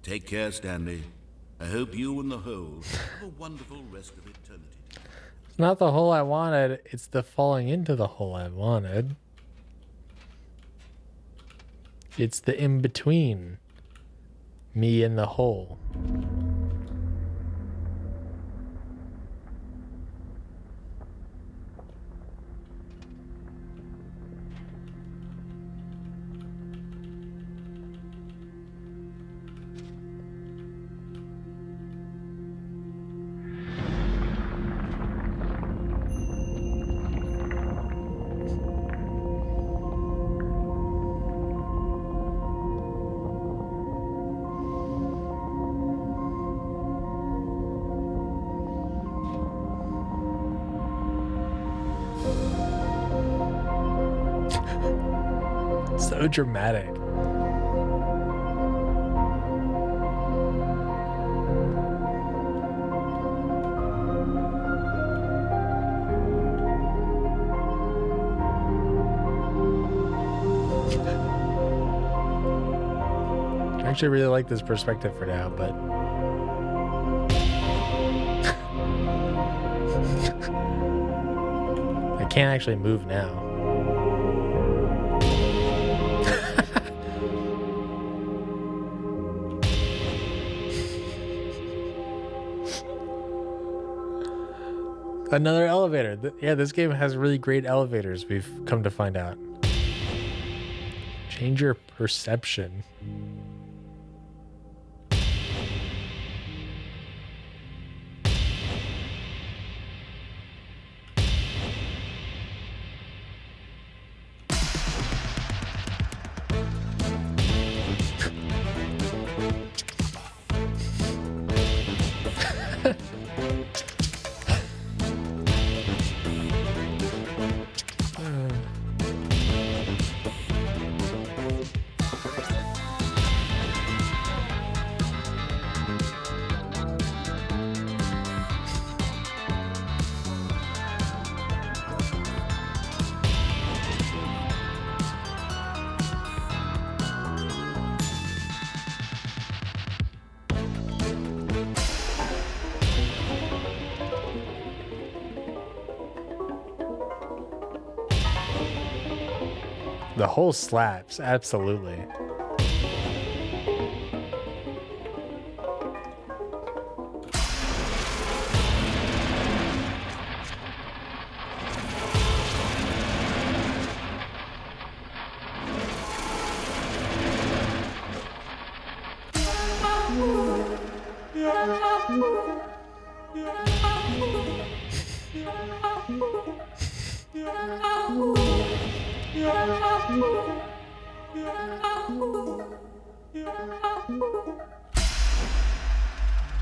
Take care, Stanley. I hope you and the hole have a wonderful rest of eternity. It's not the hole I wanted. It's the falling into the hole I wanted. It's the in-between. Me and the hole. So dramatic. I actually really like this perspective for now, but I can't actually move now. Another elevator. Yeah, this game has really great elevators, we've come to find out. Change your perception. The whole slaps, absolutely.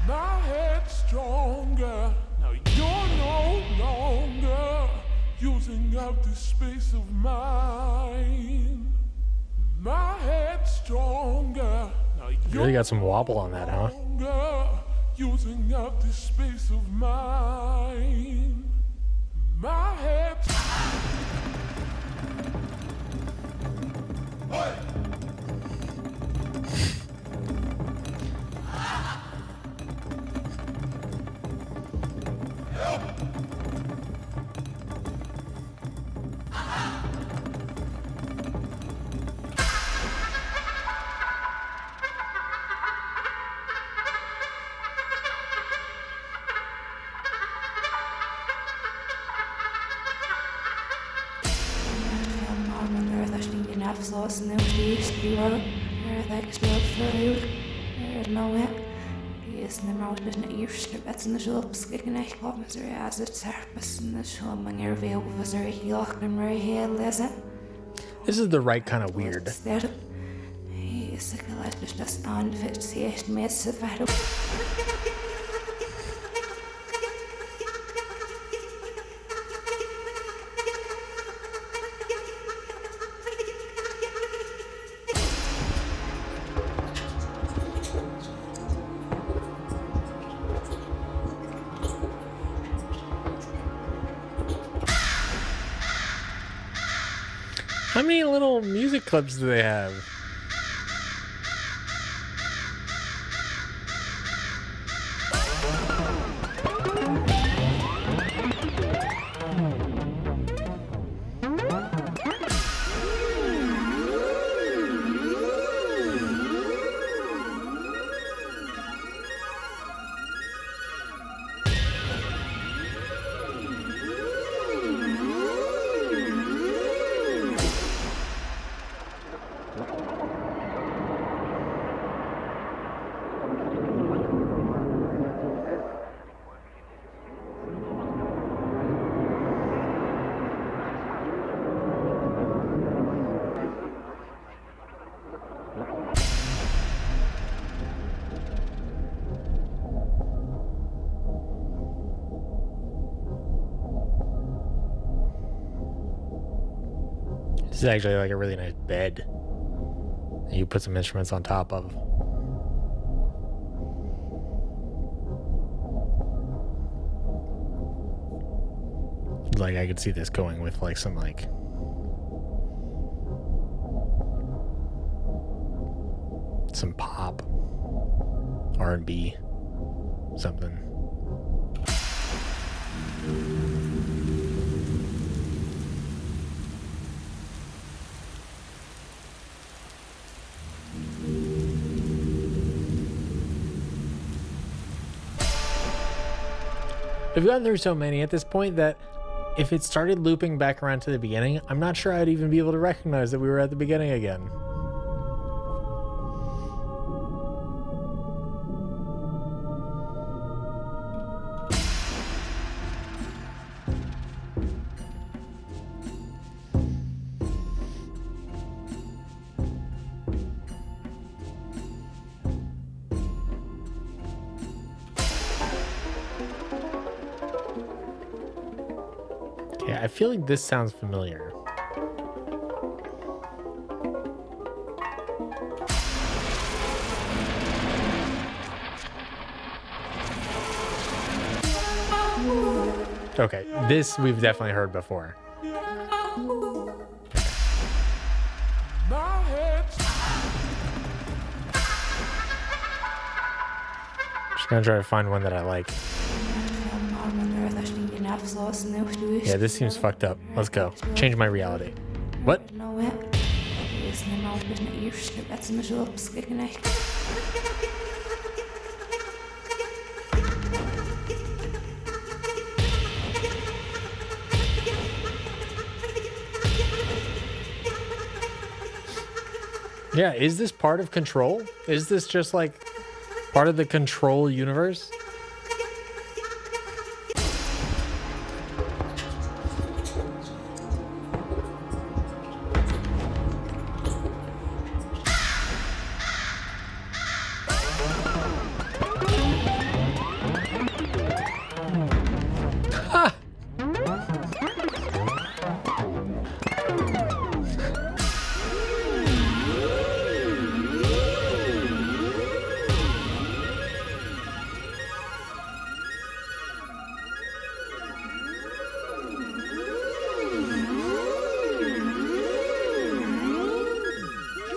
My head's stronger. Now you're no longer using up this space of mine. My head's stronger. Now you're Really got some wobble on that, huh? longer using up this space of mine. My head's This is the right kind of weird. How many little music clips do they have? This is actually like a really nice bed that you put some instruments on top of. Like I could see this going with like some like some pop, R&B, something. We've gotten through so many at this point that if it started looping back around to the beginning, I'm not sure I'd even be able to recognize that we were at the beginning again. I feel like this sounds familiar. Okay, this we've definitely heard before. Just gonna try to find one that I like. Yeah, this seems fucked up. Let's go. Change my reality. What? Yeah, is this part of Control? Is this just like part of the Control universe?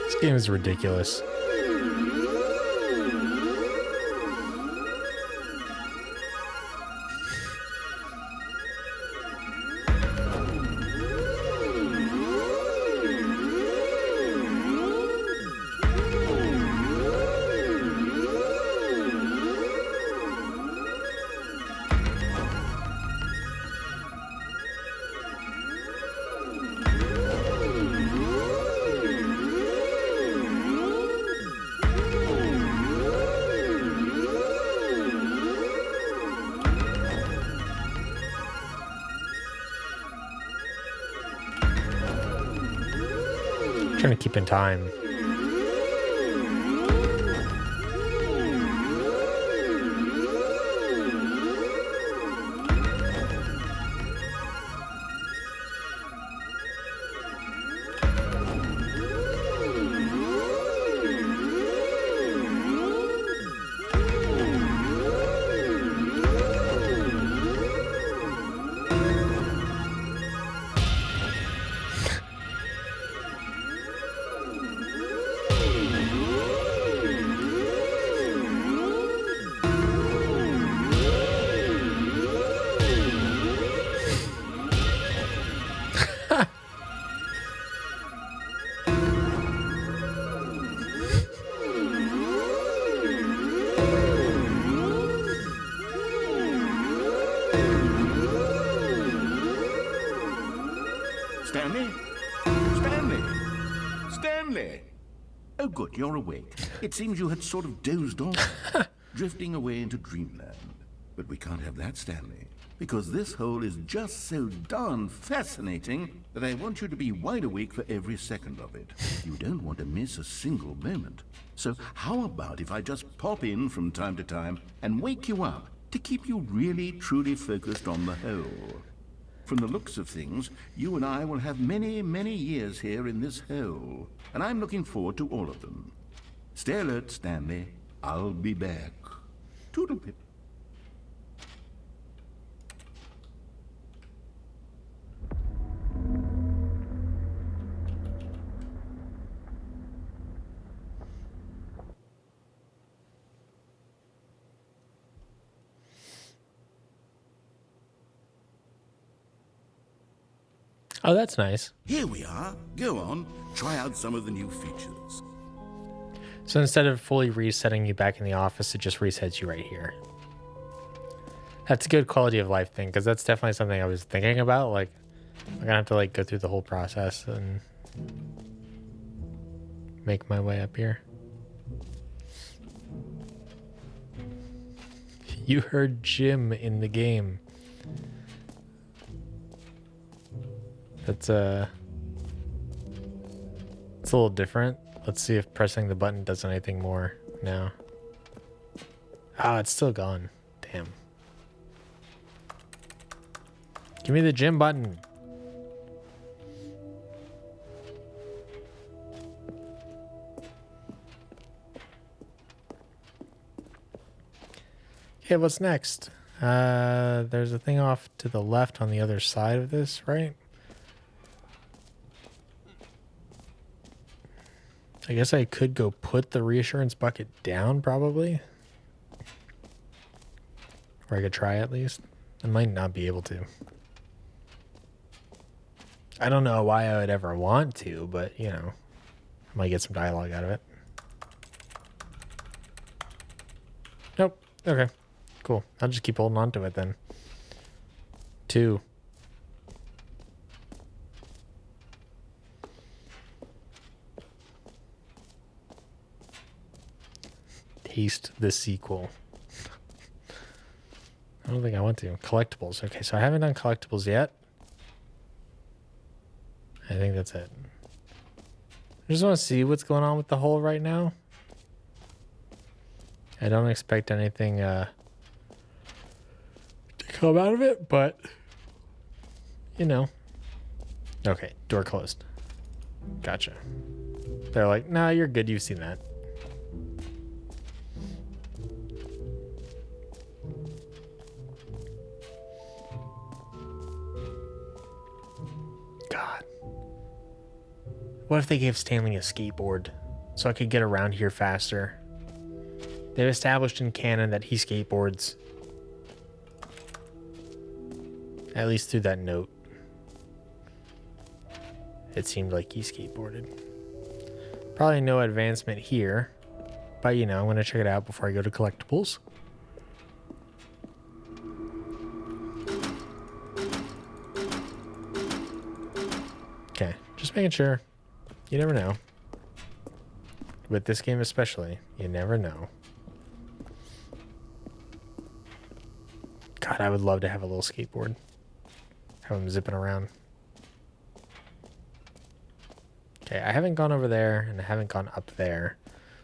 This game is ridiculous. trying to keep in time. Stanley? Stanley? Stanley! Oh, good, you're awake. It seems you had sort of dozed off, drifting away into dreamland. But we can't have that, Stanley, because this hole is just so darn fascinating that I want you to be wide awake for every second of it. You don't want to miss a single moment. So how about if I just pop in from time to time and wake you up to keep you really, truly focused on the hole? From the looks of things, you and I will have many, many years here in this hole, and I'm looking forward to all of them. Stay alert, Stanley. I'll be back. Toodle-pip. Oh, that's nice. Here we are. Go on. Try out some of the new features. So instead of fully resetting you back in the office, it just resets you right here. That's a good quality of life thing, because that's definitely something I was thinking about. Like, I'm gonna have to like go through the whole process and make my way up here. You heard Jim in the game. It's a little different. Let's see if pressing the button does anything more now. Ah, it's still gone. Damn. Give me the gym button. Okay, what's next? There's a thing off to the left on the other side of this, right? I guess I could go put the reassurance bucket down, probably. Or I could try at least. I might not be able to. I don't know why I would ever want to, but, you know, I might get some dialogue out of it. Nope. Okay. Cool. I'll just keep holding on to it then. 2. Taste the sequel. I don't think I want to. Collectibles. Okay, so I haven't done collectibles yet. I think that's it. I just want to see what's going on with the hole right now. I don't expect anything to come out of it, but you know. Okay, door closed. Gotcha. They're like, nah, you're good. You've seen that. God. What if they gave Stanley a skateboard so I could get around here faster? They've established in canon that he skateboards. At least through that note. It seemed like he skateboarded. Probably no advancement here. But, you know, I'm going to check it out before I go to collectibles. Okay, just making sure. You never know. With this game especially, you never know. God, I would love to have a little skateboard. Have him zipping around. Okay, I haven't gone over there, and I haven't gone up there.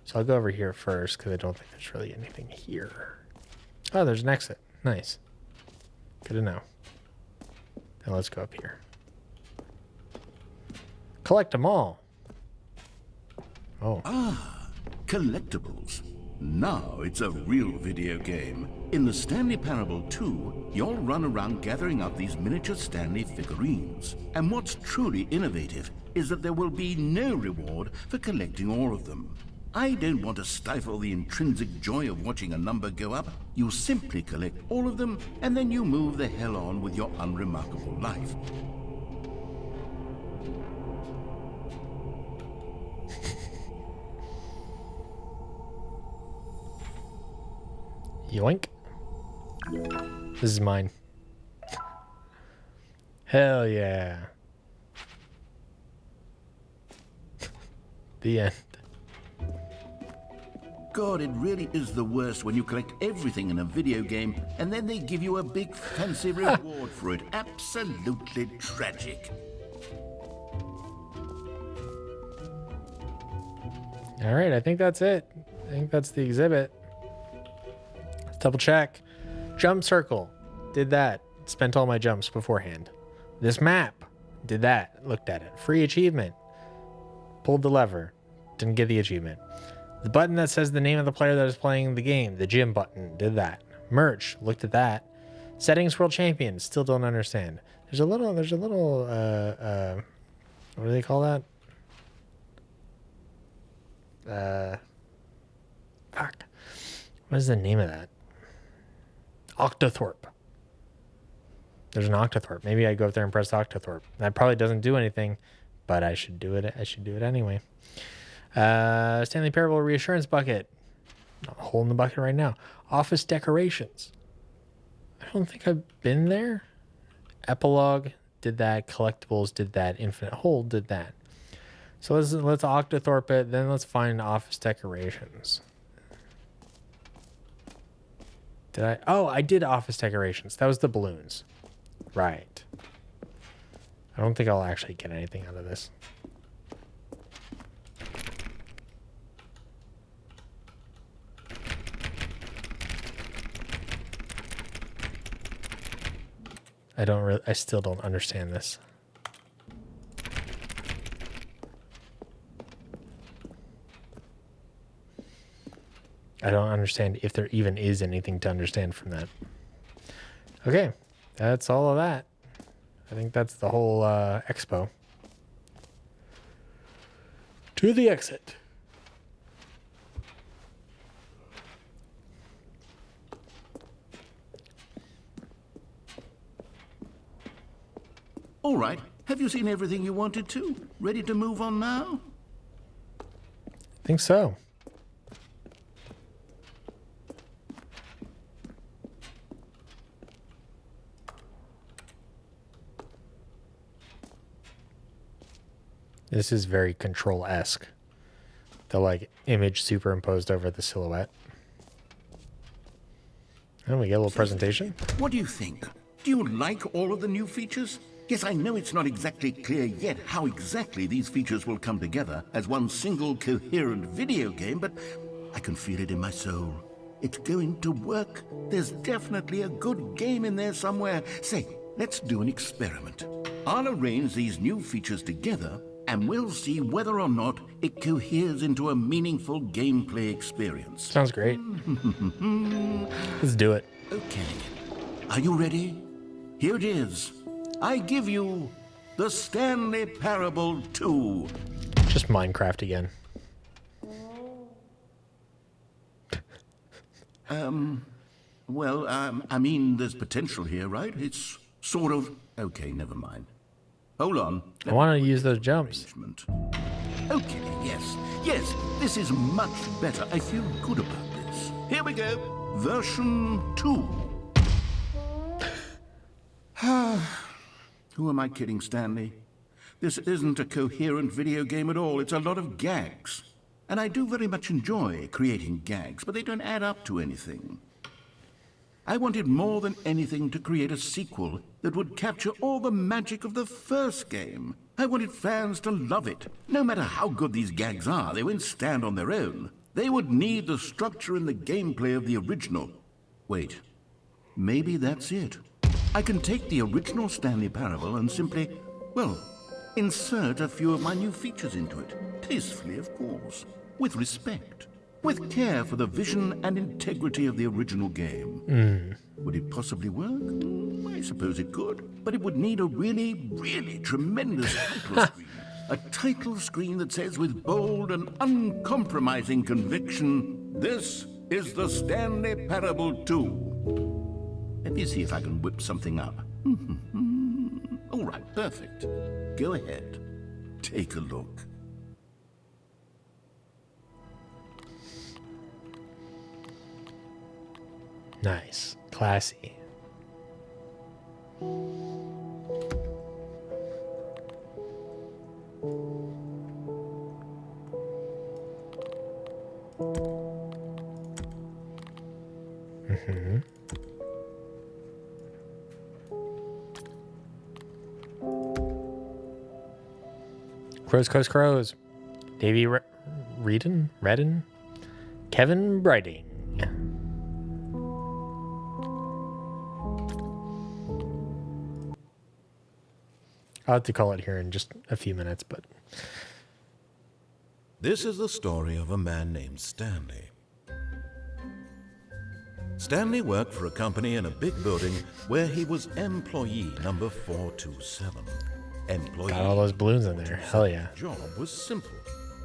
So I'll go over here first, because I don't think there's really anything here. Oh, there's an exit. Nice. Good to know. Now let's go up here. Collect them all. Oh. Collectibles. Now it's a real video game. In the Stanley Parable 2, you'll run around gathering up these miniature Stanley figurines. And what's truly innovative is that there will be no reward for collecting all of them. I don't want to stifle the intrinsic joy of watching a number go up. You simply collect all of them, and then you move the hell on with your unremarkable life. Yoink. This is mine. Hell yeah. The end. God, it really is the worst when you collect everything in a video game and then they give you a big fancy reward for it. Absolutely tragic. All right, I think that's it. I think that's the exhibit. Let's double check. Jump circle. Did that. Spent all my jumps beforehand. This map. Did that. Looked at it. Free achievement. Pulled the lever. Didn't get the achievement. The button that says the name of the player that is playing the game. The gym button. Did that. Merch. Looked at that. Settings world champion. Still don't understand. There's a little, what do they call that? Fuck. What is the name of that? Octothorpe. There's an Octothorpe. Maybe I go up there and press Octothorpe. That probably doesn't do anything, but I should do it. I should do it anyway. Stanley Parable reassurance bucket. Not a hole in the bucket right now. Office decorations. I don't think I've been there. Epilogue did that. Collectibles did that. Infinite Hold did that. So let's Octothorpe it. Then let's find office decorations. Did I? Oh, I did office decorations. That was the balloons. Right. I don't think I'll actually get anything out of this. I still don't understand this. I don't understand if there even is anything to understand from that. Okay, that's all of that. I think that's the whole expo. To the exit. All right. Have you seen everything you wanted to? Ready to move on now? I think so. This is very Control-esque. The like image superimposed over the silhouette. And we get a little presentation. What do you think? Do you like all of the new features? Yes, I know it's not exactly clear yet how exactly these features will come together as one single coherent video game, but I can feel it in my soul. It's going to work. There's definitely a good game in there somewhere. Say, let's do an experiment. I'll arrange these new features together, and we'll see whether or not it coheres into a meaningful gameplay experience. Sounds great. Let's do it. Okay. Are you ready? Here it is. I give you the Stanley Parable 2. Just Minecraft again. I mean, there's potential here, right? It's sort of... Okay, never mind. Hold on. I want to use those jumps. Okay, yes, this is much better. I feel good about this. Here we go. Version 2. Who am I kidding, Stanley? This isn't a coherent video game at all. It's a lot of gags. And I do very much enjoy creating gags, but they don't add up to anything. I wanted more than anything to create a sequel that would capture all the magic of the first game. I wanted fans to love it. No matter how good these gags are, they won't stand on their own. They would need the structure and the gameplay of the original. Wait, maybe that's it. I can take the original Stanley Parable and simply, well, insert a few of my new features into it. Tastefully, of course. With respect. With care for the vision and integrity of the original game. Would it possibly work? I suppose it could. But it would need a really, really tremendous title screen. A title screen that says with bold and uncompromising conviction, "This is the Stanley Parable 2. Let me see if I can whip something up. All right, perfect. Go ahead. Take a look. Nice. Classy. Crows. Davey Redden? Kevin Brighting. I'll have to call it here in just a few minutes, but... This is the story of a man named Stanley. Stanley worked for a company in a big building where he was employee number 427. Got all those balloons in there. Hell yeah. Job was simple.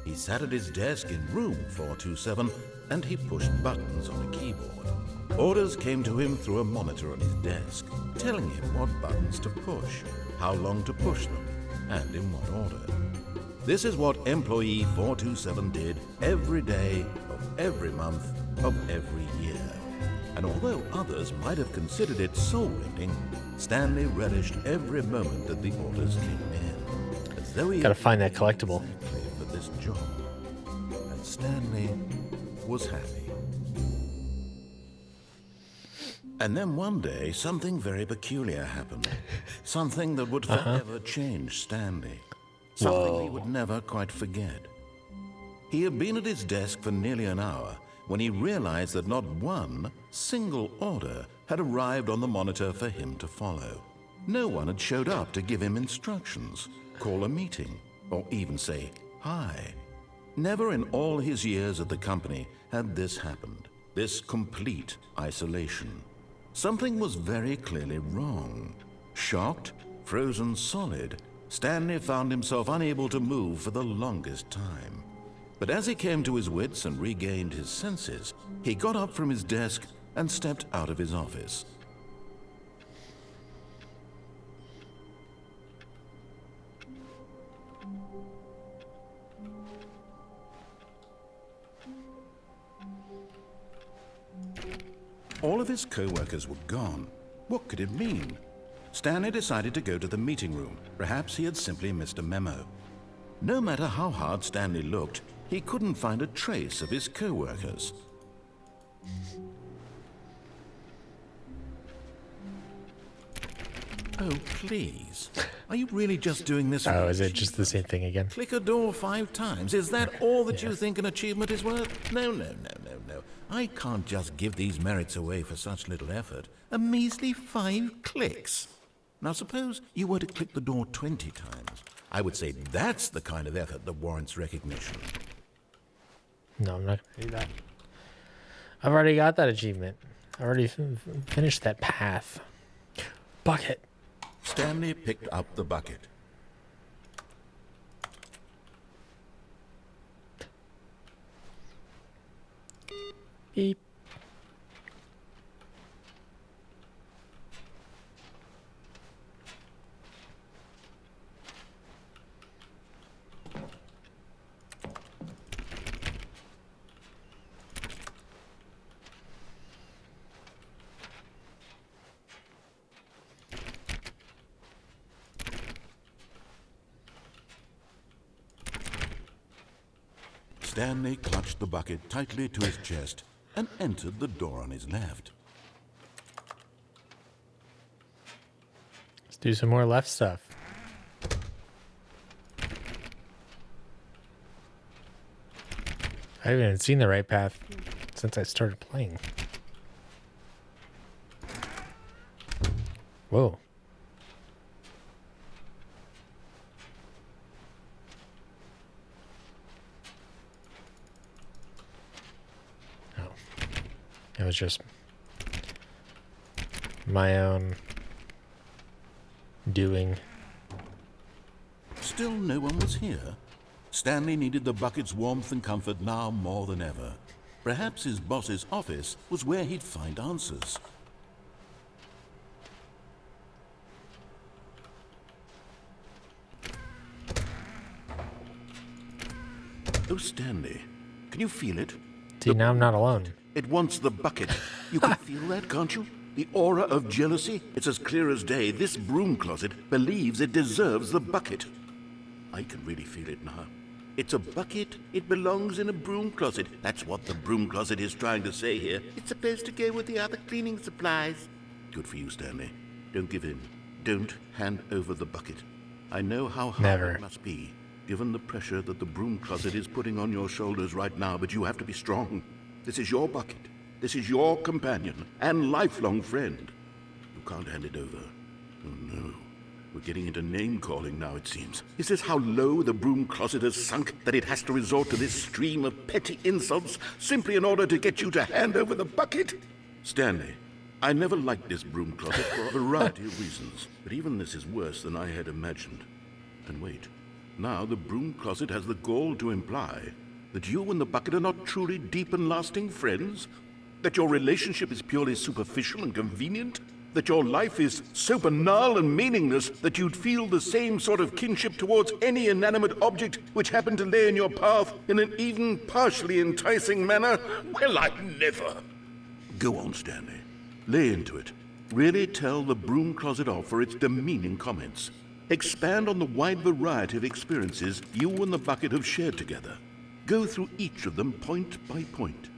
He sat at his desk in room 427 and he pushed buttons on a keyboard. Orders came to him through a monitor on his desk, telling him what buttons to push, how long to push them, and in what order. This is what employee 427 did every day of every month of every year. And although others might have considered it soul-rending, Stanley relished every moment that the orders came in, as though he gotta find that collectible exactly for this job. And Stanley was happy. And then one day, something very peculiar happened. Something that would forever change Stanley. Something he would never quite forget. He had been at his desk for nearly an hour when he realized that not one single order had arrived on the monitor for him to follow. No one had showed up to give him instructions, call a meeting, or even say hi. Never in all his years at the company had this happened, this complete isolation. Something was very clearly wrong. Shocked, frozen solid, Stanley found himself unable to move for the longest time. But as he came to his wits and regained his senses, he got up from his desk and stepped out of his office. All of his co-workers were gone. What could it mean? Stanley decided to go to the meeting room. Perhaps he had simply missed a memo. No matter how hard Stanley looked, he couldn't find a trace of his co-workers. Oh, please. Are you really just doing this? Oh, is it just the same thing again? Click a door 5 times. Is that all that you think an achievement is worth? No. I can't just give these merits away for such little effort. A measly 5 clicks. Now suppose you were to click the door 20 times. I would say that's the kind of effort that warrants recognition. No, I'm not going to do that. I've already got that achievement. I already finished that path. Bucket. Stanley picked up the bucket. Beep. Stanley clutched the bucket tightly to his chest and entered the door on his left. Let's do some more left stuff. I haven't even seen the right path since I started playing. Whoa. Oh. It was just my own doing. Still no one was here. Stanley needed the bucket's warmth and comfort now more than ever. Perhaps his boss's office was where he'd find answers. Oh, Stanley, can you feel it? See, now I'm not alone. It wants the bucket. You can feel that, can't you? The aura of jealousy? It's as clear as day. This broom closet believes it deserves the bucket. I can really feel it now. It's a bucket. It belongs in a broom closet. That's what the broom closet is trying to say here. It's supposed to go with the other cleaning supplies. Good for you, Stanley. Don't give in. Don't hand over the bucket. I know how hard Never. it must be, given the pressure that the broom closet is putting on your shoulders right now, but you have to be strong. This is your bucket. This is your companion and lifelong friend. You can't hand it over. Oh, no. We're getting into name-calling now, it seems. Is this how low the broom closet has sunk, that it has to resort to this stream of petty insults simply in order to get you to hand over the bucket? Stanley, I never liked this broom closet for a variety of reasons, but even this is worse than I had imagined. And wait, now the broom closet has the gall to imply that you and the bucket are not truly deep and lasting friends? That your relationship is purely superficial and convenient? That your life is so banal and meaningless that you'd feel the same sort of kinship towards any inanimate object which happened to lay in your path in an even partially enticing manner? Well, I never. Go on, Stanley. Lay into it. Really tell the broom closet off for its demeaning comments. Expand on the wide variety of experiences you and the bucket have shared together. Go through each of them point by point.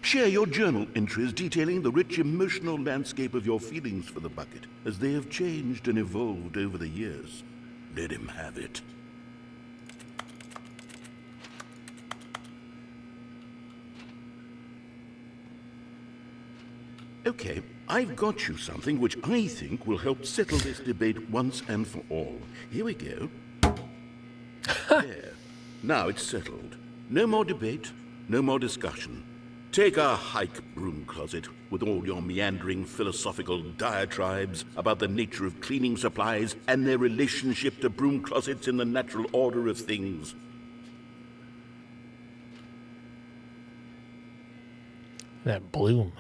Share your journal entries detailing the rich emotional landscape of your feelings for the bucket as they have changed and evolved over the years. Let him have it. Okay, I've got you something which I think will help settle this debate once and for all. Here we go. There. Now it's settled. No more debate, no more discussion. Take a hike, broom closet, with all your meandering philosophical diatribes about the nature of cleaning supplies and their relationship to broom closets in the natural order of things. That bloom.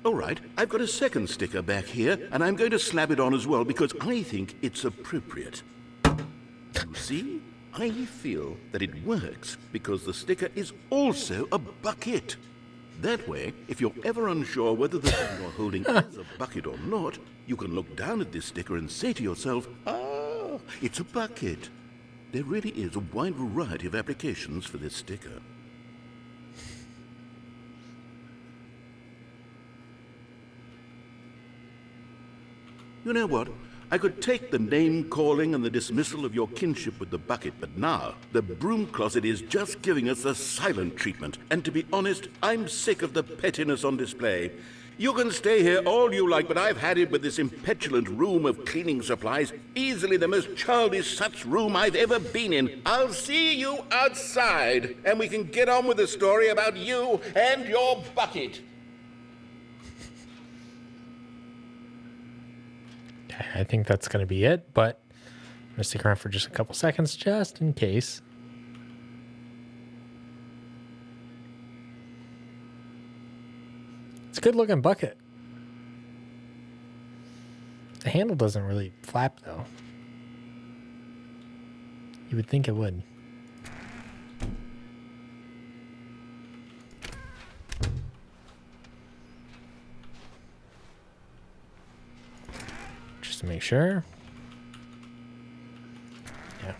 All right, I've got a second sticker back here, and I'm going to slap it on as well because I think it's appropriate. You see? I feel that it works because the sticker is also a bucket. That way, if you're ever unsure whether the thing you're holding is a bucket or not, you can look down at this sticker and say to yourself, ah, it's a bucket. There really is a wide variety of applications for this sticker. You know what? I could take the name-calling and the dismissal of your kinship with the bucket, but now the broom closet is just giving us the silent treatment. And to be honest, I'm sick of the pettiness on display. You can stay here all you like, but I've had it with this impetulant room of cleaning supplies. Easily the most childish such room I've ever been in. I'll see you outside, and we can get on with the story about you and your bucket. I think that's going to be it, but I'm going to stick around for just a couple seconds just in case. It's a good looking bucket. The handle doesn't really flap though. You would think it would. Just to make sure. Yeah.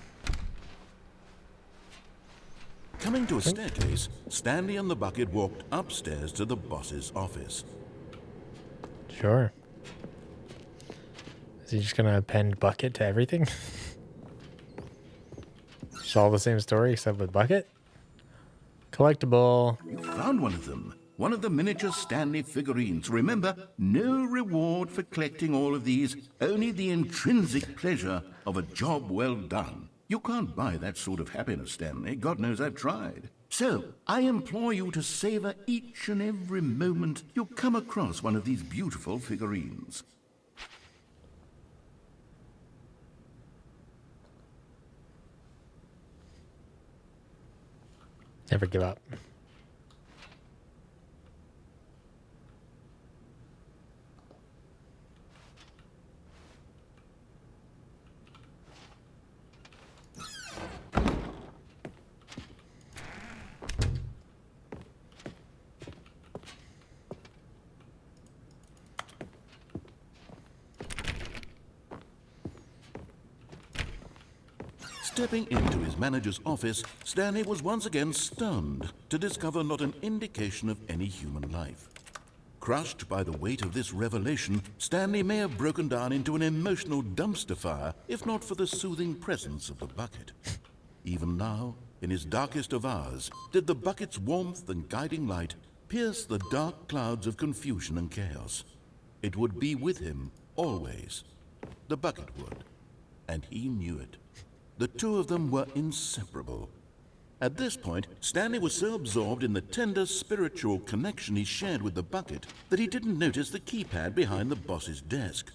Coming to a staircase, Stanley and the bucket walked upstairs to the boss's office. Sure. Is he just going to append Bucket to everything? It's all the same story except with Bucket? Collectible. You found one of them. One of the miniature Stanley figurines. Remember, no reward for collecting all of these, only the intrinsic pleasure of a job well done. You can't buy that sort of happiness, Stanley. God knows I've tried. So, I implore you to savor each and every moment you come across one of these beautiful figurines. Never give up. Stepping into his manager's office, Stanley was once again stunned to discover not an indication of any human life. Crushed by the weight of this revelation, Stanley may have broken down into an emotional dumpster fire if not for the soothing presence of the bucket. Even now, in his darkest of hours, did the bucket's warmth and guiding light pierce the dark clouds of confusion and chaos. It would be with him always. The bucket would, and he knew it. The two of them were inseparable. At this point, Stanley was so absorbed in the tender spiritual connection he shared with the bucket that he didn't notice the keypad behind the boss's desk.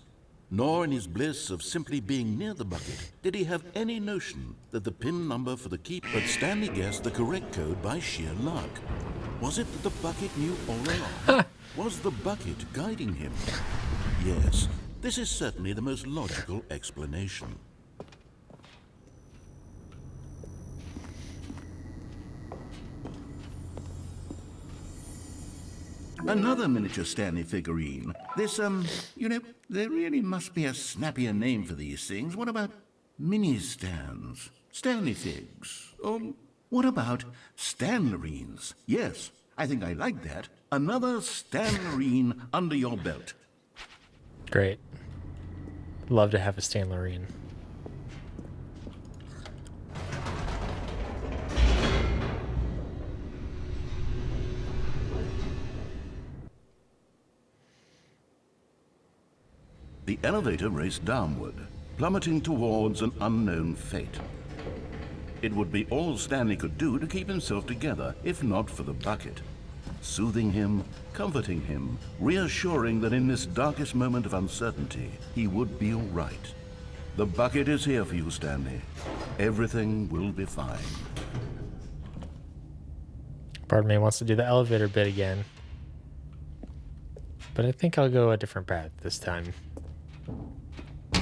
Nor in his bliss of simply being near the bucket did he have any notion that the PIN number for the key. But Stanley guessed the correct code by sheer luck. Was it that the bucket knew all along? Was the bucket guiding him? Yes, this is certainly the most logical explanation. Another miniature Stanley figurine. This, there really must be a snappier name for these things. What about mini-stands? Stanley figs? Or what about Stanlerines? Yes, I think I like that. Another Stanlerine under your belt. Great. Love to have a Stanlerine. The elevator raced downward, plummeting towards an unknown fate. It would be all Stanley could do to keep himself together, if not for the bucket. Soothing him, comforting him, reassuring that in this darkest moment of uncertainty, he would be all right. The bucket is here for you, Stanley. Everything will be fine. Pardon me, wants to do the elevator bit again. But I think I'll go a different path this time.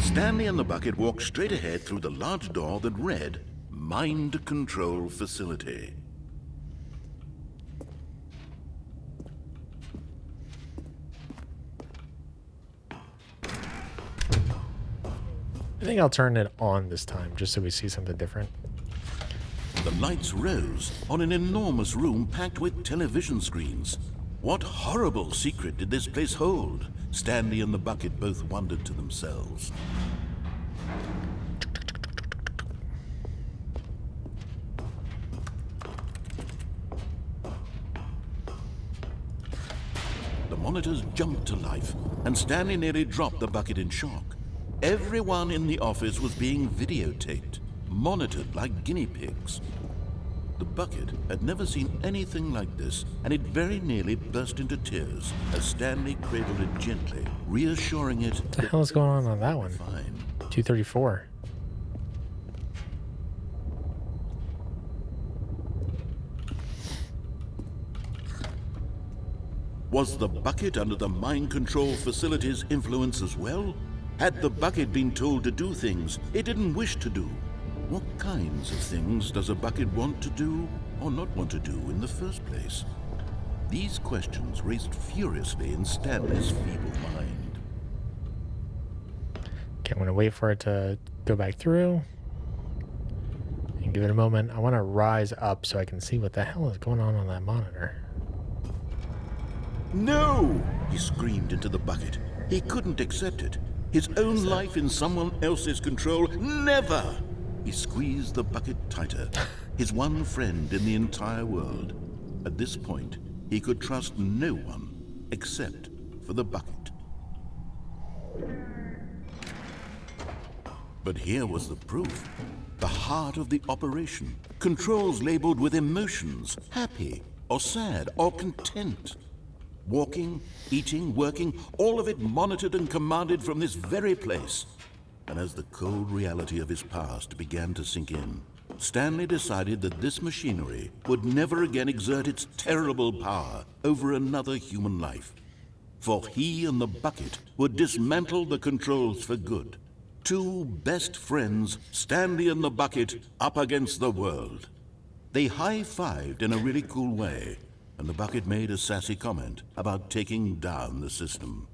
Stanley and the bucket walked straight ahead through the large door that read, Mind Control Facility. I think I'll turn it on this time, just so we see something different. The lights rose on an enormous room packed with television screens. What horrible secret did this place hold? Stanley and the bucket both wondered to themselves. The monitors jumped to life, and Stanley nearly dropped the bucket in shock. Everyone in the office was being videotaped, monitored like guinea pigs. The bucket had never seen anything like this, and it very nearly burst into tears as Stanley cradled it gently, reassuring it. What the hell is going on that one? Fine. 234. Was the bucket under the mind control facility's influence as well? Had the bucket been told to do things it didn't wish to do? What kinds of things does a bucket want to do or not want to do in the first place? These questions raced furiously in Stanley's feeble mind. Okay, I'm going to wait for it to go back through. And give it a moment. I want to rise up so I can see what the hell is going on that monitor. No! He screamed into the bucket. He couldn't accept it. His own life in someone else's control? Never! He squeezed the bucket tighter. His one friend in the entire world. At this point, he could trust no one except for the bucket. But here was the proof. The heart of the operation. Controls labeled with emotions, happy or sad or content. Walking, eating, working, all of it monitored and commanded from this very place. And as the cold reality of his past began to sink in, Stanley decided that this machinery would never again exert its terrible power over another human life. For he and the bucket would dismantle the controls for good. Two best friends, Stanley and the bucket, up against the world. They high-fived in a really cool way, and the bucket made a sassy comment about taking down the system.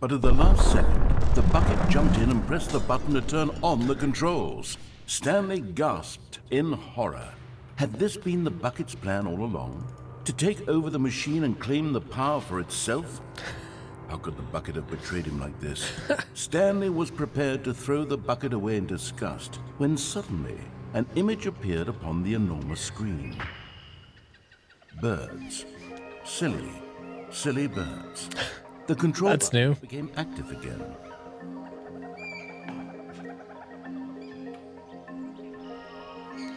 But at the last second, the bucket jumped in and pressed the button to turn on the controls. Stanley gasped in horror. Had this been the bucket's plan all along? To take over the machine and claim the power for itself? How could the bucket have betrayed him like this? Stanley was prepared to throw the bucket away in disgust when suddenly an image appeared upon the enormous screen. Birds. Silly, silly birds. The control That's button new. became active again.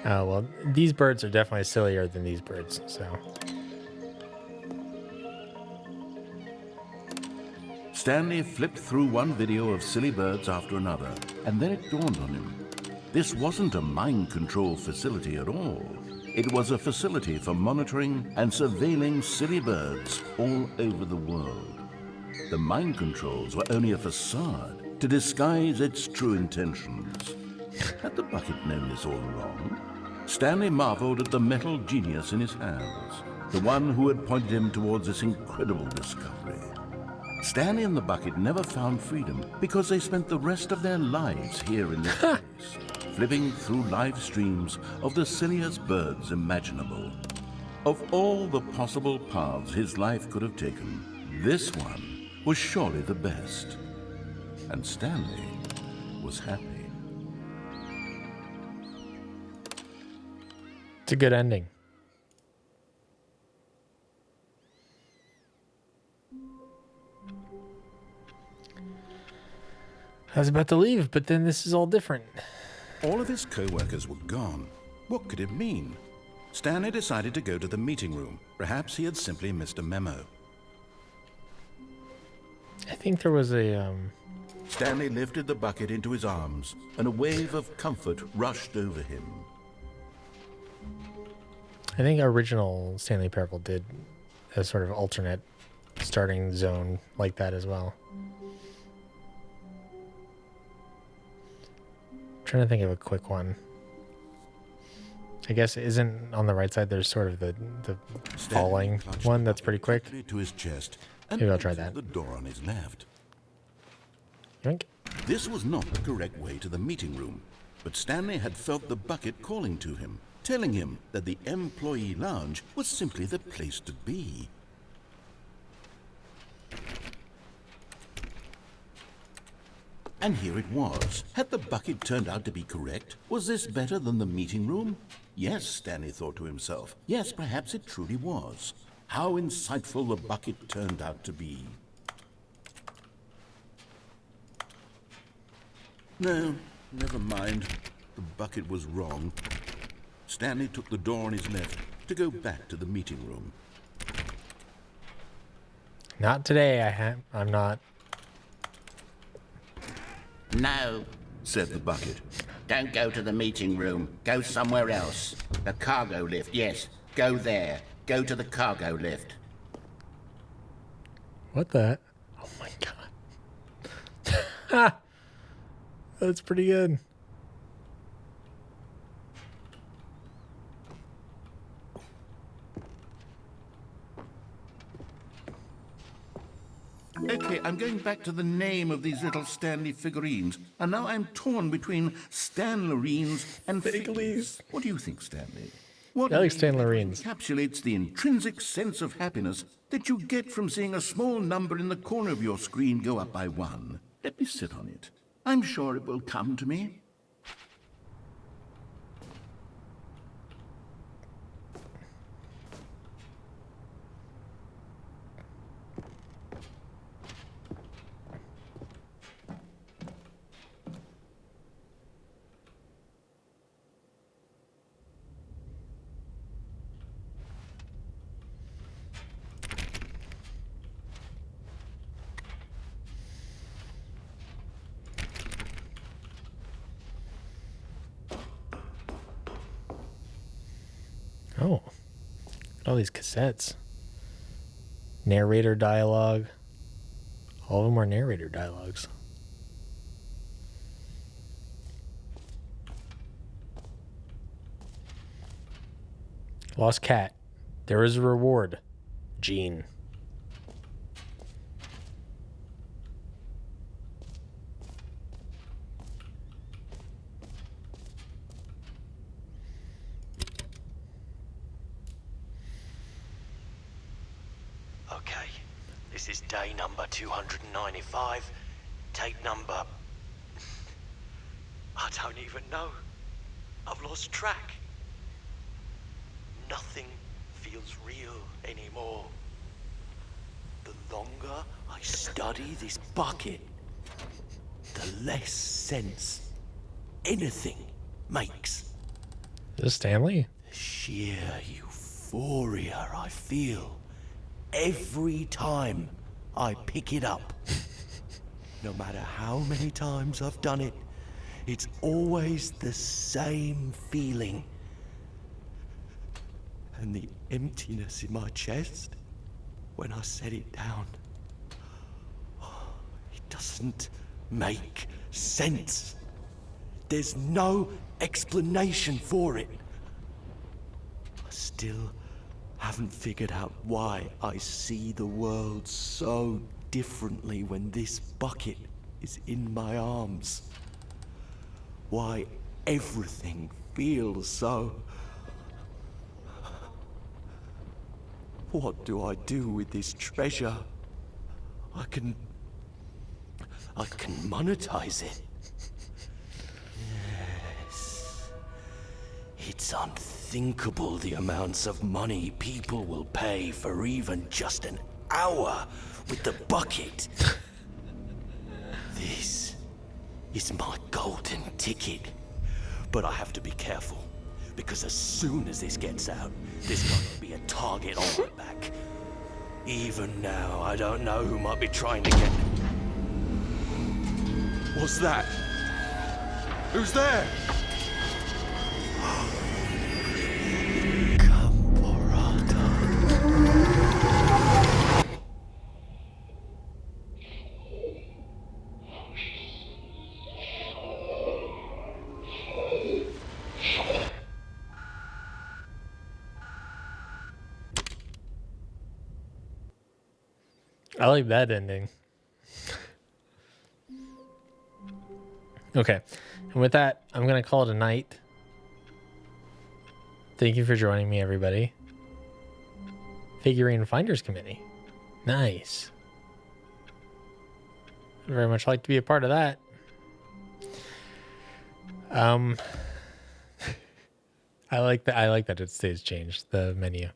Oh, well, these birds are definitely sillier than these birds, so. Stanley flipped through one video of silly birds after another, and then it dawned on him. This wasn't a mind control facility at all. It was a facility for monitoring and surveilling silly birds all over the world. The mind controls were only a facade to disguise its true intentions. Had the bucket known this all along? Stanley marveled at the metal genius in his hands, the one who had pointed him towards this incredible discovery. Stanley and the bucket never found freedom because they spent the rest of their lives here in this place, flipping through live streams of the silliest birds imaginable. Of all the possible paths his life could have taken, this one was surely the best. And Stanley was happy. It's a good ending. I was about to leave, but then this is all different. All of his co-workers were gone. What could it mean? Stanley decided to go to the meeting room. Perhaps he had simply missed a memo. I think there was a, Stanley lifted the bucket into his arms, and a wave of comfort rushed over him. I think original Stanley Parable did a sort of alternate starting zone like that as well. Trying to think of a quick one. I guess isn't on the right side there's sort of the falling one that's pretty quick. To his chest, and Maybe I'll try that. the door on his left. Yoink. This was not the correct way to the meeting room, but Stanley had felt the bucket calling to him, telling him that the employee lounge was simply the place to be. And here it was. Had the bucket turned out to be correct? Was this better than the meeting room? Yes, Stanley thought to himself. Yes, perhaps it truly was. How insightful the bucket turned out to be. No, never mind. The bucket was wrong. Stanley took the door on his left to go back to the meeting room. Not today. I'm not. No, Said the bucket. don't go to the meeting room. Go somewhere else. The cargo lift, yes. Go there. Go to the cargo lift. What the? Oh my god. That's pretty good. Okay, I'm going back to the name of these little Stanley figurines, and now I'm torn between Stanlerines and What do you think, Stanley? What I like name Stanlerines. encapsulates the intrinsic sense of happiness that you get from seeing a small number in the corner of your screen go up by 1. Let me sit on it. I'm sure it will come to me. Oh, all these cassettes. Narrator dialogue. All of them are narrator dialogues. Lost cat. There is a reward. Gene. Okay, this is day number 295. Tape number... I don't even know. I've lost track. Nothing feels real anymore. The longer I study this bucket, the less sense anything makes. Is this Stanley? The sheer euphoria I feel every time I pick it up. No matter how many times I've done it, it's always the same feeling. And the emptiness in my chest when I set it down. It doesn't make sense. There's no explanation for it. I still haven't figured out why I see the world so differently when this bucket is in my arms. Why everything feels so... What do I do with this treasure? I can monetize it. Yes. It's unthinkable the amounts of money people will pay for even just an hour with the bucket. This is my golden ticket. But I have to be careful, because as soon as this gets out, there's going to be a target on my back. Even now, I don't know who might be trying to get... What's that? Who's there? I like that ending. Okay. And with that, I'm going to call it a night. Thank you for joining me, everybody. Figurine Finders Committee. Nice. I'd very much like to be a part of that. I like that it stays changed, the menu.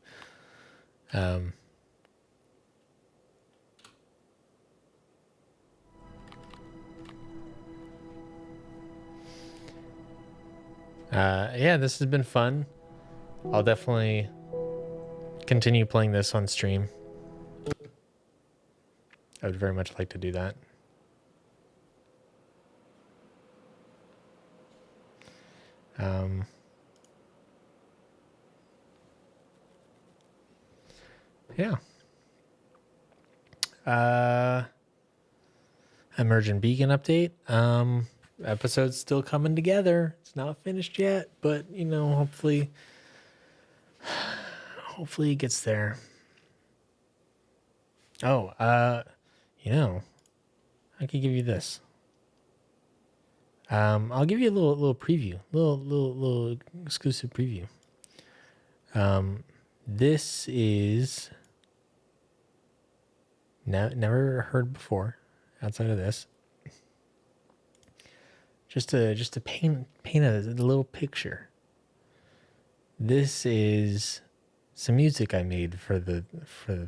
Yeah, this has been fun. I'll definitely continue playing this on stream. I would very much like to do that. Yeah. Emergent Beacon update. Episode's still coming together. It's not finished yet, but you know, hopefully it gets there. Oh, you know, I could give you this. I'll give you a little preview, little exclusive preview. This is Never heard before outside of this. Just to paint a little picture. This is some music I made for the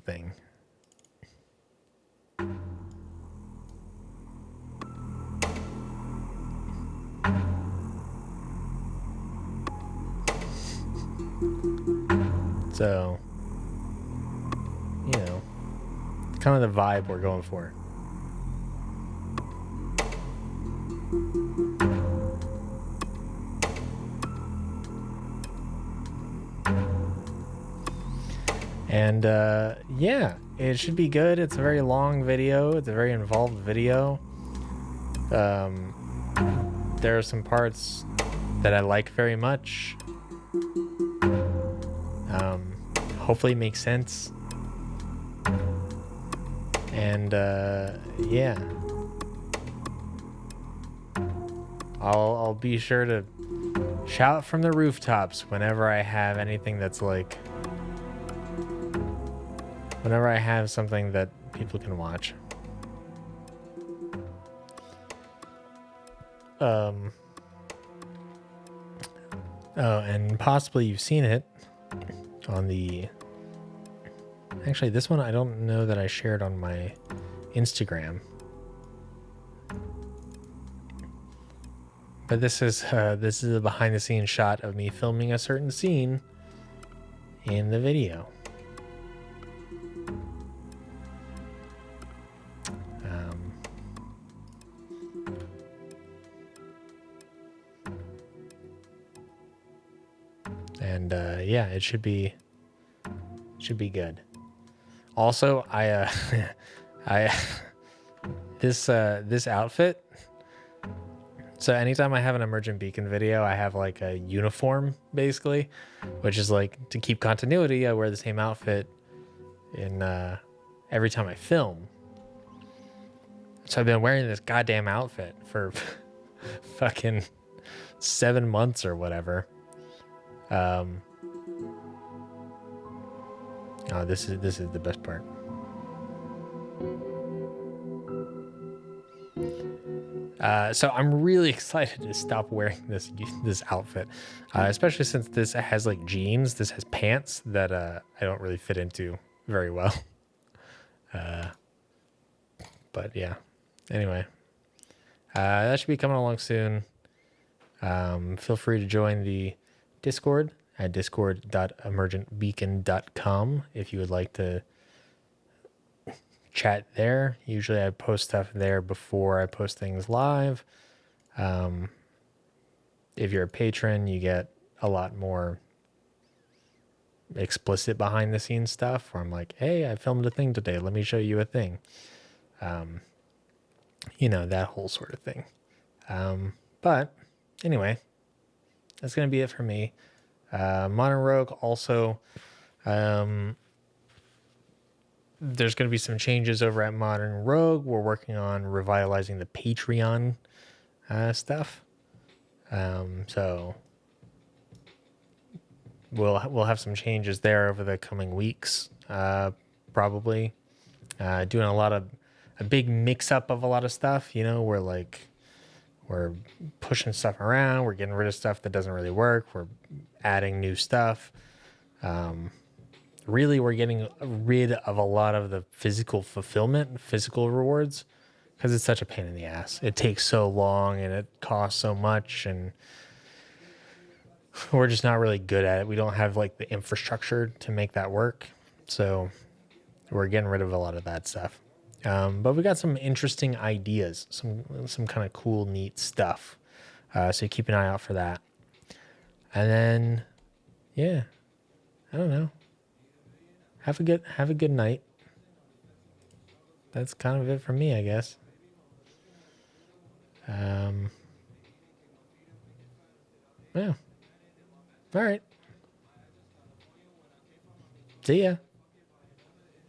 thing. So, you know, kind of the vibe we're going for. And yeah, it should be good. It's a very long video. It's a very involved video. There are some parts that I like very much. Hopefully it makes sense. And yeah, I'll be sure to shout from the rooftops whenever I have anything that's like, whenever I have something that people can watch. Oh, and possibly you've seen it on the... Actually, this one I don't know that I shared on my Instagram. But this is a behind-the-scenes shot of me filming a certain scene in the video. And yeah, it should be good. Also, this outfit. So anytime I have an emergent beacon video, I have like a uniform basically, which is like to keep continuity. I wear the same outfit in every time I film. So I've been wearing this goddamn outfit for fucking 7 months or whatever. Oh, this is the best part. So I'm really excited to stop wearing this outfit, especially since this has like jeans. This has pants that I don't really fit into very well. But yeah. Anyway, that should be coming along soon. Feel free to join the Discord at discord.emergentbeacon.com if you would like to chat there. Usually I post stuff there before I post things live. If you're a patron, you get a lot more explicit behind the scenes stuff where I'm like, hey, I filmed a thing today. Let me show you a thing. You know, that whole sort of thing. But anyway, that's going to be it for me. Modern Rogue also, there's going to be some changes over at Modern Rogue. We're working on revitalizing the Patreon stuff. So we'll have some changes there over the coming weeks, probably. Doing a big mix up of a lot of stuff, you know, we're pushing stuff around, we're getting rid of stuff that doesn't really work, we're adding new stuff. Really, we're getting rid of a lot of the physical fulfillment, physical rewards, because it's such a pain in the ass. It takes so long and it costs so much, and we're just not really good at it. We don't have like the infrastructure to make that work. So we're getting rid of a lot of that stuff. But we got some interesting ideas, some kind of cool, neat stuff. So keep an eye out for that. And then, yeah, I don't know. Have a good night. That's kind of it for me, I guess. Yeah. All right. See ya.